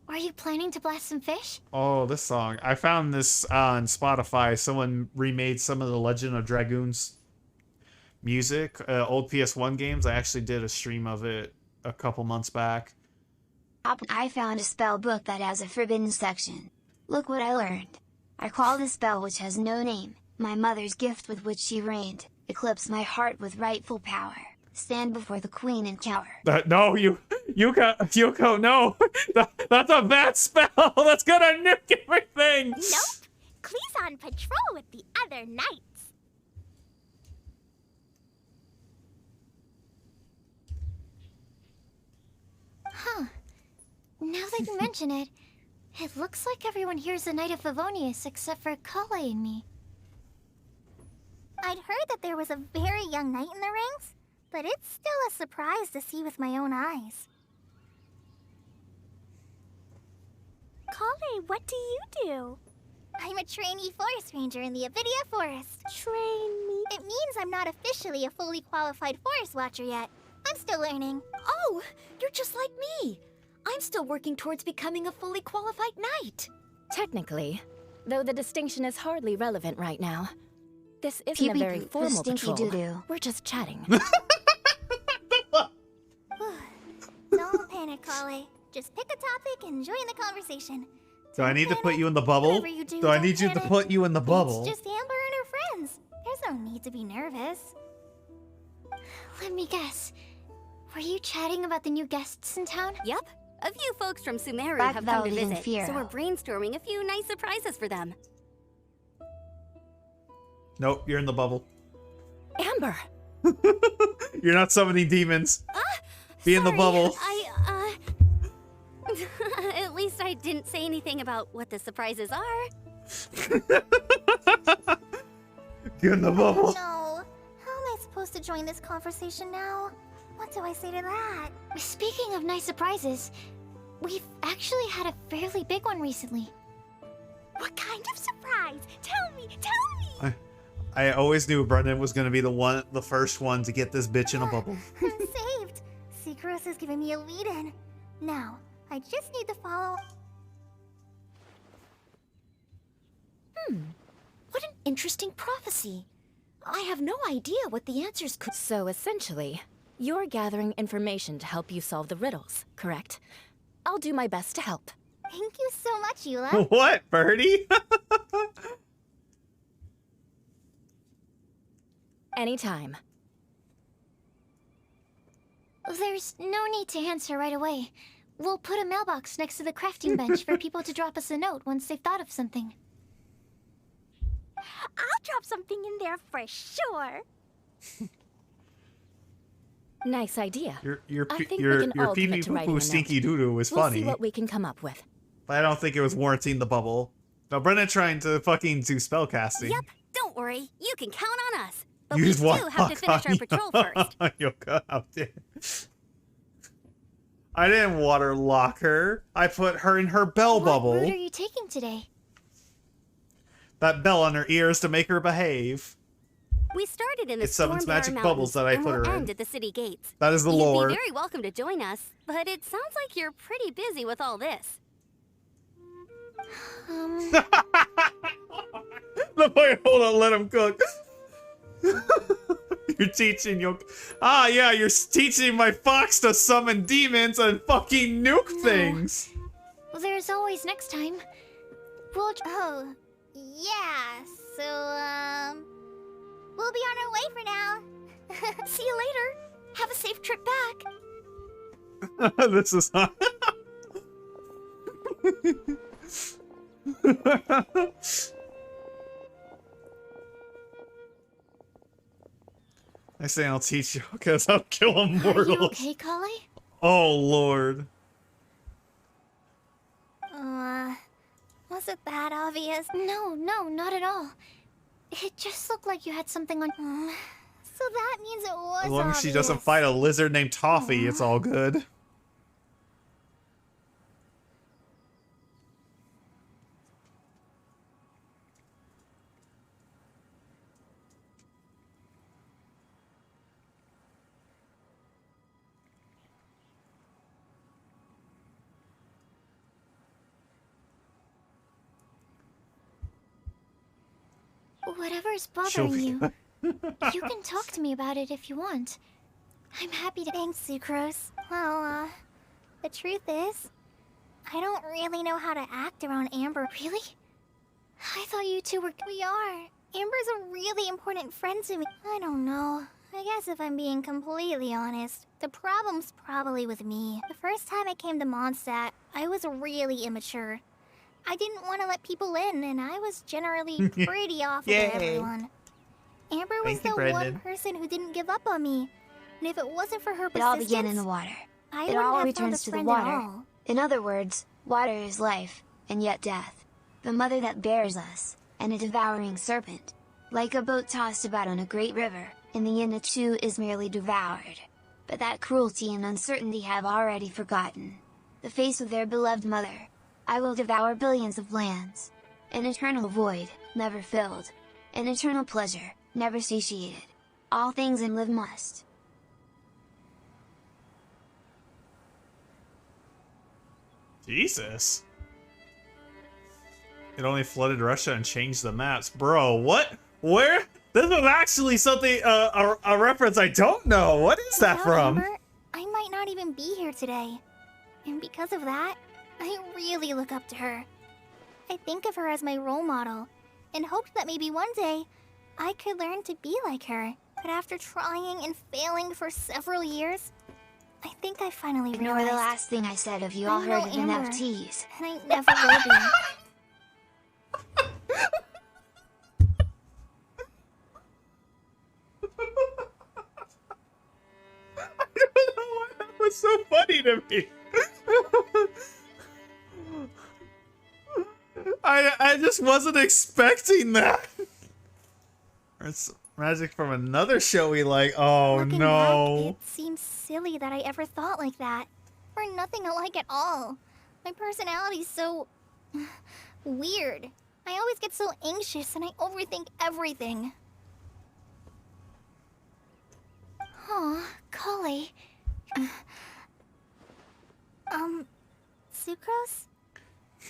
Are you planning to blast some fish? Oh, this song. I found this on Spotify. Someone remade some of the Legend of Dragoons music, old PS1 games. I actually did a stream of it a couple months back. I found a spell book that has a forbidden section. Look what I learned. I call the spell which has no name, my mother's gift with which she reigned, eclipse my heart with rightful power. Stand before the queen and cower. No, Yuko, no! That's a bad spell! That's gonna nuke everything! Nope. Klee's on patrol with the other knights. Huh. Now that you mention it, it looks like everyone here's a Knight of Favonius except for Kale and me. I'd heard that there was a very young knight in the ranks, but it's still a surprise to see with my own eyes. Kale, what do you do? I'm a trainee forest ranger in the Avidia Forest. Trainee? It means I'm not officially a fully qualified forest watcher yet. I'm still learning. Oh, you're just like me. I'm still working towards becoming a fully qualified knight. Technically, though the distinction is hardly relevant right now. This isn't a Peepee very poop, formal stinky patrol. doo-doo. We're just chatting. Don't panic, Kale. Just pick a topic and join the conversation. Do I need to put you in the bubble? Whatever you do, Do I don't need you to panic. put you in the bubble? It's just Amber and her friends. There's no need to be nervous. Let me guess. Were you chatting about the new guests in town? Yep. A few folks from Sumeru Back have come to Valley in visit, Fiero. so we're brainstorming a few nice surprises for them. Nope, you're in the bubble. Amber! You're not summoning demons. Be in the bubble. At least I didn't say anything about what the surprises are. Get in the bubble. No. How am I supposed to join this conversation now? What do I say to that? Speaking of nice surprises, we've actually had a fairly big one recently. What kind of surprise? Tell me, tell me! I always knew Brendan was gonna be the first one to get this bitch in a bubble. I'm saved. Secros is giving me a lead-in. Now, I just need to follow... What an interesting prophecy. I have no idea what the answers could... So essentially, you're gathering information to help you solve the riddles, correct? I'll do my best to help. Thank you so much, Eula. What, Birdie? Anytime. There's no need to answer right away. We'll put a mailbox next to the crafting bench for people to drop us a note once they've thought of something. I'll drop something in there for sure. Nice idea. Your I think we your can all pee commit pee to poo writing poo a note. stinky doo doo was We'll funny, see what we can come up with. but I don't think it was warranting the bubble. No, Brendan trying to fucking do spellcasting. Yep, don't worry. You can count on us. But You we just do want have to finish our patrol first. Yoka out there. I didn't waterlock her. I put her in her bell bubble. What route are you taking today? That bell on her ears to make her behave. We started in the It summons Stormbearer magic Mountains, bubbles that I and put we'll her end in. at the city gates. That is the You'd lore. be very welcome to join us, but it sounds like you're pretty busy with all this. No, wait, hold on, let him cook. You're teaching your... Ah, yeah, you're teaching my fox to summon demons and fucking nuke things. Well, there's always next time. We'll... Oh, yeah, so, we'll be on our way for now. See you later. Have a safe trip back. This is... I say I'll teach you because I'll kill immortals. Are you okay, Kale? Oh, Lord. Was it that obvious? No, not at all. It just looked like you had something on... So that means it was As long as she obvious. doesn't fight a lizard named Toffee, it's all good. Whatever's bothering you, you can talk to me about it if you want. I'm happy to... Thanks, Sucrose. Well, the truth is, I don't really know how to act around Amber. Really? I thought you two were... We are. Amber's a really important friend to me. I don't know. I guess if I'm being completely honest, the problem's probably with me. The first time I came to Mondstadt, I was really immature. I didn't want to let people in, and I was generally pretty awful to everyone. Amber was the one person who didn't give up on me. And if it wasn't for her It all persistence, began in the water. I It wouldn't all have returns found a to the friend water. at all. In other words, water is life, and yet death. The mother that bears us, and a devouring serpent. Like a boat tossed about on a great river, in the end it too is merely devoured. But that cruelty and uncertainty have already forgotten the face of their beloved mother. I will devour billions of lands. An eternal void, never filled. An eternal pleasure, never satiated. All things in live must. Jesus. It only flooded Russia and changed the maps. Bro, what? Where? This was actually something, a reference I don't know. What is that from? Amber, I might not even be here today. And because of that, I really look up to her. I think of her as my role model, and hoped that maybe one day, I could learn to be like her. But after trying and failing for several years, I think I finally Ignore realized... the last thing I said if you all I'm heard no of Amber, NFTs. and I never will be. That was so funny to me. I just wasn't expecting that. It's magic from another show we like. Oh Looking no. back, it seems silly that I ever thought like that. We're nothing alike at all. My personality's so... weird. I always get so anxious and I overthink everything. Aw, Kale. Sucrose?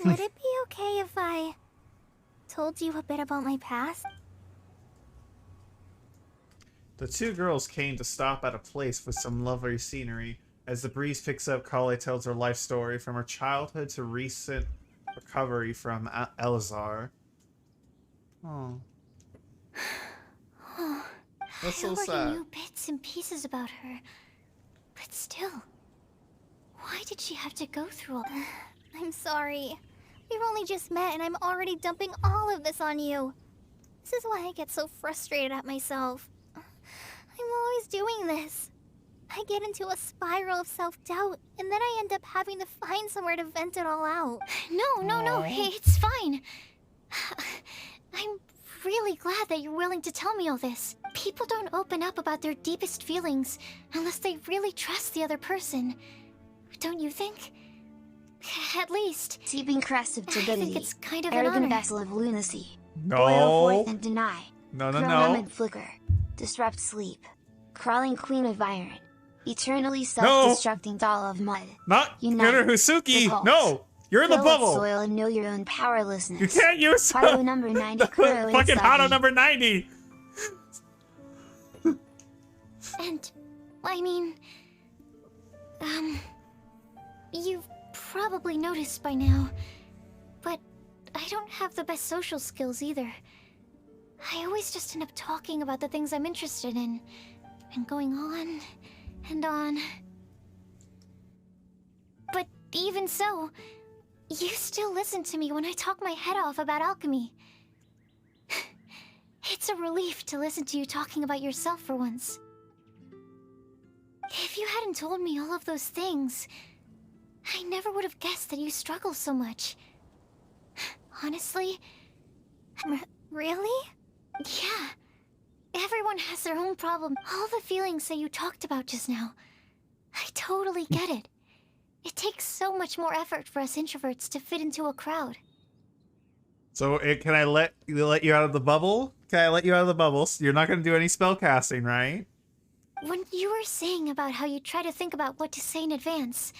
Would it be okay if I told you a bit about my past? The two girls came to stop at a place with some lovely scenery. As the breeze picks up, Kale tells her life story from her childhood to recent recovery from Elazar. Oh. That's so I already sad. knew bits and pieces about her. But still, why did she have to go through all... I'm sorry. We've only just met and I'm already dumping all of this on you. This is why I get so frustrated at myself. I'm always doing this. I get into a spiral of self-doubt, and then I end up having to find somewhere to vent it all out. No, it's fine. I'm really glad that you're willing to tell me all this. People don't open up about their deepest feelings unless they really trust the other person. Don't you think? At least. Seeping crest of I turbidity. think it's kind of an Arrogant honor. vessel of lunacy. No. Boil forth and deny. No, no, Grow no. numb and flicker. Disrupt sleep. Crawling queen of iron. Eternally self-destructing doll of mud. Not Unite. Hirusuki. Revolt. No, you're in the Fill with bubble. soil and know your own powerlessness. You can't use Hado number 90 Kuro fucking inside Hado you. number 90. And, I mean, you've probably noticed by now, but I don't have the best social skills either. I always just end up talking about the things I'm interested in, and going on and on. But even so, you still listen to me when I talk my head off about alchemy. It's a relief to listen to you talking about yourself for once. If you hadn't told me all of those things, I never would have guessed that you struggle so much. Honestly, really? Yeah. Everyone has their own problem. All the feelings that you talked about just now. I totally get it. It takes so much more effort for us introverts to fit into a crowd. So can I let you out of the bubble? Can I let you out of the bubble? You're not going to do any spell casting, right? When you were saying about how you try to think about what to say in advance,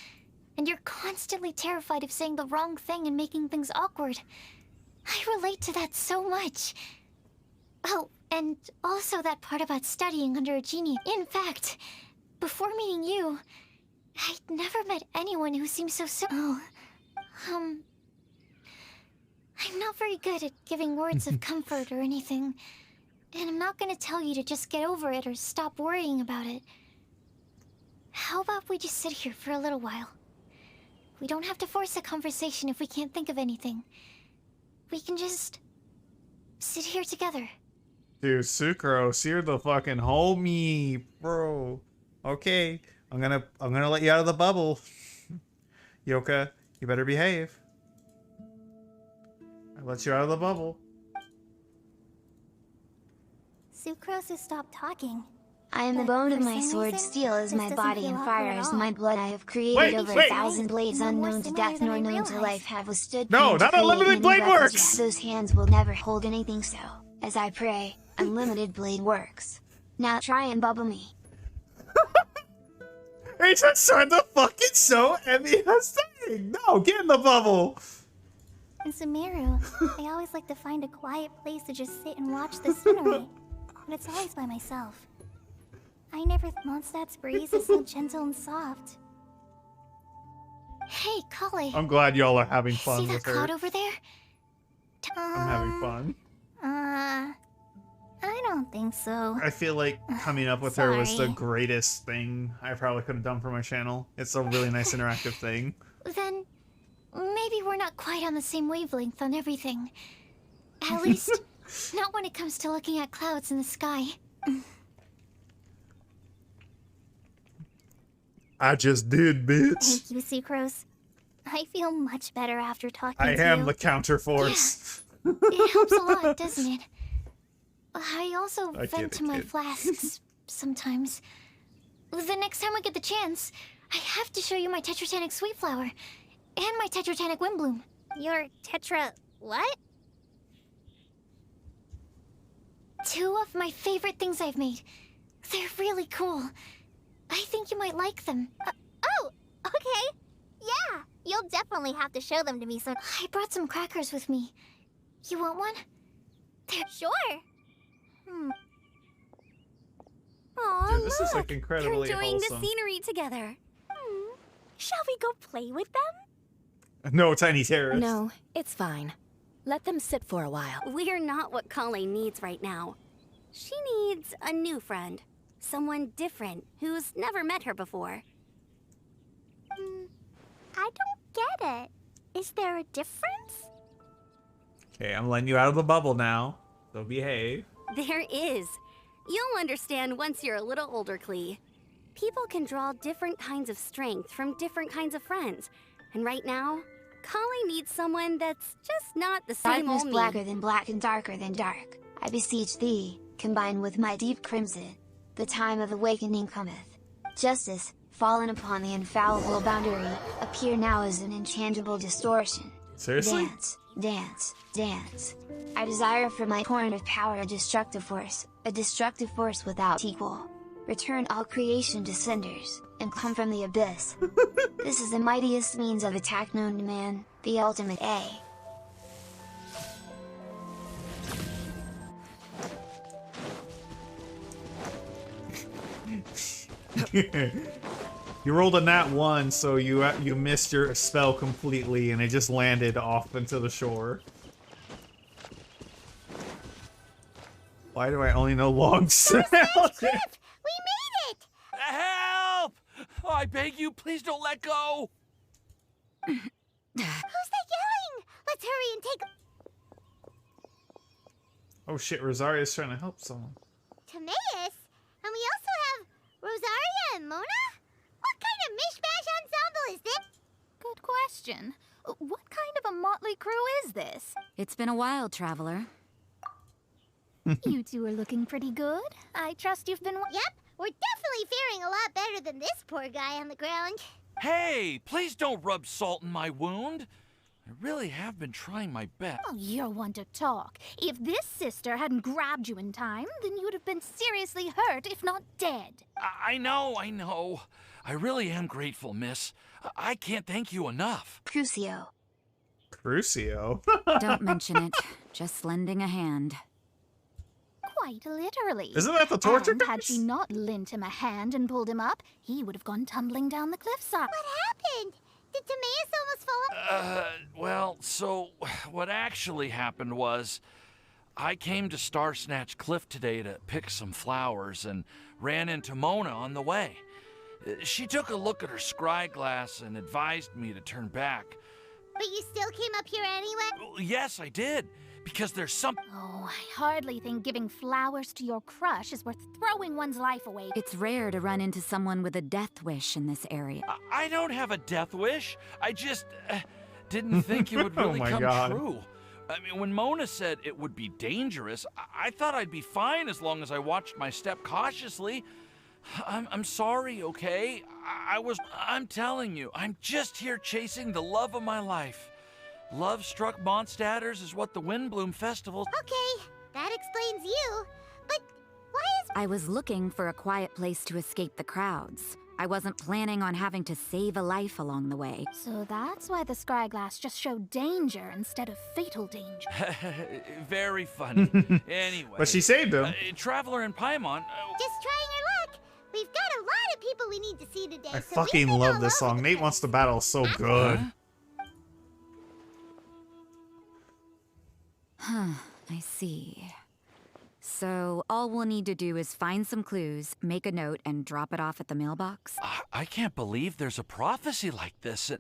and you're constantly terrified of saying the wrong thing and making things awkward, I relate to that so much. Oh, and also that part about studying under a genie. In fact, before meeting you, I'd never met anyone who seemed so simple. I'm not very good at giving words of comfort or anything, and I'm not gonna tell you to just get over it or stop worrying about it. How about we just sit here for a little while? We don't have to force a conversation if we can't think of anything. We can just sit here together. Dude, Sucrose, you're the fucking homie, bro. Okay, I'm gonna let you out of the bubble. Yoka, you better behave. I let you out of the bubble. Sucrose has stopped talking. I am the But bone of for my some sword, reason, steel is this my doesn't body, feel and awkward fire at is all. my blood. I have created over 1,000 blades More unknown to similar death than nor I known to realized. life have withstood No, pain to not create unlimited many blade weapons, works! yet those hands will never hold anything so. As I pray, unlimited blade works. Now try and bubble me. He's just trying to fucking show Emmy has thing. No, get in the bubble. In Sumeru, I always like to find a quiet place to just sit and watch the scenery, but it's always by myself. I never thought Mondstadt's breeze is so gentle and soft. Hey, Kale. I'm glad y'all are having See fun that with her. cloud over there? I'm having fun. I don't think so. I feel like coming up with her was the Sorry. greatest thing I probably could have done for my channel. It's a really nice interactive thing. Then maybe we're not quite on the same wavelength on everything. At least, not when it comes to looking at clouds in the sky. I just did, bitch. Thank you, Sucrose. I feel much better after talking I to am you. the counterforce. It helps a lot, doesn't it? I also I get vent it, to my kid. flasks sometimes. The next time I get the chance, I have to show you my Tetratanic Sweet Flower and my Tetratanic Windbloom. Your tetra... what? Two of my favorite things I've made. They're really cool. I think you might like them. Oh, okay. Yeah, you'll definitely have to show them to me some... I brought some crackers with me. You want one? They're... Sure. Aw, Dude, this is like They're incredibly enjoying wholesome. the scenery together. Shall we go play with them? No, tiny terrorist. No, it's fine. Let them sit for a while. We're not what Kale needs right now. She needs a new friend. Someone different who's never met her before. I don't get it. Is there a difference? Okay, I'm letting you out of the bubble now. So behave. There is. You'll understand once you're a little older, Klee. People can draw different kinds of strength from different kinds of friends. And right now, Kale needs someone that's just not the same Darkness old me. blacker than black and darker than dark. I beseech thee, combine with my deep crimson. The time of awakening cometh. Justice, fallen upon the infallible boundary, appear now as an intangible distortion. Seriously? Dance, dance, dance. I desire for my horn of power a destructive force without equal. Return all creation to cinders, and come from the abyss. This is the mightiest means of attack known to man, the ultimate A. You rolled a nat 1, so you missed your spell completely, and it just landed off into the shore. Why do I only know long sound? We made it! Help! Oh, I beg you, please don't let go! Who's that yelling? Let's hurry and take... Oh shit, Rosaria's trying to help someone. Timaeus? And we also have Rosaria and Mona? What kind of mishmash ensemble is this? Good question. What kind of a motley crew is this? It's been a while, traveler. You two are looking pretty good. I trust you've been... Yep, we're definitely faring a lot better than this poor guy on the ground. Hey, please don't rub salt in my wound. I really have been trying my best. Oh, you're one to talk. If this sister hadn't grabbed you in time, then you would have been seriously hurt, if not dead. I know. I really am grateful, miss. I can't thank you enough. Crucio. Crucio? Don't mention it. Just lending a hand. Quite literally. Isn't that the torture And had guys? she not lent him a hand and pulled him up, he would have gone tumbling down the cliffside. What happened? Did Timaeus almost fall? Well, so what actually happened was I came to Star Snatch Cliff today to pick some flowers and ran into Mona on the way. She took a look at her scry glass and advised me to turn back. But you still came up here anyway? Yes, I did. Because there's something... Oh, I hardly think giving flowers to your crush is worth throwing one's life away. It's rare to run into someone with a death wish in this area. I don't have a death wish. I just didn't think it would really come true. I mean, when Mona said it would be dangerous, I thought I'd be fine as long as I watched my step cautiously. I'm sorry, okay? I'm telling you, I'm just here chasing the love of my life. Love-struck Mondstadters is what the Windbloom Festival... Okay, that explains you. But why is... I was looking for a quiet place to escape the crowds. I wasn't planning on having to save a life along the way. So that's why the scry glass just showed danger instead of fatal danger. Very funny. Anyway... But she saved him. Traveler in Paimon... Just trying our luck. We've got a lot of people we need to see today. I fucking love this song. Nate Wants to Battle is so good. I see. So all we'll need to do is find some clues, make a note, and drop it off at the mailbox? I can't believe there's a prophecy like this,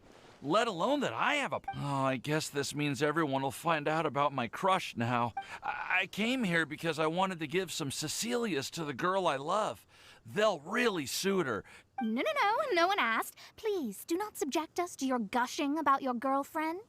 let alone that I have a... Oh, I guess this means everyone will find out about my crush now. I came here because I wanted to give some Cecilias to the girl I love. They'll really suit her. No one asked. Please, do not subject us to your gushing about your girlfriend.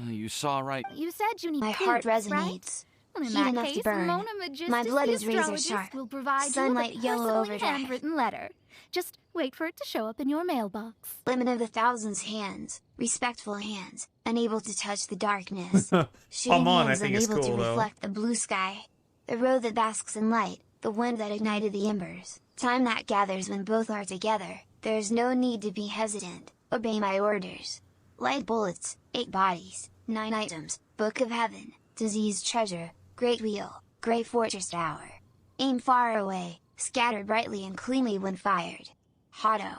You saw right. You said you need My proof, heart right? resonates. Well, in Heat that enough case, to burn. Mona Magistus, My blood the is razor astrologist, sharp. will provide Sunlight you with a yellow personally overdrive. handwritten letter. Just wait for it to show up in your mailbox. Limit of the thousands hands, respectful hands, unable to touch the darkness. Shooting I hands think it's unable cool, to though. reflect the blue sky. The road that basks in light, the wind that ignited the embers. Time that gathers when both are together. There is no need to be hesitant. Obey my orders. Light bullets, 8 bodies, 9 items, Book of Heaven, Disease Treasure, Great Wheel, Great Fortress Tower. Aim far away, scatter brightly and cleanly when fired. Hotto.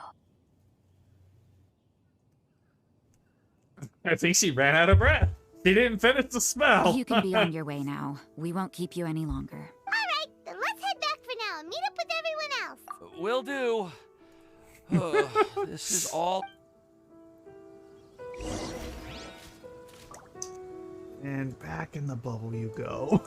I think she ran out of breath. She didn't finish the spell. You can be on your way now. We won't keep you any longer. Alright, then let's head back for now and meet up with everyone else. Will do. This is all... And back in the bubble you go.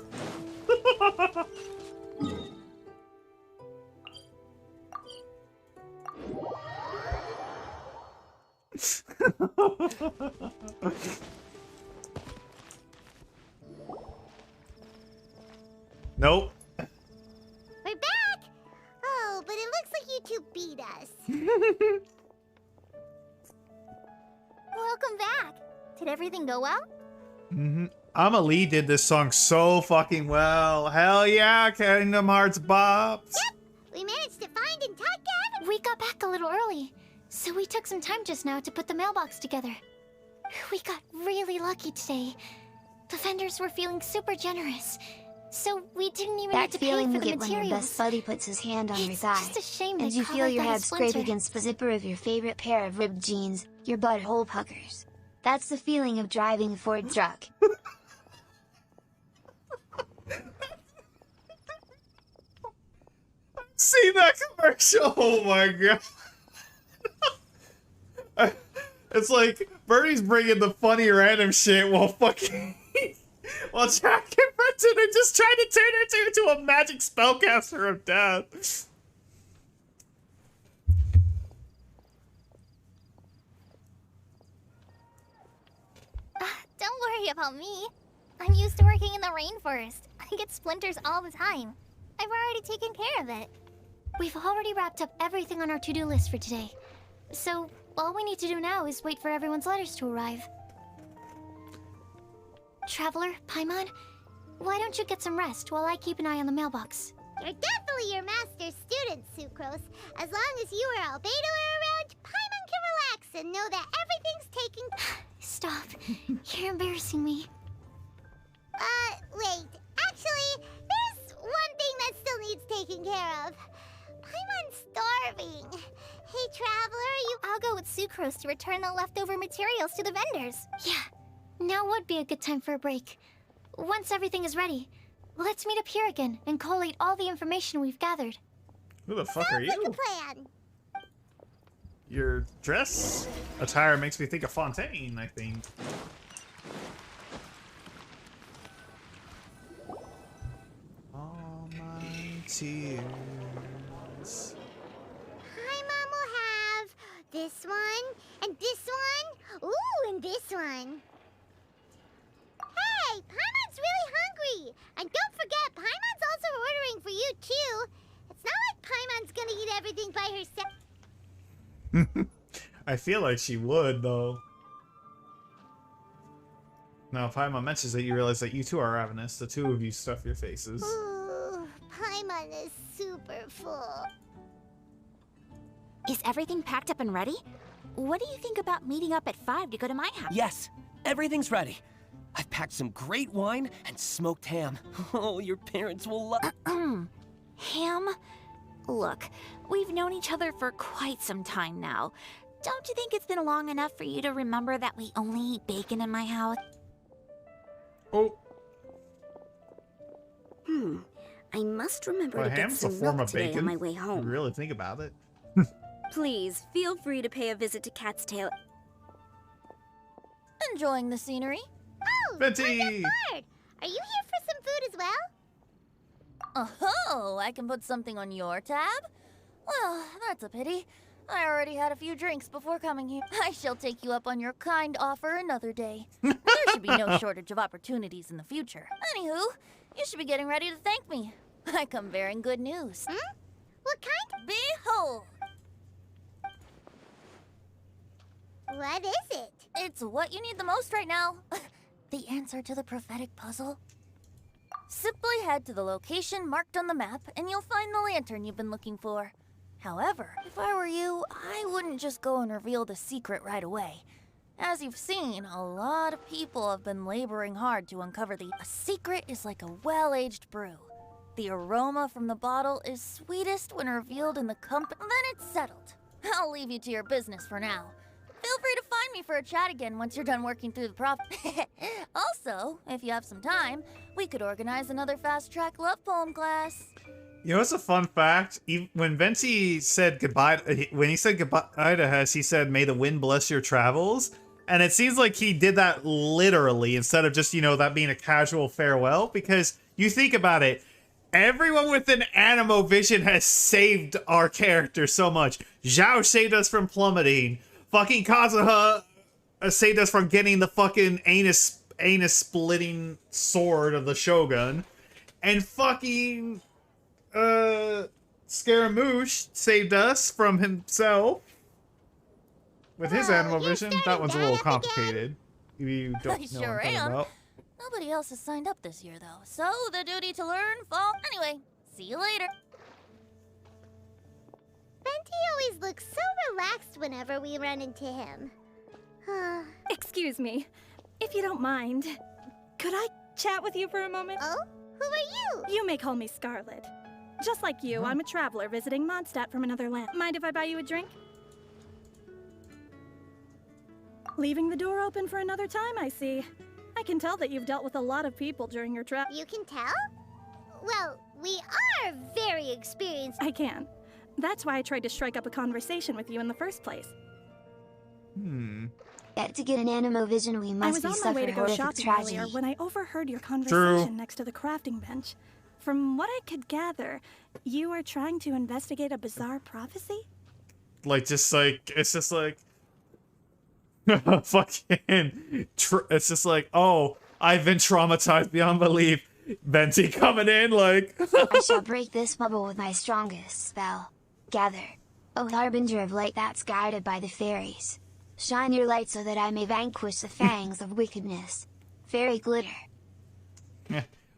Nope. We're back! Oh, but it looks like you to beat us. Welcome back. Did everything go well? Amelie did this song so fucking well. Hell yeah, Kingdom Hearts Bops. Yep, we managed to find and tuck Gavin. We got back a little early, so we took some time just now to put the mailbox together. We got really lucky today. The vendors were feeling super generous, so we didn't even need That to pay feeling for you the get when your materials. best buddy puts his hand on your It's thigh, just a shame and they you call feel it your that head a scrape splinter. against the zipper of your favorite pair of ripped jeans, your butthole puckers. That's the feeling of driving a Ford truck. See that commercial? Oh my god. It's like Bernie's bringing the funny random shit while fucking while Jack and Brenton are just trying to turn her into a magic spellcaster of death. Don't worry about me. I'm used to working in the rainforest. I get splinters all the time. I've already taken care of it. We've already wrapped up everything on our to-do list for today. So, all we need to do now is wait for everyone's letters to arrive. Traveler, Paimon, why don't you get some rest while I keep an eye on the mailbox? You're definitely your master's student, Sucrose. As long as you or Albedo are around, Paimon can relax and know that everything's taken... Stop. You're embarrassing me. Wait. Actually, there's one thing that still needs taking care of. Paimon's starving. Hey, Traveler, I'll go with Sucrose to return the leftover materials to the vendors. Yeah, now would be a good time for a break. Once everything is ready, let's meet up here again and collate all the information we've gathered. Who the fuck are you? Sounds like a plan. Your dress attire makes me think of Fontaine, I think. All my tears. Paimon will have this one, and this one, ooh, and this one. Hey, Paimon's really hungry! And don't forget, Paimon's also ordering for you, too. It's not like Paimon's gonna eat everything by herself. I feel like she would, though. Now, if Paimon mentions that, you realize that you two are ravenous. The two of you stuff your faces. Ooh, Paimon is super full. Is everything packed up and ready? What do you think about meeting up at 5 to go to my house? Yes, everything's ready. I've packed some great wine and smoked ham. Oh, your parents will love... Ham? Look, we've known each other for quite some time now. Don't you think it's been long enough for you to remember that we only eat bacon in my house? Oh. I must remember Well, to get ham's a some form milk of today bacon. on my way If you home. really think about it. Please, feel free to pay a visit to Cat's Tail. Enjoying the scenery? Oh, Betty! Bird, are you here for some food as well? Oh, I can put something on your tab? Well, that's a pity. I already had a few drinks before coming here. I shall take you up on your kind offer another day. There should be no shortage of opportunities in the future. Anywho, you should be getting ready to thank me. I come bearing good news. What kind? Behold! What is it? It's what you need the most right now. The answer to the prophetic puzzle. Simply head to the location marked on the map and you'll find the lantern you've been looking for. However, if I were you, I wouldn't just go and reveal the secret right away. As you've seen, a lot of people have been laboring hard to uncover A secret is like a well-aged brew. The aroma from the bottle is sweetest when revealed in the company. Then it's settled. I'll leave you to your business for now. Feel free to find me for a chat again once you're done working through the Also, if you have some time, we could organize another fast-track love poem class. You know what's a fun fact? When Venti said goodbye, when he said goodbye to Hess, he said, "May the wind bless your travels." And it seems like he did that literally instead of just, you know, that being a casual farewell. Because you think about it, everyone with an animo vision has saved our character so much. Zhao saved us from plummeting. Fucking Kazuha saved us from getting the fucking anus splitting sword of the Shogun. And fucking Scaramouche saved us from himself with his animal vision. That one's a little complicated. You don't I know sure what I'm talking am. about. Nobody else has signed up this year, though, so the duty to learn fall. Anyway, see you later. Venti always looks so relaxed whenever we run into him. Excuse me, if you don't mind, could I chat with you for a moment? Oh? Who are you? You may call me Scarlet. Just like you, I'm a traveler visiting Mondstadt from another land. Mind if I buy you a drink? Leaving the door open for another time, I see. I can tell that you've dealt with a lot of people during your trip. You can tell? Well, we are very experienced. I can. That's why I tried to strike up a conversation with you in the first place. Yet to get an animo vision, we I must was be on my suffer way to go horrific shopping tragedy. earlier when I overheard your conversation next to the crafting bench. From what I could gather, you are trying to investigate a bizarre prophecy? Like, just like, it's just like, fucking, it's just like, oh, I've been traumatized beyond belief. Venti coming in, like. I shall break this bubble with my strongest spell. Gather, O harbinger of light that's guided by the fairies. Shine your light so that I may vanquish the fangs of wickedness. Fairy glitter.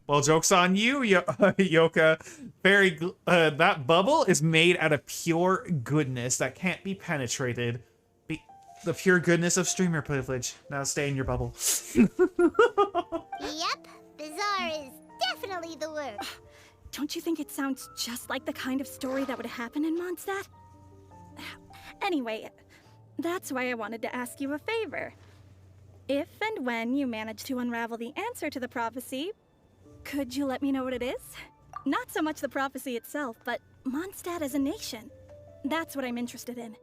Well, joke's on you, Yoka. That bubble is made out of pure goodness that can't be penetrated. The pure goodness of streamer privilege. Now stay in your bubble. Yep, bizarre is definitely the word. Don't you think it sounds just like the kind of story that would happen in Mondstadt? Anyway, that's why I wanted to ask you a favor. If and when you manage to unravel the answer to the prophecy, could you let me know what it is? Not so much the prophecy itself, but Mondstadt as a nation. That's what I'm interested in.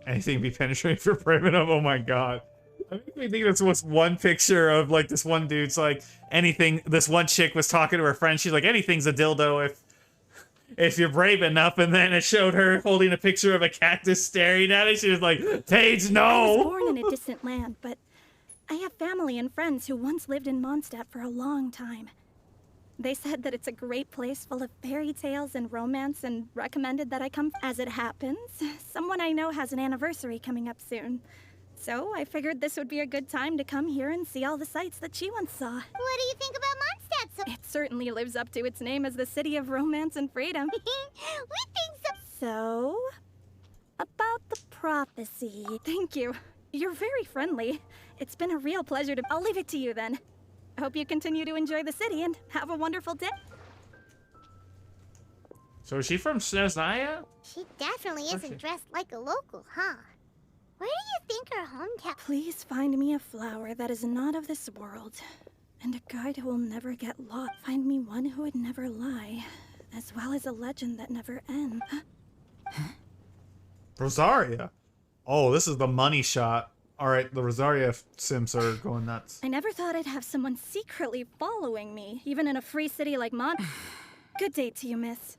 Anything be penetrated for private of? Oh my god. I think this was one picture of like this one dude's like anything. This one chick was talking to her friend. She's like, anything's a dildo if you're brave enough. And then it showed her holding a picture of a cactus staring at it. She was like, Paige, no. I was born in a distant land, but I have family and friends who once lived in Mondstadt for a long time. They said that it's a great place full of fairy tales and romance and recommended that I come. As it happens, someone I know has an anniversary coming up soon. So I figured this would be a good time to come here and see all the sights that she once saw. What do you think about Mondstadt? It certainly lives up to its name as the city of romance and freedom. We think so. So, about the prophecy. Thank you. You're very friendly. It's been a real pleasure to... I'll leave it to you then. Hope you continue to enjoy the city and have a wonderful day. So is she from Snezhnaya? She definitely isn't dressed like a local, huh? Where do you think her hometown? Please find me a flower that is not of this world, and a guide who will never get lost. Find me one who would never lie, as well as a legend that never ends. Rosaria. Oh, this is the money shot. Alright, the Rosaria simps are going nuts. I never thought I'd have someone secretly following me, even in a free city like Mon. Good day to you, miss.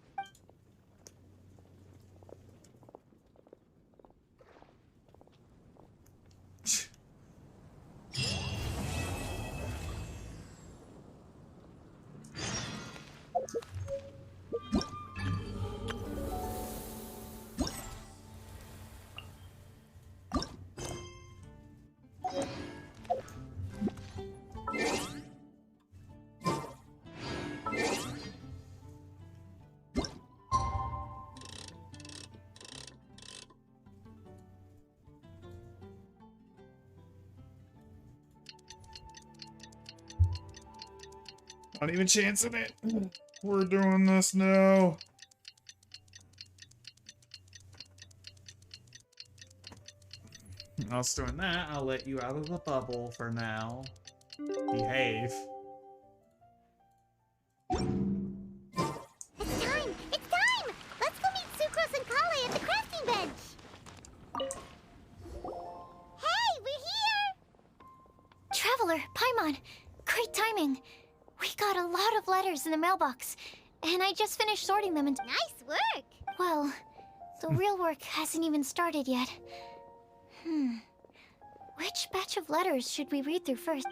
Not even chancing it. We're doing this now. Whilst doing that, I'll let you out of the bubble for now. Behave. It's time! It's time! Let's go meet Sucrose and Kale at the crafting bench! Hey, we're here! Traveler, Paimon, great timing. We got a lot of letters in the mailbox, and I just finished sorting them into... Nice work! Well, the real work hasn't even started yet. Which batch of letters should we read through first?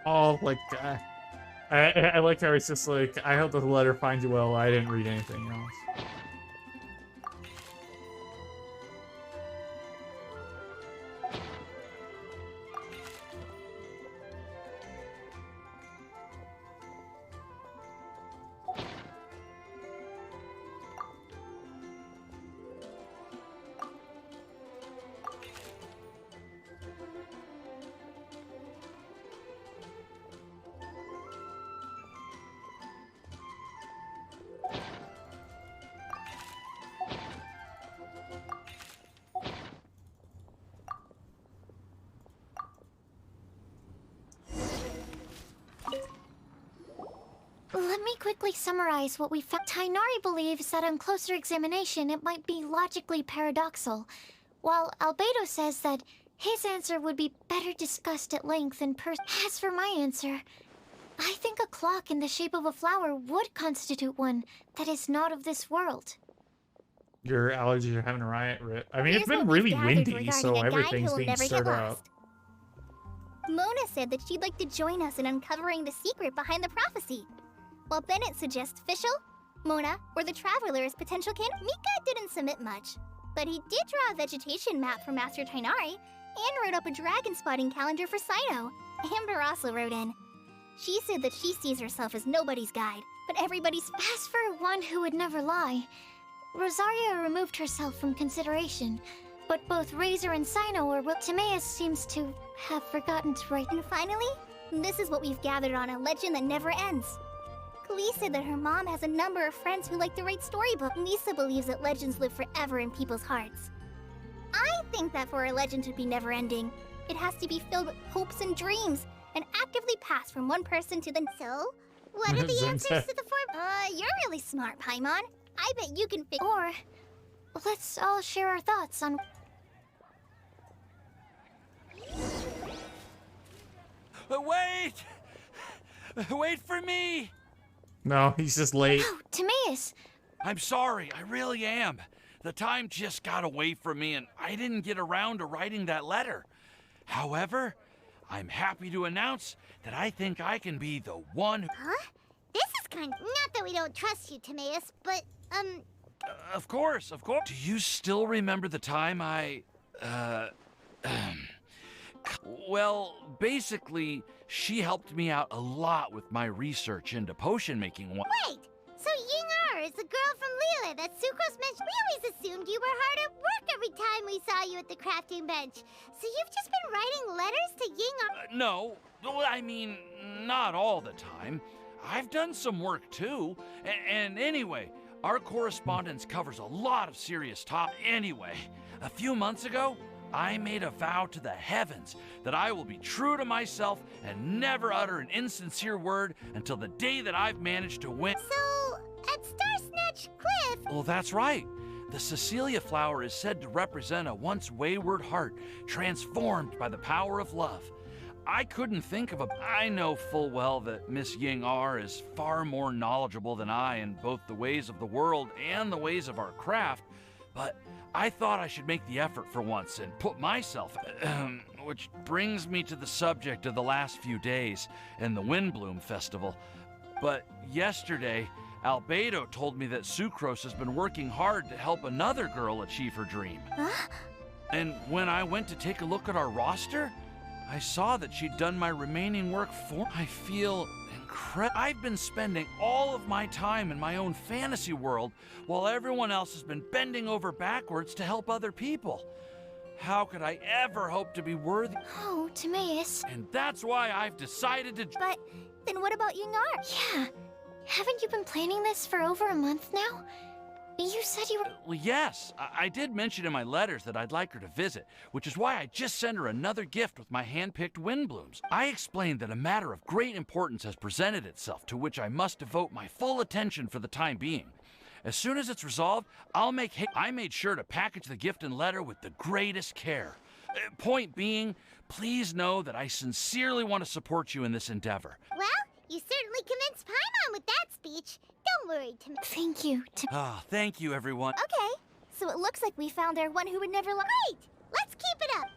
Oh, like, I like how it's just like, I hope the letter finds you well. I didn't read anything else. Let me quickly summarize what we found. Tainari believes that on closer examination it might be logically paradoxal, while Albedo says that his answer would be better discussed at length in person. As for my answer, I think a clock in the shape of a flower would constitute one that is not of this world. Your allergies are having a riot, Rip. I mean, it's been really windy, so everything's being stirred up. Mona said that she'd like to join us in uncovering the secret behind the prophecy. While Bennett suggests Fischl, Mona, or the Traveler as potential candidates, Mika didn't submit much. But he did draw a vegetation map for Master Tainari and wrote up a dragon spotting calendar for Cyno. Amber also wrote in. She said that she sees herself as nobody's guide, but everybody's. As for one who would never lie, Rosaria removed herself from consideration, but both Razor and Cyno were Timaeus seems to have forgotten to write. And finally, this is what we've gathered on a legend that never ends. Klee said that her mom has a number of friends who like to write storybooks. Lisa believes that legends live forever in people's hearts. I think that for a legend to be never-ending, it has to be filled with hopes and dreams, and actively pass from one person to the... So, what are the answers to the four... You're really smart, Paimon. I bet you can figure... Or, let's all share our thoughts on... Wait! Wait for me! No, he's just late. Oh, Timaeus! I'm sorry, I really am. The time just got away from me and I didn't get around to writing that letter. However, I'm happy to announce that I think I can be the one who... Huh? This is kind of... Not that we don't trust you, Timaeus, but, Of course, of course. Do you still remember the time well, basically, she helped me out a lot with my research into potion making. Wait! So Ying-Er is the girl from Lila that Sucrose mentioned. We always assumed you were hard at work every time we saw you at the crafting bench. So you've just been writing letters to Ying-Er? No, I mean, not all the time. I've done some work too. And anyway, our correspondence covers a lot of serious topics. Anyway, a few months ago, I made a vow to the heavens that I will be true to myself and never utter an insincere word until the day that I've managed to win. So, at Star Snatch Cliff... Well, that's right. The Cecilia flower is said to represent a once wayward heart transformed by the power of love. I couldn't think of a... I know full well that Miss Ying-Er is far more knowledgeable than I in both the ways of the world and the ways of our craft, but I thought I should make the effort for once and put myself... which brings me to the subject of the last few days and the Windbloom Festival. But yesterday, Albedo told me that Sucrose has been working hard to help another girl achieve her dream. Huh? And when I went to take a look at our roster, I saw that she'd done my remaining work for... I feel incredible. I've been spending all of my time in my own fantasy world while everyone else has been bending over backwards to help other people. How could I ever hope to be worthy? Oh, Timaeus. And that's why I've decided to... But then what about Ying-Er? Yeah. Haven't you been planning this for over a month now? You said you were... Well, yes. I did mention in my letters that I'd like her to visit, which is why I just sent her another gift with my hand-picked windblooms. I explained that a matter of great importance has presented itself to which I must devote my full attention for the time being. As soon as it's resolved, I made sure to package the gift and letter with the greatest care. Point being, please know that I sincerely want to support you in this endeavor. Well, you certainly convinced Paimon with that speech. Don't worry, Tim. Thank you, Thank you, everyone. Okay, so it looks like we found our one who would never lie. Great! Let's keep it up.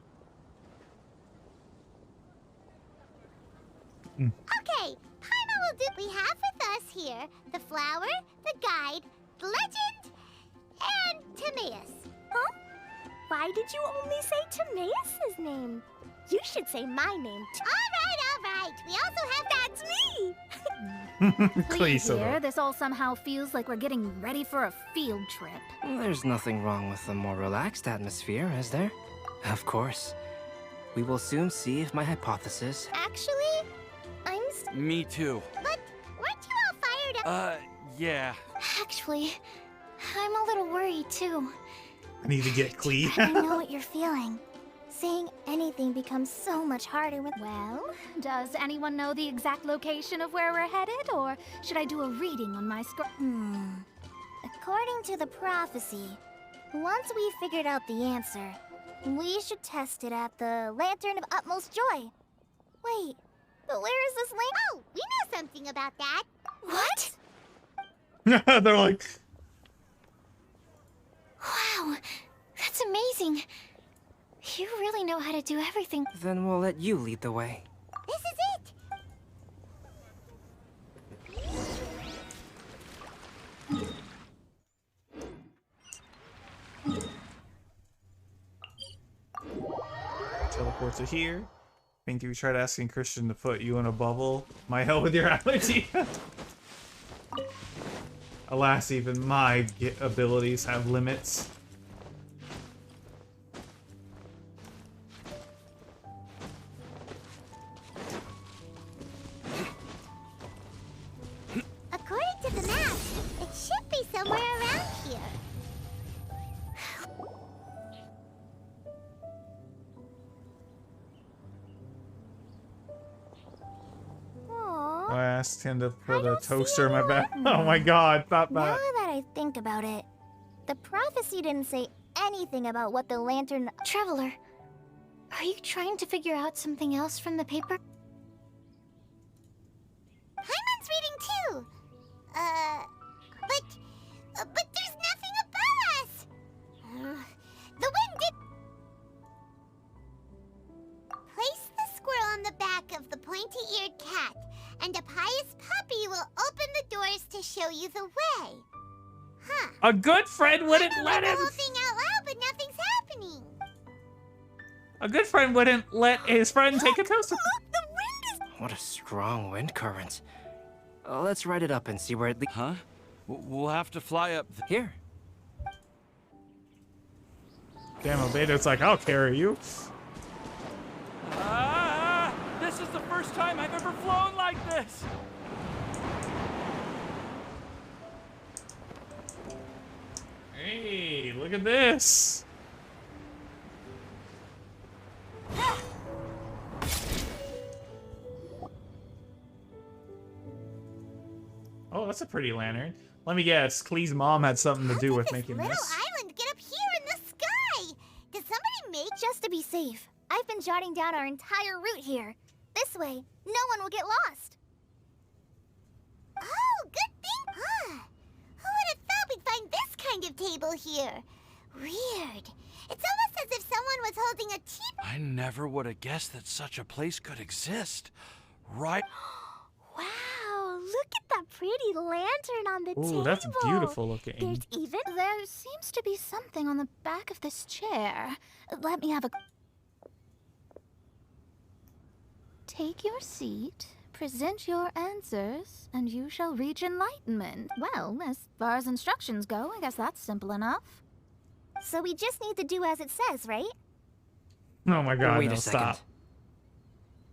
Okay, Paimon will do. We have with us here the flower, the guide, the legend, and Timaeus. Huh? Why did you only say Timaeus' name? You should say my name too. All right. We also have That's me! Please, Here, this all somehow feels like we're getting ready for a field trip. There's nothing wrong with a more relaxed atmosphere, is there? Of course. We will soon see if my hypothesis... Actually, I'm... Me too. But weren't you all fired up? Yeah. Actually, I'm a little worried too. I need to get Klee. I know what you're feeling. Saying anything becomes so much harder with... Well, does anyone know the exact location of where we're headed, or should I do a reading on my According to the prophecy, once we figured out the answer, we should test it at the Lantern of Utmost Joy. Wait, but where is this link? Oh, we know something about that. What? They're like... Wow, that's amazing. You really know how to do everything. Then we'll let you lead the way. This is it. Teleport to here. Think if you tried asking Christian to put you in a bubble, might help with your allergy. Alas, even my abilities have limits. According to the map, it should be somewhere around here. Aww. I asked him to put a toaster in my back. Oh my god, not Now that. that I think about it, the prophecy didn't say anything about what the lantern... Traveler, are you trying to figure out something else from the paper? Paimon's reading too. But there's nothing above us. The wind did... Place the squirrel on the back of the pointy-eared cat, and a pious puppy will open the doors to show you the way. Huh. A good friend wouldn't I let read him. the whole thing out loud, but nothing's happening. A good friend wouldn't let his friend take a toaster. What a strong wind current. Let's write it up and see where it leads. Huh? We'll have to fly up here. Damn, Albedo's like, I'll carry you. This is the first time I've ever flown like this. Hey, look at this. Oh, that's a pretty lantern. Let me guess, Klee's mom had something to do with making Little this. island get up here in the sky. Did somebody make... Just to be safe, I've been jotting down our entire route here. This way, no one will get lost. Oh, good thing. Huh. Who would have thought we'd find this kind of table here? Weird. It's almost as if someone was holding a tea... I never would have guessed that such a place could exist. Right? Wow, look at that pretty lantern on the table. Ooh, that's beautiful looking. There's even... There seems to be something on the back of this chair. Let me have a... Take your seat, present your answers, and you shall reach enlightenment. Well, as far as instructions go, I guess that's simple enough. So we just need to do as it says, right? Oh my god, Wait no, a second. stop.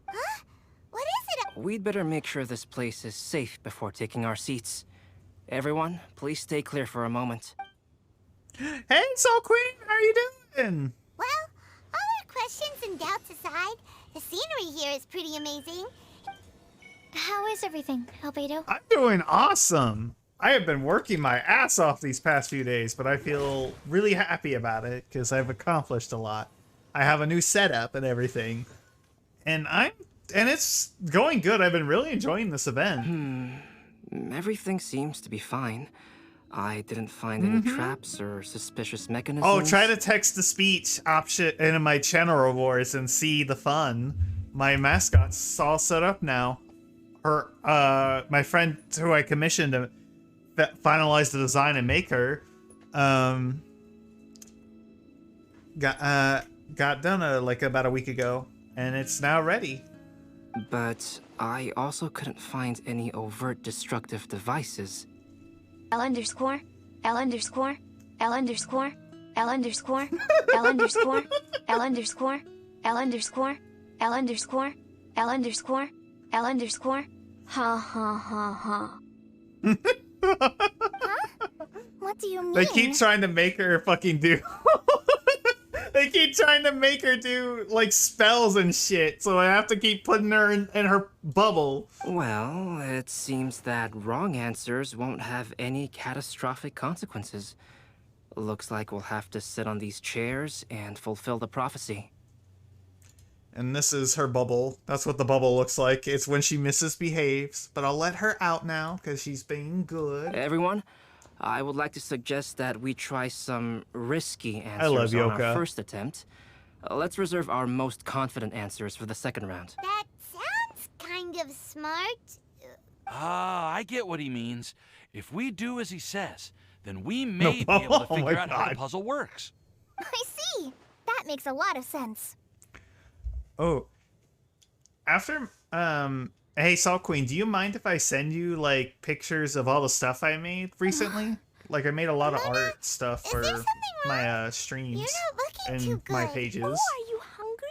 Huh? What is it? We'd better make sure this place is safe before taking our seats. Everyone, please stay clear for a moment. Hey, Soul Queen, how are you doing? Well, all our questions and doubts aside, the scenery here is pretty amazing. How is everything, Albedo? I'm doing awesome. I have been working my ass off these past few days, but I feel really happy about it because I've accomplished a lot. I have a new setup and everything. And it's going good. I've been really enjoying this event. Everything seems to be fine. I didn't find any traps or suspicious mechanisms. Oh, try to text-to-speech option in my channel rewards and see the fun. My mascot's all set up now. my friend who I commissioned to finalize the design and make her, got done like about a week ago, and it's now ready. But I also couldn't find any overt destructive devices. L underscore, L underscore, L underscore, L underscore, L underscore, L underscore, L underscore, L underscore, L underscore, L underscore, ha ha ha ha. What do you mean? They keep trying to make her fucking do. They keep trying to make her do like spells and shit, so I have to keep putting her in her bubble. Well, it seems that wrong answers won't have any catastrophic consequences. Looks like we'll have to sit on these chairs and fulfill the prophecy. And this is her bubble. That's what the bubble looks like. It's when she misbehaves, but I'll let her out now because she's being good. Everyone, I would like to suggest that we try some risky I love answers on our Yoka. first attempt. Let's reserve our most confident answers for the second round. That sounds kind of smart. Ah, I get what he means. If we do as he says, then we may be able to figure out how the puzzle works. I see. That makes a lot of sense. Oh, after hey Salt Queen, do you mind if I send you like pictures of all the stuff I made recently? Like I made a lot of art stuff for my streams and my pages. Oh, are you hungry?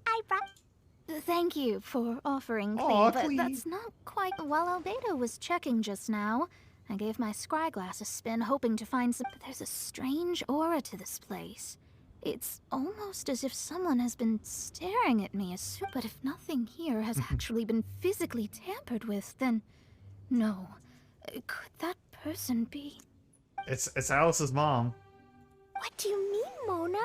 I brought... Thank you for offering, Aw, Clee, but Clee. that's not quite... While Albedo was checking just now, I gave my scry glass a spin, hoping to find some... But there's a strange aura to this place. It's almost as if someone has been staring at me as soon. But if nothing here has actually been physically tampered with, then... No. Could that person be... It's Alice's mom. What do you mean, Mona?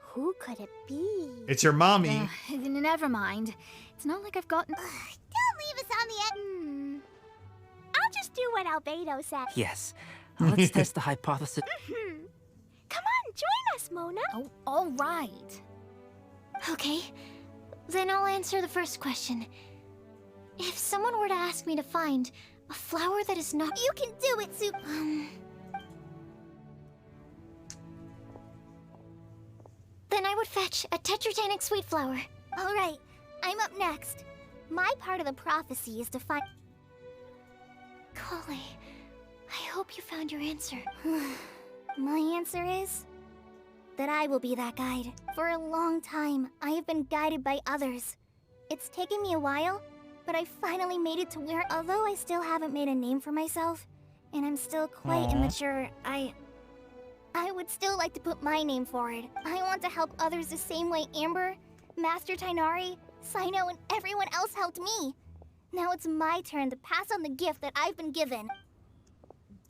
Who could it be? It's your mommy. Never mind. It's not like I've gotten... Don't leave us on the end. I'll just do what Albedo said. Yes, let's test the hypothesis. Come on, join us, Mona. Oh, all right. Okay, then I'll answer the first question. If someone were to ask me to find a flower that is not... You can do it, Soup. Then I would fetch a tetratanic sweet flower. All right, I'm up next. My part of the prophecy is to find... Kale, I hope you found your answer. My answer is... that I will be that guide. For a long time, I have been guided by others. It's taken me a while, but I finally made it to where... Although I still haven't made a name for myself, and I'm still quite immature, I would still like to put my name forward. I want to help others the same way Amber, Master Tainari, Sino, and everyone else helped me. Now it's my turn to pass on the gift that I've been given.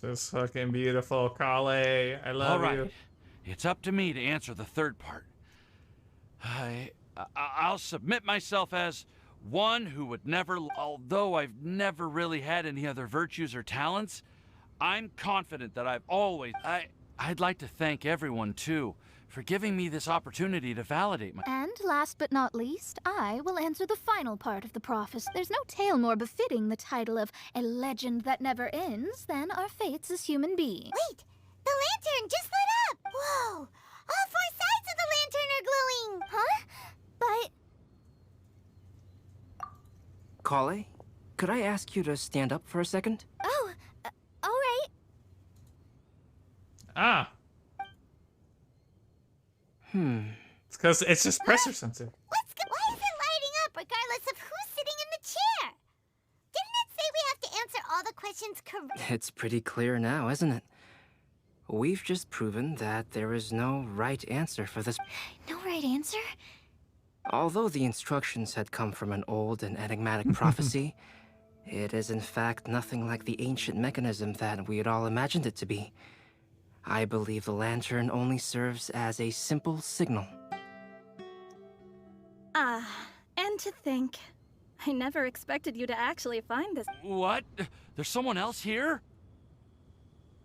This fucking beautiful Kale. I love All right. you. It's up to me to answer the third part. I'll submit myself as one who would never, although I've never really had any other virtues or talents, I'm confident that I've always... I'd like to thank everyone, too, for giving me this opportunity to validate my... And last but not least, I will answer the final part of the prophecy. There's no tale more befitting the title of a legend that never ends than our fates as human beings. Wait! The lantern just lit up! Whoa! All four sides of the lantern are glowing! Huh? But... Kale, could I ask you to stand up for a second? Oh, all right. Ah. It's because it's just pressure sensor. Why is it lighting up regardless of who's sitting in the chair? Didn't it say we have to answer all the questions correctly? It's pretty clear now, isn't it? We've just proven that there is no right answer for this. No right answer? Although the instructions had come from an old and enigmatic prophecy, it is in fact nothing like the ancient mechanism that we had all imagined it to be. I believe the lantern only serves as a simple signal. And to think, I never expected you to actually find this. What? There's someone else here?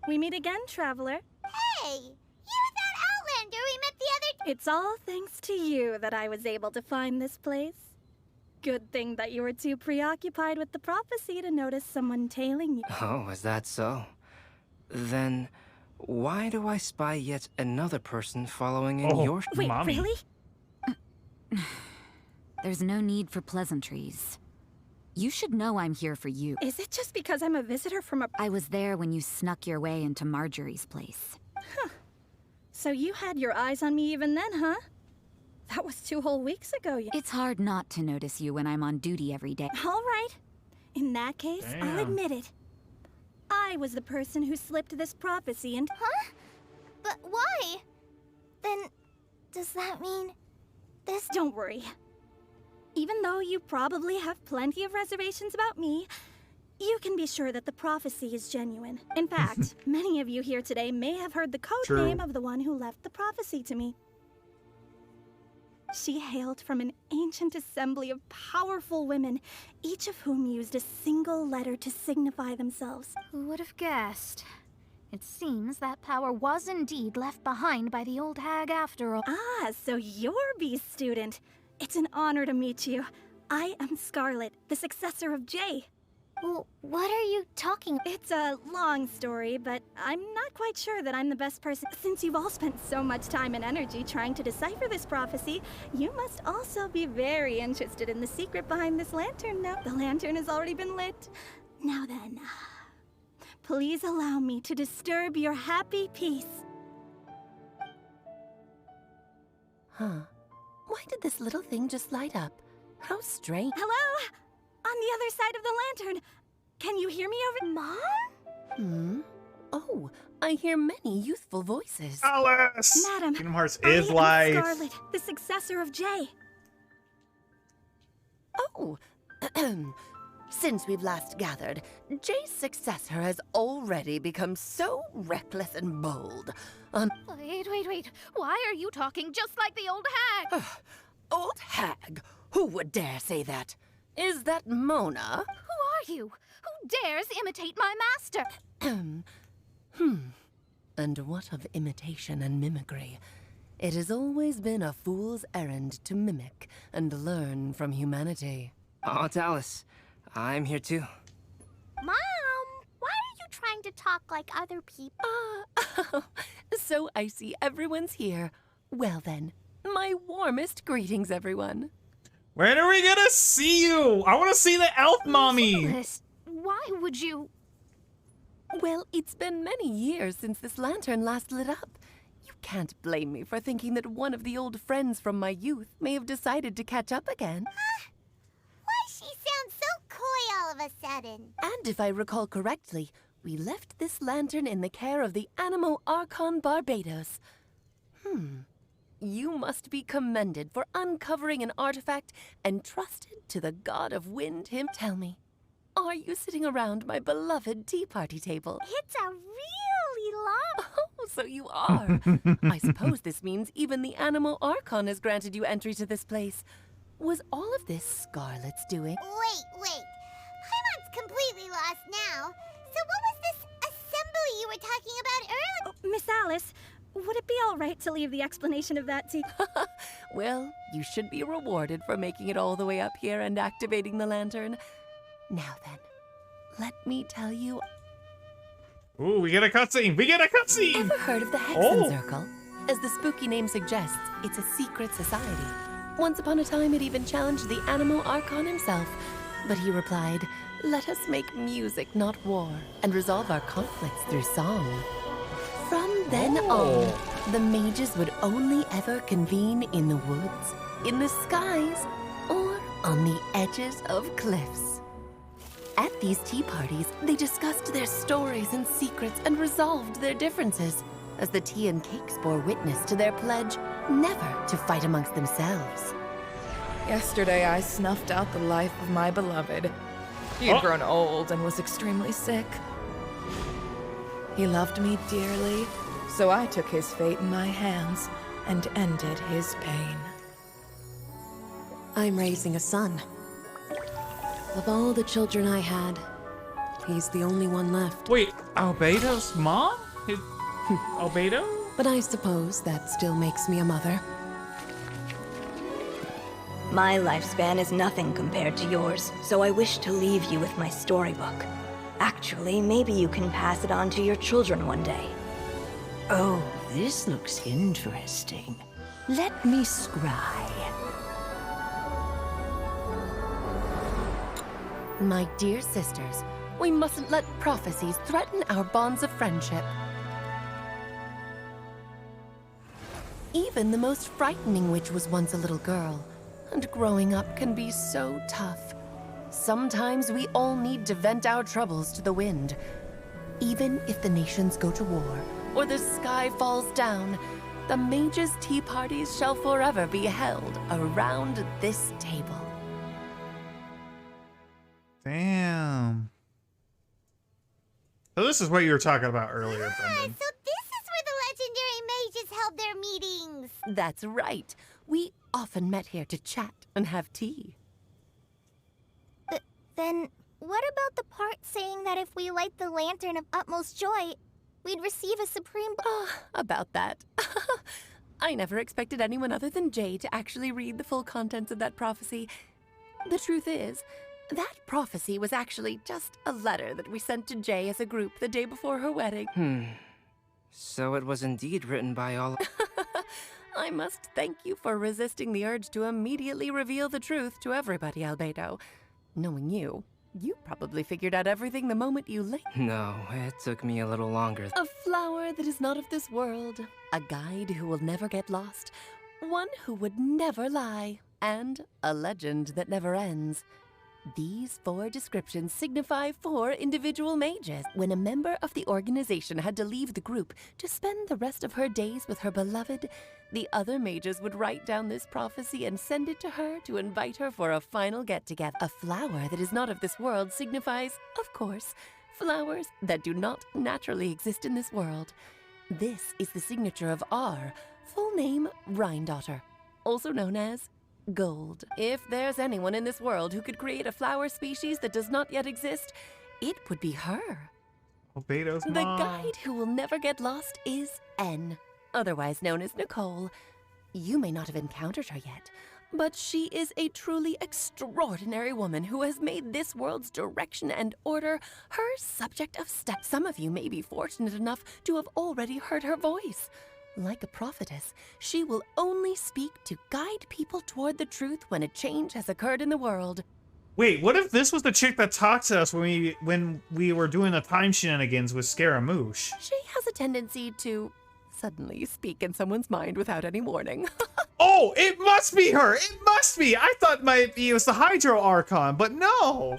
We meet again, traveler. Hey! You're that Outlander we met the other... It's all thanks to you that I was able to find this place. Good thing that you were too preoccupied with the prophecy to notice someone tailing you. Oh, is that so? Then, why do I spy yet another person following in your... Wait, really? There's no need for pleasantries. You should know I'm here for you. Is it just because I'm a visitor from a... I was there when you snuck your way into Marjorie's place. Huh. So you had your eyes on me even then, huh? That was 2 whole weeks ago. It's hard not to notice you when I'm on duty every day. All right. In that case, I'll admit it. I was the person who slipped this prophecy and... Huh? But why? Then, does that mean... this... Don't worry. Even though you probably have plenty of reservations about me, you can be sure that the prophecy is genuine. In fact, many of you here today may have heard the code name of the one who left the prophecy to me. She hailed from an ancient assembly of powerful women, each of whom used a single letter to signify themselves. Who would have guessed? It seems that power was indeed left behind by the old hag after all. Ah, so you're B's student. It's an honor to meet you. I am Scarlet, the successor of Jay. Well, what are you talking? It's a long story, but I'm not quite sure that I'm the best person. Since you've all spent so much time and energy trying to decipher this prophecy, you must also be very interested in the secret behind this lantern now. The lantern has already been lit. Now then, please allow me to disturb your happy peace. Huh. Why did this little thing just light up? How strange. Hello? On the other side of the lantern. Can you hear me over... Mom? Oh, I hear many youthful voices. Alice! Madam, Kingdom Hearts I is am life. Scarlet, the successor of Jay. Oh, since we've last gathered, Jay's successor has already become so reckless and bold. Wait. Why are you talking just like the old hag? Old hag? Who would dare say that? Is that Mona? Who are you? Who dares imitate my master? And what of imitation and mimicry? It has always been a fool's errand to mimic and learn from humanity. Oh, it's Alice. I'm here too. Mom, why are you trying to talk like other people? So I see everyone's here. Well then, my warmest greetings, everyone. When are we gonna see you? I want to see the elf mommy. Alice, why would you... Well, it's been many years since this lantern last lit up. You can't blame me for thinking that one of the old friends from my youth may have decided to catch up again. Why she sounds so coy all of a sudden? And if I recall correctly, we left this lantern in the care of the Animo Archon Barbados. You must be commended for uncovering an artifact entrusted to the god of wind him. Tell me, are you sitting around my beloved tea party table? It's a really long... Oh, so you are. I suppose this means even the Animo Archon has granted you entry to this place. Was all of this Scarlet's doing? Wait. Paimon's completely lost now. So what was this assembly you were talking about earlier? Oh, Miss Alice, would it be all right to leave the explanation of that to... Well, you should be rewarded for making it all the way up here and activating the lantern. Now then, let me tell you... Ooh, we get a cutscene! We get a cutscene! Ever heard of the Hexen Circle? As the spooky name suggests, it's a secret society. Once upon a time, it even challenged the Animo Archon himself. But he replied, "Let us make music, not war, and resolve our conflicts through song." From then on, the mages would only ever convene in the woods, in the skies, or on the edges of cliffs. At these tea parties, they discussed their stories and secrets and resolved their differences, as the tea and cakes bore witness to their pledge never to fight amongst themselves. Yesterday, I snuffed out the life of my beloved. He had grown old and was extremely sick. He loved me dearly, so I took his fate in my hands and ended his pain. I'm raising a son. Of all the children I had, he's the only one left. Wait, Albedo's mom? Albedo? But I suppose that still makes me a mother. My lifespan is nothing compared to yours, so I wish to leave you with my storybook. Actually, maybe you can pass it on to your children one day. Oh, this looks interesting. Let me scry. My dear sisters, we mustn't let prophecies threaten our bonds of friendship. Even the most frightening witch was once a little girl, and growing up can be so tough. Sometimes we all need to vent our troubles to the wind. Even if the nations go to war, or the sky falls down, the mages' tea parties shall forever be held around this table. Damn. So this is what you were talking about earlier, Brendan. So this is where the legendary mages held their meetings. That's right. We often met here to chat and have tea. Then what about the part saying that if we light the lantern of utmost joy, we'd receive a supreme... About that. I never expected anyone other than Jay to actually read the full contents of that prophecy. The truth is, that prophecy was actually just a letter that we sent to Jay as a group the day before her wedding. So it was indeed written by all... I must thank you for resisting the urge to immediately reveal the truth to everybody, Albedo. Knowing you, you probably figured out everything the moment you lay. No, it took me a little longer. A flower that is not of this world, a guide who will never get lost, one who would never lie, and a legend that never ends. These 4 descriptions signify 4 individual mages. When a member of the organization had to leave the group to spend the rest of her days with her beloved, the other mages would write down this prophecy and send it to her to invite her for a final get-together. A flower that is not of this world signifies, of course, flowers that do not naturally exist in this world. This is the signature of our full name, Rhindaughter, also known as Gold. If there's anyone in this world who could create a flower species that does not yet exist, it would be her. Albedo's The mom. guide who will never get lost is N, otherwise known as Nicole. You may not have encountered her yet, but she is a truly extraordinary woman who has made this world's direction and order her subject of study. Some of you may be fortunate enough to have already heard her voice. Like a prophetess, she will only speak to guide people toward the truth when a change has occurred in the world. Wait, what if this was the chick that talked to us when we were doing the time shenanigans with Scaramouche? She has a tendency to suddenly speak in someone's mind without any warning. Oh, it must be her! It must be! I thought it was the Hydro Archon, but no!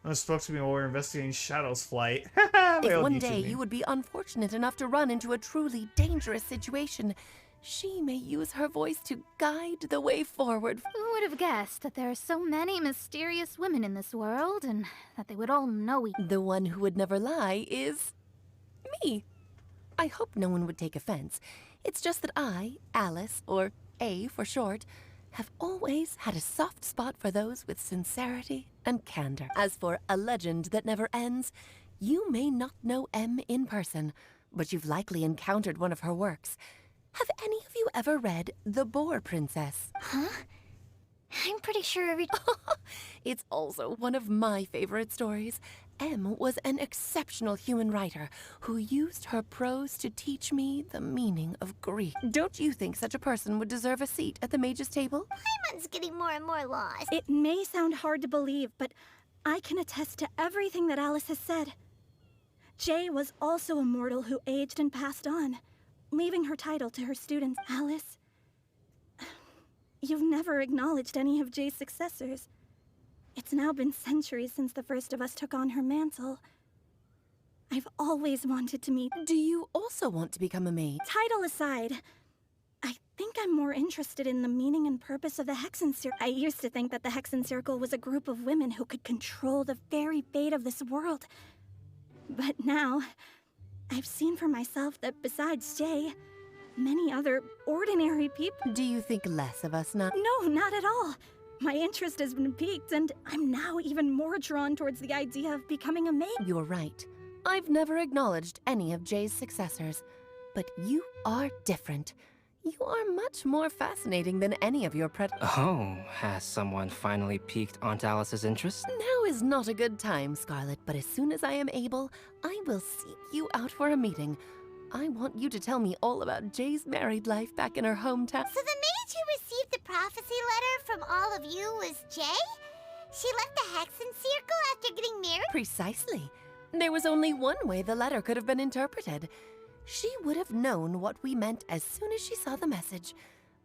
I spoke to me while we were investigating Shadow's flight. If one day you would be unfortunate enough to run into a truly dangerous situation, she may use her voice to guide the way forward. Who would have guessed that there are so many mysterious women in this world, and that they would all know each other? The one who would never lie is me. I hope no one would take offense. It's just that I, Alice, or A for short, have always had a soft spot for those with sincerity and candor. As for a legend that never ends, you may not know M in person, but you've likely encountered one of her works. Have any of you ever read The Boar Princess? Huh? I'm pretty sure It's also one of my favorite stories. M was an exceptional human writer who used her prose to teach me the meaning of grief. Don't you think such a person would deserve a seat at the mage's table? Paimon's getting more and more lost. It may sound hard to believe, but I can attest to everything that Alice has said. Jay was also a mortal who aged and passed on, leaving her title to her students. Alice, you've never acknowledged any of Jay's successors. It's now been centuries since the first of us took on her mantle. I've always wanted to meet... Do you also want to become a mage? Title aside, I think I'm more interested in the meaning and purpose of the Hexen Circle. I used to think that the Hexen Circle was a group of women who could control the very fate of this world. But now, I've seen for myself that besides Jay, many other ordinary people... Do you think less of us now? No, not at all. My interest has been piqued, and I'm now even more drawn towards the idea of becoming a mage. You're right. I've never acknowledged any of Jay's successors, but you are different. You are much more fascinating than any of your Oh, has someone finally piqued Aunt Alice's interest? Now is not a good time, Scarlet, but as soon as I am able, I will seek you out for a meeting. I want you to tell me all about Jay's married life back in her hometown. So the mage who received the prophecy letter from all of you was Jay? She left the Hexen Circle after getting married? Precisely. There was only one way the letter could have been interpreted. She would have known what we meant as soon as she saw the message.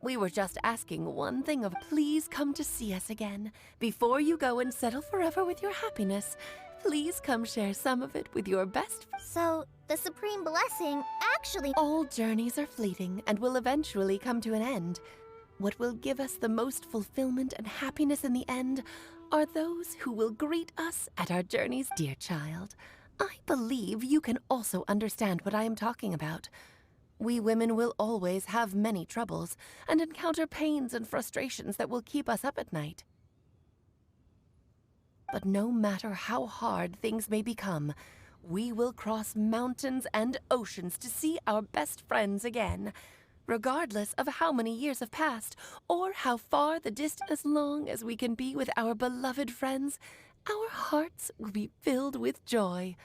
We were just asking one thing of please come to see us again. Before you go and settle forever with your happiness, please come share some of it with your best. So, the Supreme Blessing actually... All journeys are fleeting and will eventually come to an end. What will give us the most fulfillment and happiness in the end are those who will greet us at our journeys, dear child. I believe you can also understand what I am talking about. We women will always have many troubles and encounter pains and frustrations that will keep us up at night. But no matter how hard things may become, we will cross mountains and oceans to see our best friends again, regardless of how many years have passed or how far the distance. As long as we can be with our beloved friends, our hearts will be filled with joy.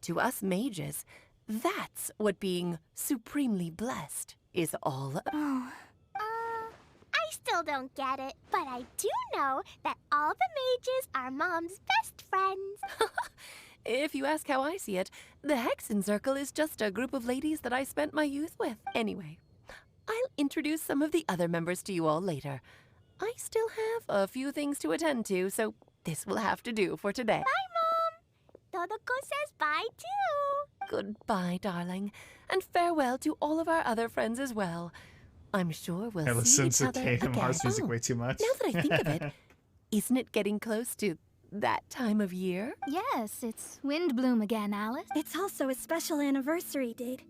To us mages, that's what being supremely blessed is all about. I still don't get it, but I do know that all the mages are Mom's best friends. If you ask how I see it, the Hexen Circle is just a group of ladies that I spent my youth with. Anyway, I'll introduce some of the other members to you all later. I still have a few things to attend to, so this will have to do for today. Bye, Mom. Todoko says bye, too. Goodbye, darling, and farewell to all of our other friends as well. I'm sure we'll see each other again. Kingdom Hearts music way too much. Now that I think of it, isn't it getting close to that time of year? Yes, it's windbloom again, Alice. It's also a special anniversary date.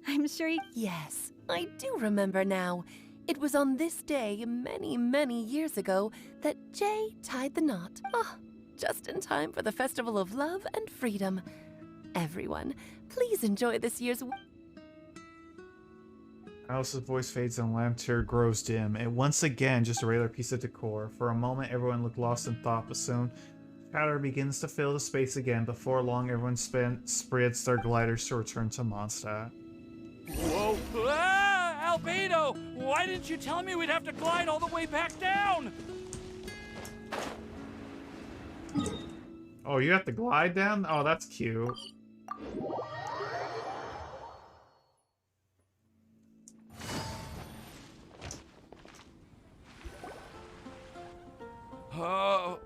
I'm sure you... Yes, I do remember now. It was on this day, many, many years ago, that Jay tied the knot. Oh, just in time for the Festival of Love and Freedom. Everyone, please enjoy this year's... Alice's voice fades and lantern grows dim. And once again, just a regular piece of decor. For a moment, everyone looked lost in thought, but soon, chatter begins to fill the space again. Before long, everyone spreads their gliders to return to Mondstadt. Whoa! Ah, Albedo! Why didn't you tell me we'd have to glide all the way back down? Oh, you have to glide down? Oh, that's cute. Are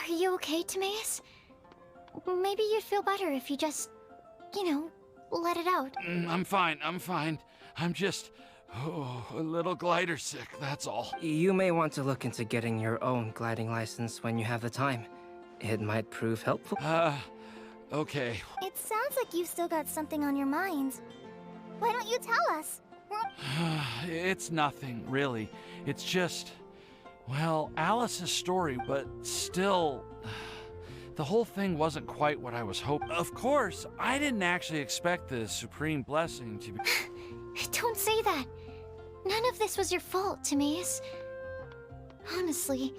you okay, Timaeus? Maybe you'd feel better if you just, let it out. I'm fine, I'm fine. I'm just, a little glider sick, that's all. You may want to look into getting your own gliding license when you have the time. It might prove helpful. Okay. It sounds like you've still got something on your mind. Why don't you tell us? It's nothing, really. It's just, well, Alice's story, but still, the whole thing wasn't quite what I was hoping. Of course, I didn't actually expect the Supreme Blessing to be... Don't say that. None of this was your fault, Timaeus. Honestly,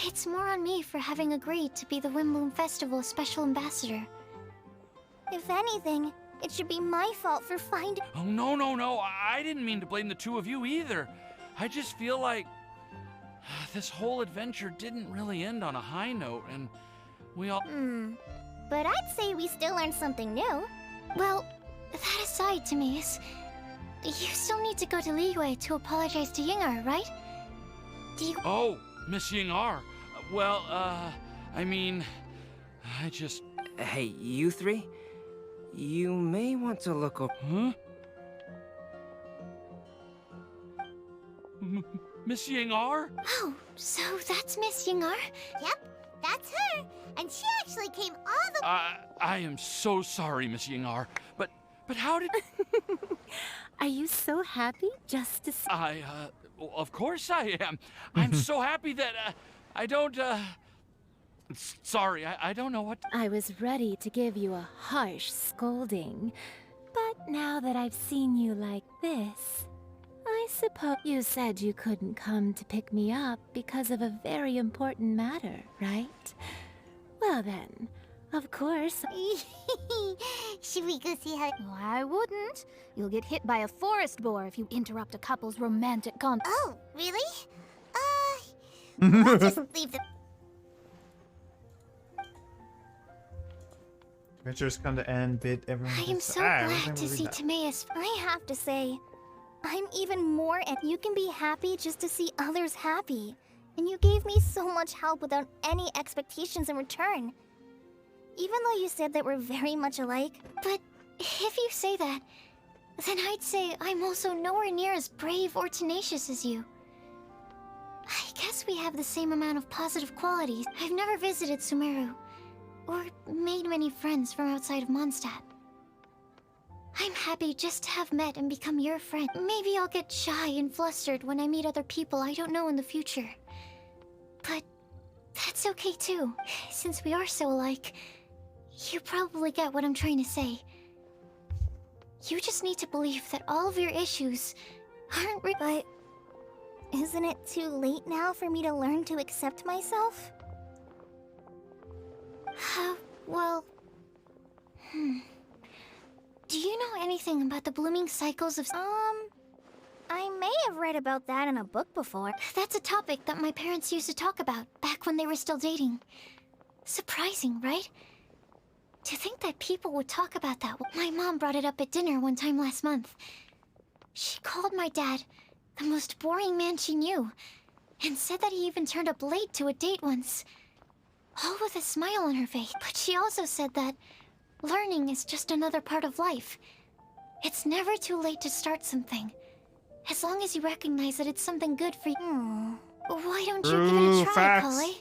it's more on me for having agreed to be the Windbloom Festival Special Ambassador. If anything, it should be my fault for finding... Oh, no. I didn't mean to blame the two of you either. I just feel like this whole adventure didn't really end on a high note, and we all... But I'd say we still learned something new. Well, that aside, Timaeus, you still need to go to Liyue to apologize to Yingar, right? Do you... Oh, Miss Yingar. Well, I mean, I just... Hey, you three? You may want to look up... Huh? Miss Yingar? Oh, so that's Miss Yingar? Yep, that's her. And she actually came all the... I am so sorry, Miss Yingar. But how did... Are you so happy just to see... Well, of course I am. I'm so happy that, I don't, Sorry, I don't know what... I was ready to give you a harsh scolding, but now that I've seen you like this, I suppose you said you couldn't come to pick me up because of a very important matter, right? Well then, of course. Should we go see how? I wouldn't. You'll get hit by a forest boar if you interrupt a couple's romantic con. Oh, really? We'll just leave the. Adventures come to end, bid everyone. I am so glad to see Timaeus. I have to say, I'm even more, and you can be happy just to see others happy. And you gave me so much help without any expectations in return. Even though you said that we're very much alike. But if you say that, then I'd say I'm also nowhere near as brave or tenacious as you. I guess we have the same amount of positive qualities. I've never visited Sumeru, or made many friends from outside of Mondstadt. I'm happy just to have met and become your friend. Maybe I'll get shy and flustered when I meet other people I don't know in the future. But that's okay too, since we are so alike. You probably get what I'm trying to say. You just need to believe that all of your issues aren't But isn't it too late now for me to learn to accept myself? Well... Do you know anything about the blooming cycles of... I may have read about that in a book before. That's a topic that my parents used to talk about back when they were still dating. Surprising, right? To think that people would talk about that. My mom brought it up at dinner one time last month. She called my dad the most boring man she knew, and said that he even turned up late to a date once. All with a smile on her face. But she also said that learning is just another part of life. It's never too late to start something, as long as you recognize that it's something good for you. Why don't you give it a try, facts. Polly?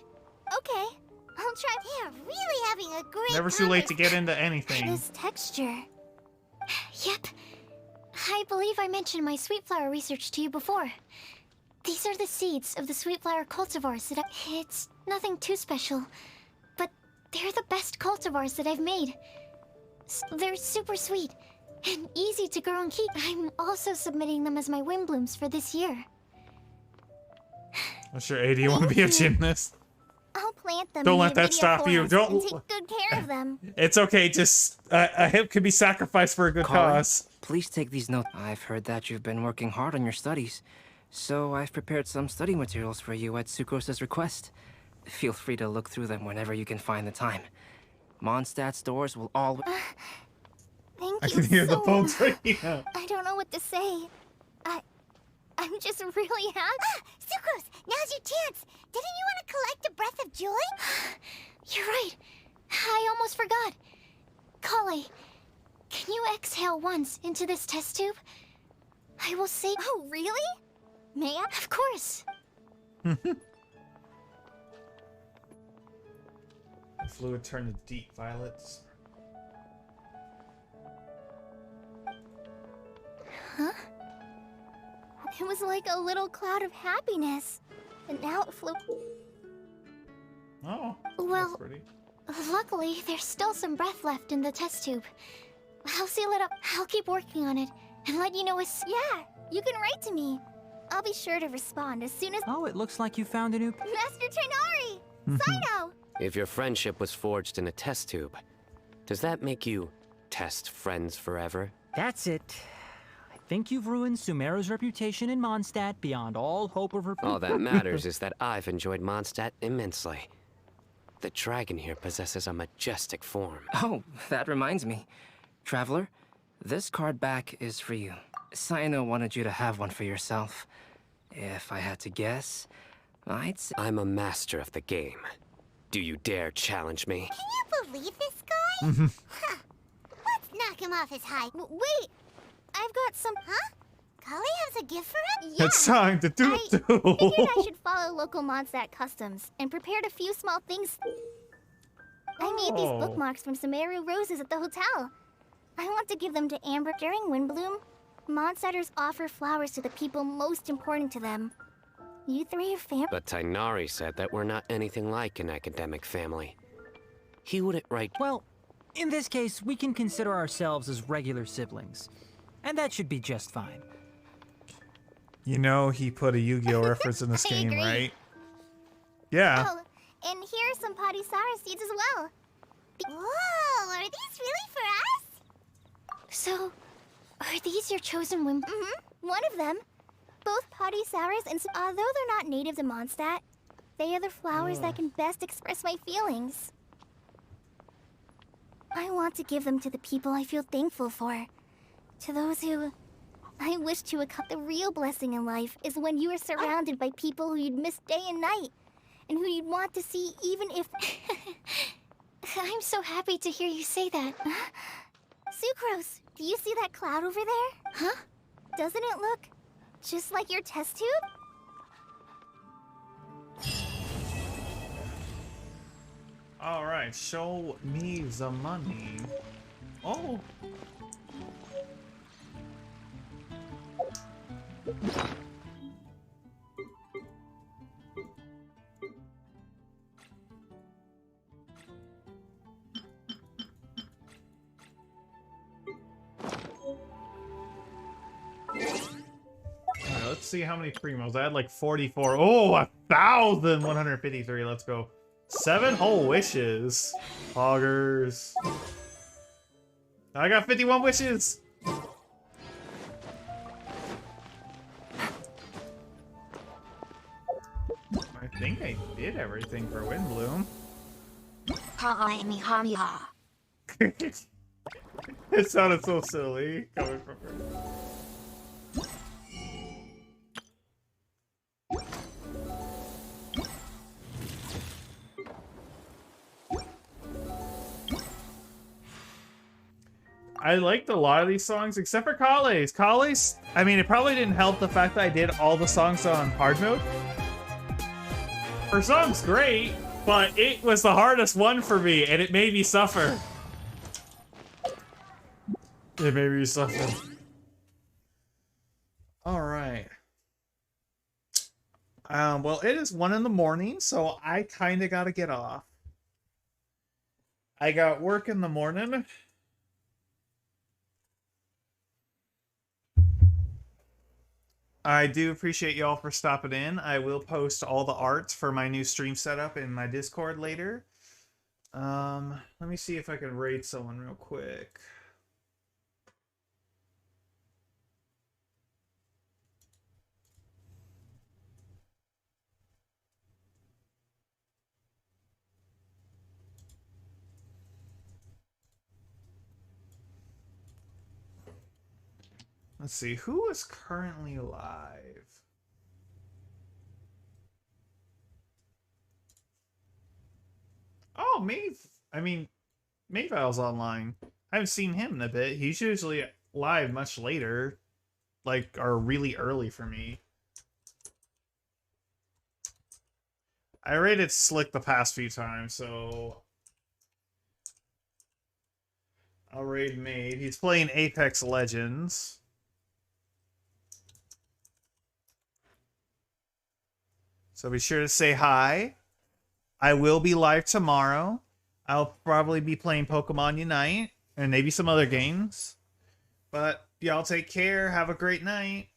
Okay, I'll try. Yeah, really having a great Never too late to get into anything. This texture. Yep. I believe I mentioned my sweet flower research to you before. These are the seeds of the sweet flower cultivars that It's nothing too special, but they're the best cultivars that I've made. They're super sweet and easy to grow and keep. I'm also submitting them as my windblooms for this year. I'm sure, AD, you want to be a gymnast? I'll plant them. Don't in let that video stop you. forms Don't- and take good care of them. It's okay, just a hip can be sacrificed for a good Colin, cause. please take these notes. I've heard that you've been working hard on your studies, so I've prepared some study materials for you at Sucrose's request. Feel free to look through them whenever you can find the time. Mondstadt's doors will always... Thank I you can hear the so phones much. ringing out. I don't know what to say. I'm just really happy. Sucrose, now's your chance. Didn't you want to collect a breath of joy? You're right. I almost forgot. Kale, can you exhale once into this test tube? I will say... Oh, really? May I? Of course. The fluid turned to deep violets. Huh? It was like a little cloud of happiness. And now it flew... Oh, Well, that's pretty. luckily, there's still some breath left in the test tube. I'll seal it up. I'll keep working on it and let you know as... Yeah, you can write to me. I'll be sure to respond as soon as... Oh, it looks like you found a new... Master Tainari! Sino! If your friendship was forged in a test tube, does that make you test friends forever? That's it. I think you've ruined Sumeru's reputation in Mondstadt beyond all hope of her... All that matters is that I've enjoyed Mondstadt immensely. The dragon here possesses a majestic form. Oh, that reminds me. Traveler, this card back is for you. Sino wanted you to have one for yourself. If I had to guess, I'd say... I'm a master of the game. Do you dare challenge me? Can you believe this guy? Huh. Let's knock him off his high. Wait! I've got some... Huh? Kali has a gift for him? Yeah, It's time to do I figured I should follow local Mondstadt customs and prepared a few small things. I made these Oh. bookmarks from Sumeru roses at the hotel. I want to give them to Amber during Windbloom. Mondstadters offer flowers to the people most important to them. You three are family. But Tainari said that we're not anything like an academic family. He wouldn't write... Well, in this case, we can consider ourselves as regular siblings. And that should be just fine. You know he put a Yu-Gi-Oh reference in this game, agree. right? Yeah. Oh, and here are some Podisara seeds as well. Whoa, are these really for us? So, are these your chosen wimp? Mm-hmm. One of them. Both Podisaras, and although they're not native to Mondstadt, they are the flowers that can best express my feelings. I want to give them to the people I feel thankful for. To those who I wish to accept. The real blessing in life is when you are surrounded by people who you'd miss day and night, and who you'd want to see even if... I'm so happy to hear you say that. Sucrose, do you see that cloud over there? Huh? Doesn't it look just like your test tube? Alright, show me the money. Oh! Alright, let's see how many primos. I had like 44. Oh, 1,153. Let's go. 7 whole wishes. Poggers. I got 51 wishes. I think I did everything for Windbloom. It sounded so silly coming from her. I liked a lot of these songs, except for Kale's. Kale's, I mean, it probably didn't help the fact that I did all the songs on hard mode. Her song's great, but it was the hardest one for me, and it made me suffer. It made me suffer. Alright. Well, it is 1 in the morning, so I kind of got to get off. I got work in the morning. I do appreciate y'all for stopping in. I will post all the arts for my new stream setup in my Discord later. Let me see if I can raid someone real quick. Let's see, who is currently live? Oh, Mayvile's online. I haven't seen him in a bit. He's usually live much later, like, or really early for me. I rated Slick the past few times, so I'll raid Maeve. He's playing Apex Legends. So be sure to say hi. I will be live tomorrow. I'll probably be playing Pokemon Unite and maybe some other games. But y'all take care. Have a great night.